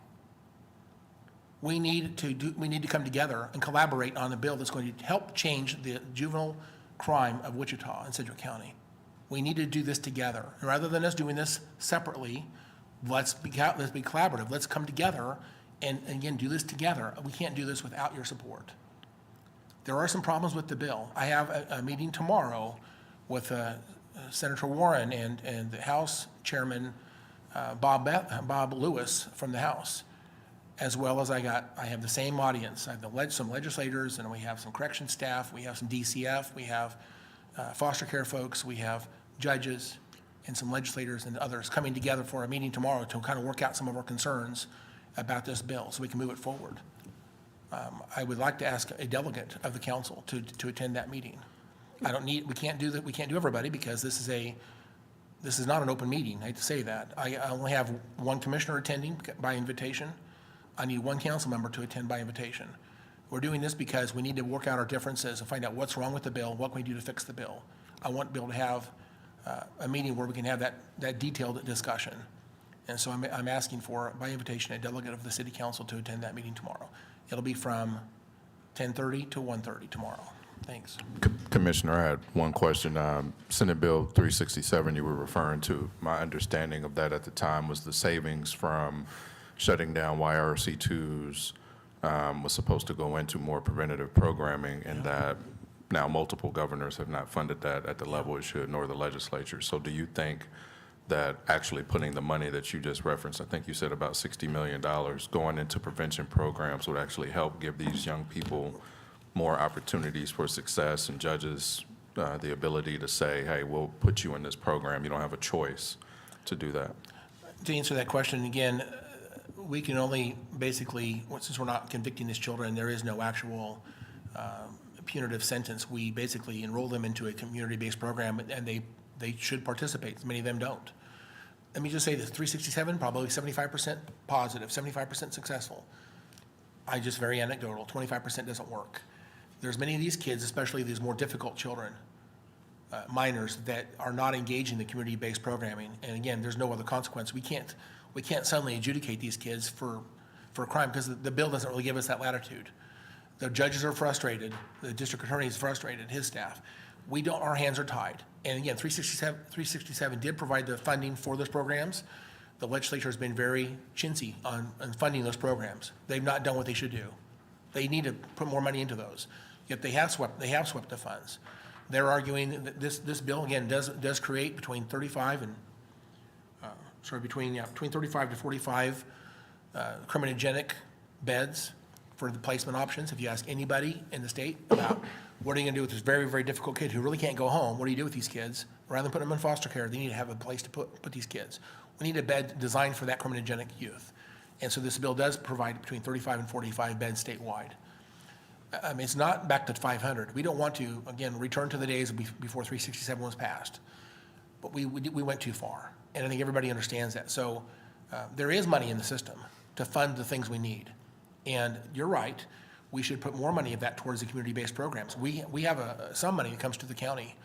We need to come together and collaborate on a bill that's going to help change the juvenile crime of Wichita and Sedgwick County. We need to do this together. And rather than us doing this separately, let's be collaborative. Let's come together and again, do this together. We can't do this without your support. There are some problems with the bill. I have a meeting tomorrow with Senator Warren and the House Chairman Bob Lewis from the House, as well as I have the same audience. I have some legislators, and we have some correction staff, we have some DCF, we have foster care folks, we have judges and some legislators and others coming together for a meeting tomorrow to kind of work out some of our concerns about this bill so we can move it forward. I would like to ask a delegate of the council to attend that meeting. We can't do that, we can't do everybody because this is not an open meeting. I hate to say that. I only have one commissioner attending by invitation. I need one council member to attend by invitation. We're doing this because we need to work out our differences and find out what's wrong with the bill, what can we do to fix the bill. I want to be able to have a meeting where we can have that detailed discussion. And so I'm asking for, by invitation, a delegate of the city council to attend that meeting tomorrow. It'll be from 10:30 to 1:30 tomorrow. Thanks. Commissioner, I had one question. Senate Bill 367 you were referring to, my understanding of that at the time was the savings from shutting down YRC2s was supposed to go into more preventative programming, and that now multiple governors have not funded that at the level it should, nor the legislature. So do you think that actually putting the money that you just referenced, I think you said about $60 million, going into prevention programs would actually help give these young people more opportunities for success, and judges the ability to say, hey, we'll put you in this program. You don't have a choice to do that. To answer that question, again, we can only basically, since we're not convicting these children, there is no actual punitive sentence. We basically enroll them into a community-based program, and they should participate. Many of them don't. Let me just say this, 367, probably 75% positive, 75% successful. Just very anecdotal, 25% doesn't work. There's many of these kids, especially these more difficult children, minors, that are not engaged in the community-based programming. And again, there's no other consequence. We can't suddenly adjudicate these kids for a crime because the bill doesn't really give us that latitude. The judges are frustrated. The district attorney is frustrated, his staff. Our hands are tied. And again, 367 did provide the funding for those programs. The legislature has been very chintzy on funding those programs. They've not done what they should do. They need to put more money into those. Yet they have swept the funds. They're arguing that this bill, again, does create between 35 to 45 criminogenic beds for the placement options. If you ask anybody in the state about what are you going to do with this very, very difficult kid who really can't go home, what do you do with these kids? Rather than put them in foster care, they need to have a place to put these kids. We need a bed designed for that criminogenic youth. And so this bill does provide between 35 and 45 beds statewide. It's not back to 500. We don't want to, again, return to the days before 367 was passed. But we went too far. And I think everybody understands that. So there is money in the system to fund the things we need. And you're right, we should put more money of that towards the community-based programs. We have some money that comes to the county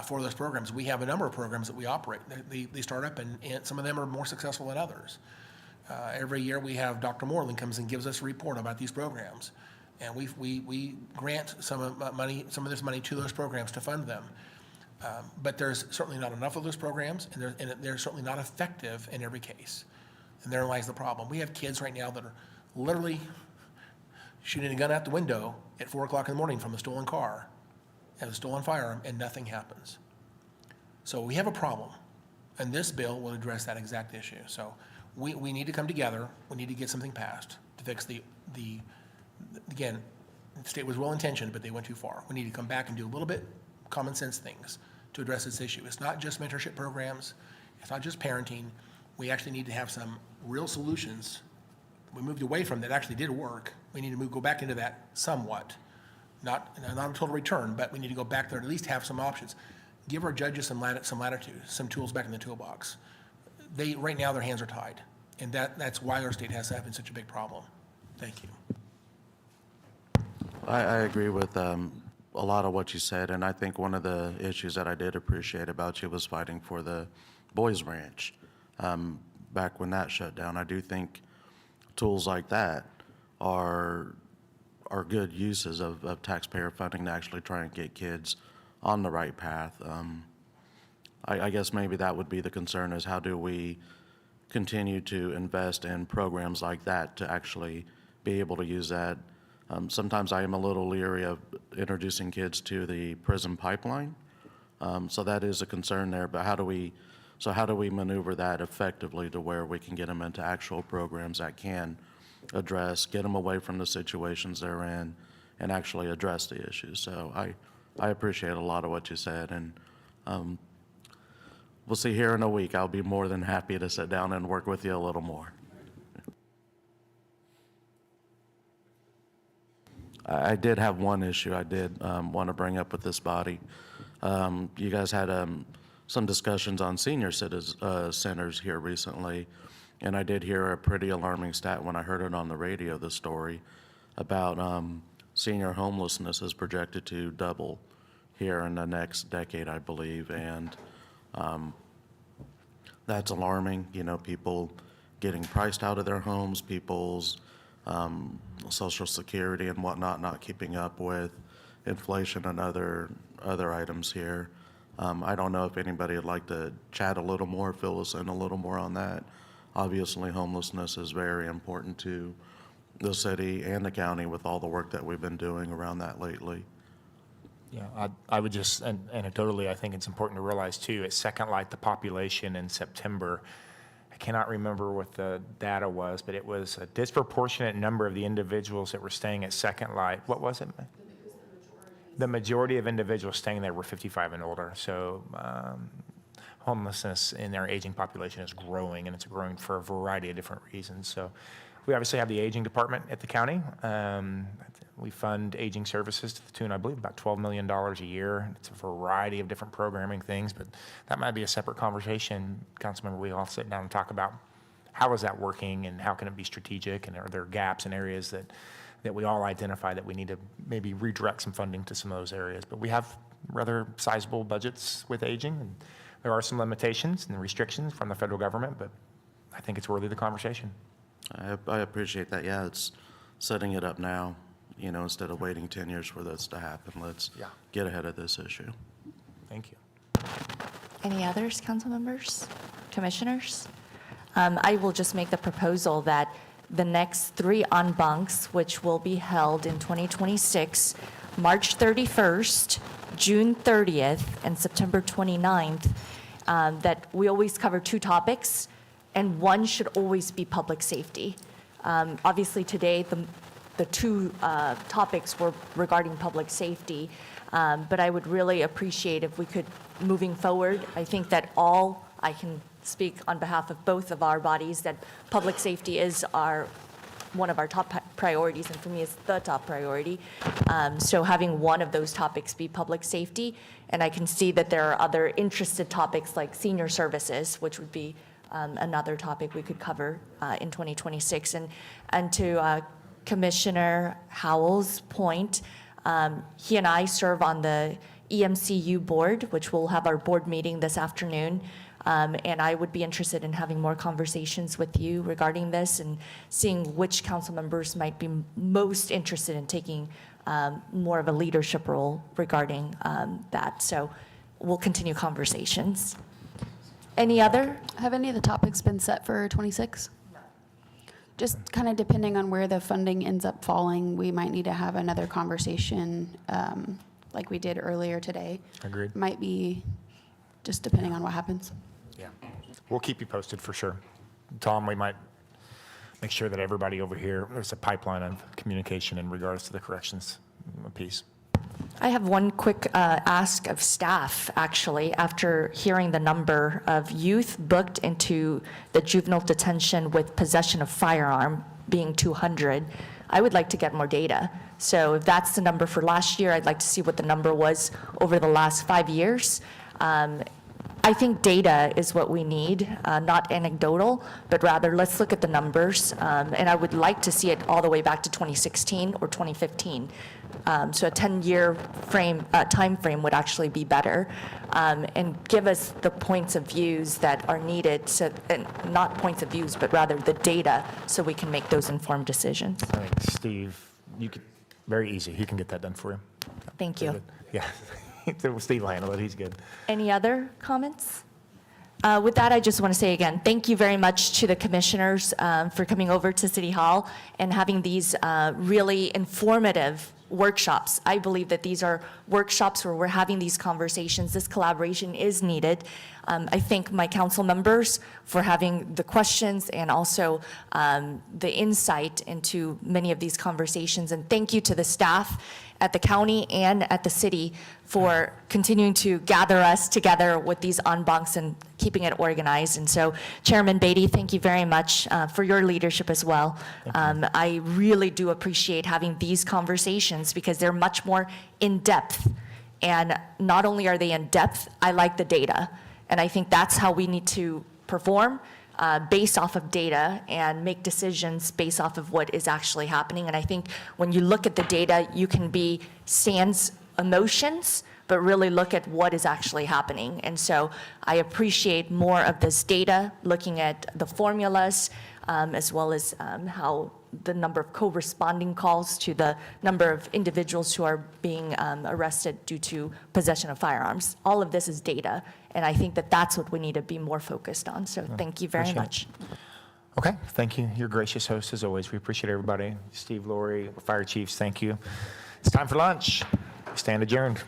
for those programs. We have a number of programs that we operate. They start up, and some of them are more successful than others. Every year we have Dr. Moreland comes and gives us a report about these programs. And we grant some of this money to those programs to fund them. But there's certainly not enough of those programs, and they're certainly not effective in every case. And therein lies the problem. We have kids right now that are literally shooting a gun out the window at 4 o'clock in the morning from a stolen car and a stolen firearm, and nothing happens. So we have a problem, and this bill will address that exact issue. So we need to come together. We need to get something passed to fix again, the state was well-intentioned, but they went too far. We need to come back and do a little bit common sense things to address this issue. It's not just mentorship programs. It's not just parenting. We actually need to have some real solutions. We moved away from that actually did work. We need to go back into that somewhat. Not a total return, but we need to go back there and at least have some options. Give our judges some latitude, some tools back in the toolbox. Right now, their hands are tied, and that's why our state has having such a big problem. Thank you. I agree with a lot of what you said, and I think one of the issues that I did appreciate about you was fighting for the Boys Ranch back when that shut down. I do think tools like that are good uses of taxpayer funding to actually try and get kids on the right path. I guess maybe that would be the concern, is how do we continue to invest in programs like that to actually be able to use that. Sometimes I am a little leery of introducing kids to the prison pipeline. So that is a concern there, but how do we maneuver that effectively to where we can get them into actual programs that can get them away from the situations they're in and actually address the issues. So I appreciate a lot of what you said, and we'll see here in a week. I'll be more than happy to sit down and work with you a little more. I did have one issue I did want to bring up with this body. You guys had some discussions on senior centers here recently, and I did hear a pretty alarming stat when I heard it on the radio, the story about senior homelessness is projected to double here in the next decade, I believe, and that's alarming. You know, people getting priced out of their homes, people's Social Security and whatnot not keeping up with inflation and other items here. I don't know if anybody would like to chat a little more, fill us in a little more on that. Obviously, homelessness is very important to the city and the county with all the work that we've been doing around that lately. Yeah, I would just, and anecdotally, I think it's important to realize too, at Second Light, the population in September, I cannot remember what the data was, but it was a disproportionate number of the individuals that were staying at Second Light. What was it? The majority of individuals staying there were 55 and older. So homelessness in our aging population is growing, and it's growing for a variety of different reasons. So we obviously have the aging department at the county. We fund aging services to the tune, I believe, about $12 million a year. It's a variety of different programming things, but that might be a separate conversation. Councilmember, we all sit down and talk about how is that working and how can it be strategic, and are there gaps in areas that we all identify that we need to maybe redirect some funding to some of those areas. But we have rather sizable budgets with aging, and there are some limitations and restrictions from the federal government, but I think it's worthy of the conversation. I appreciate that. Yeah, it's setting it up now, you know, instead of waiting 10 years for this to happen. Let's get ahead of this issue. Thank you. Any others, council members, commissioners? I will just make the proposal that the next 3 en bancs, which will be held in 2026, March 31st, June 30th, and September 29th, that we always cover 2 topics, and one should always be public safety. Obviously, today, the 2 topics were regarding public safety, but I would really appreciate if we could, moving forward, I think that I can speak on behalf of both of our bodies, that public safety is one of our top priorities, and for me, it's the top priority. So having one of those topics be public safety, and I can see that there are other interested topics like senior services, which would be another topic we could cover in 2026. And to Commissioner Howell's point, he and I serve on the EMCU board, which will have our board meeting this afternoon. And I would be interested in having more conversations with you regarding this and seeing which council members might be most interested in taking more of a leadership role regarding that. So we'll continue conversations. Any other? Have any of the topics been set for 26? No. Just kind of depending on where the funding ends up falling, we might need to have another conversation like we did earlier today. Agreed. Might be just depending on what happens. Yeah. We'll keep you posted for sure. Tom, we might make sure that everybody over here, there's a pipeline of communication in regards to the corrections piece. I have one quick ask of staff, actually, after hearing the number of youth booked into the juvenile detention with possession of firearm being 200. I would like to get more data. So if that's the number for last year, I'd like to see what the number was over the last 5 years. I think data is what we need, not anecdotal, but rather let's look at the numbers. And I would like to see it all the way back to 2016 or 2015. So a 10-year time frame would actually be better, and give us the points of views that are needed, so, and not points of views, but rather the data, so we can make those informed decisions. I think Steve, you could, very easy. He can get that done for you. Thank you. Yeah. Steve will handle it. He's good. Any other comments? With that, I just want to say again, thank you very much to the commissioners for coming over to City Hall and having these really informative workshops. I believe that these are workshops where we're having these conversations. This collaboration is needed. I thank my council members for having the questions and also the insight into many of these conversations. And thank you to the staff at the county and at the city for continuing to gather us together with these en bancs and keeping it organized. And so Chairman Beatty, thank you very much for your leadership as well. I really do appreciate having these conversations because they're much more in-depth. And not only are they in-depth, I like the data. And I think that's how we need to perform, based off of data and make decisions based off of what is actually happening. And I think when you look at the data, you can be sans emotions, but really look at what is actually happening. And so I appreciate more of this data, looking at the formulas, as well as how the number of co-responding calls to the number of individuals who are being arrested due to possession of firearms. All of this is data, and I think that that's what we need to be more focused on. So thank you very much. Okay, thank you. You're a gracious host as always. We appreciate everybody. Steve, Lori, fire chiefs, thank you. It's time for lunch. Stand adjourned.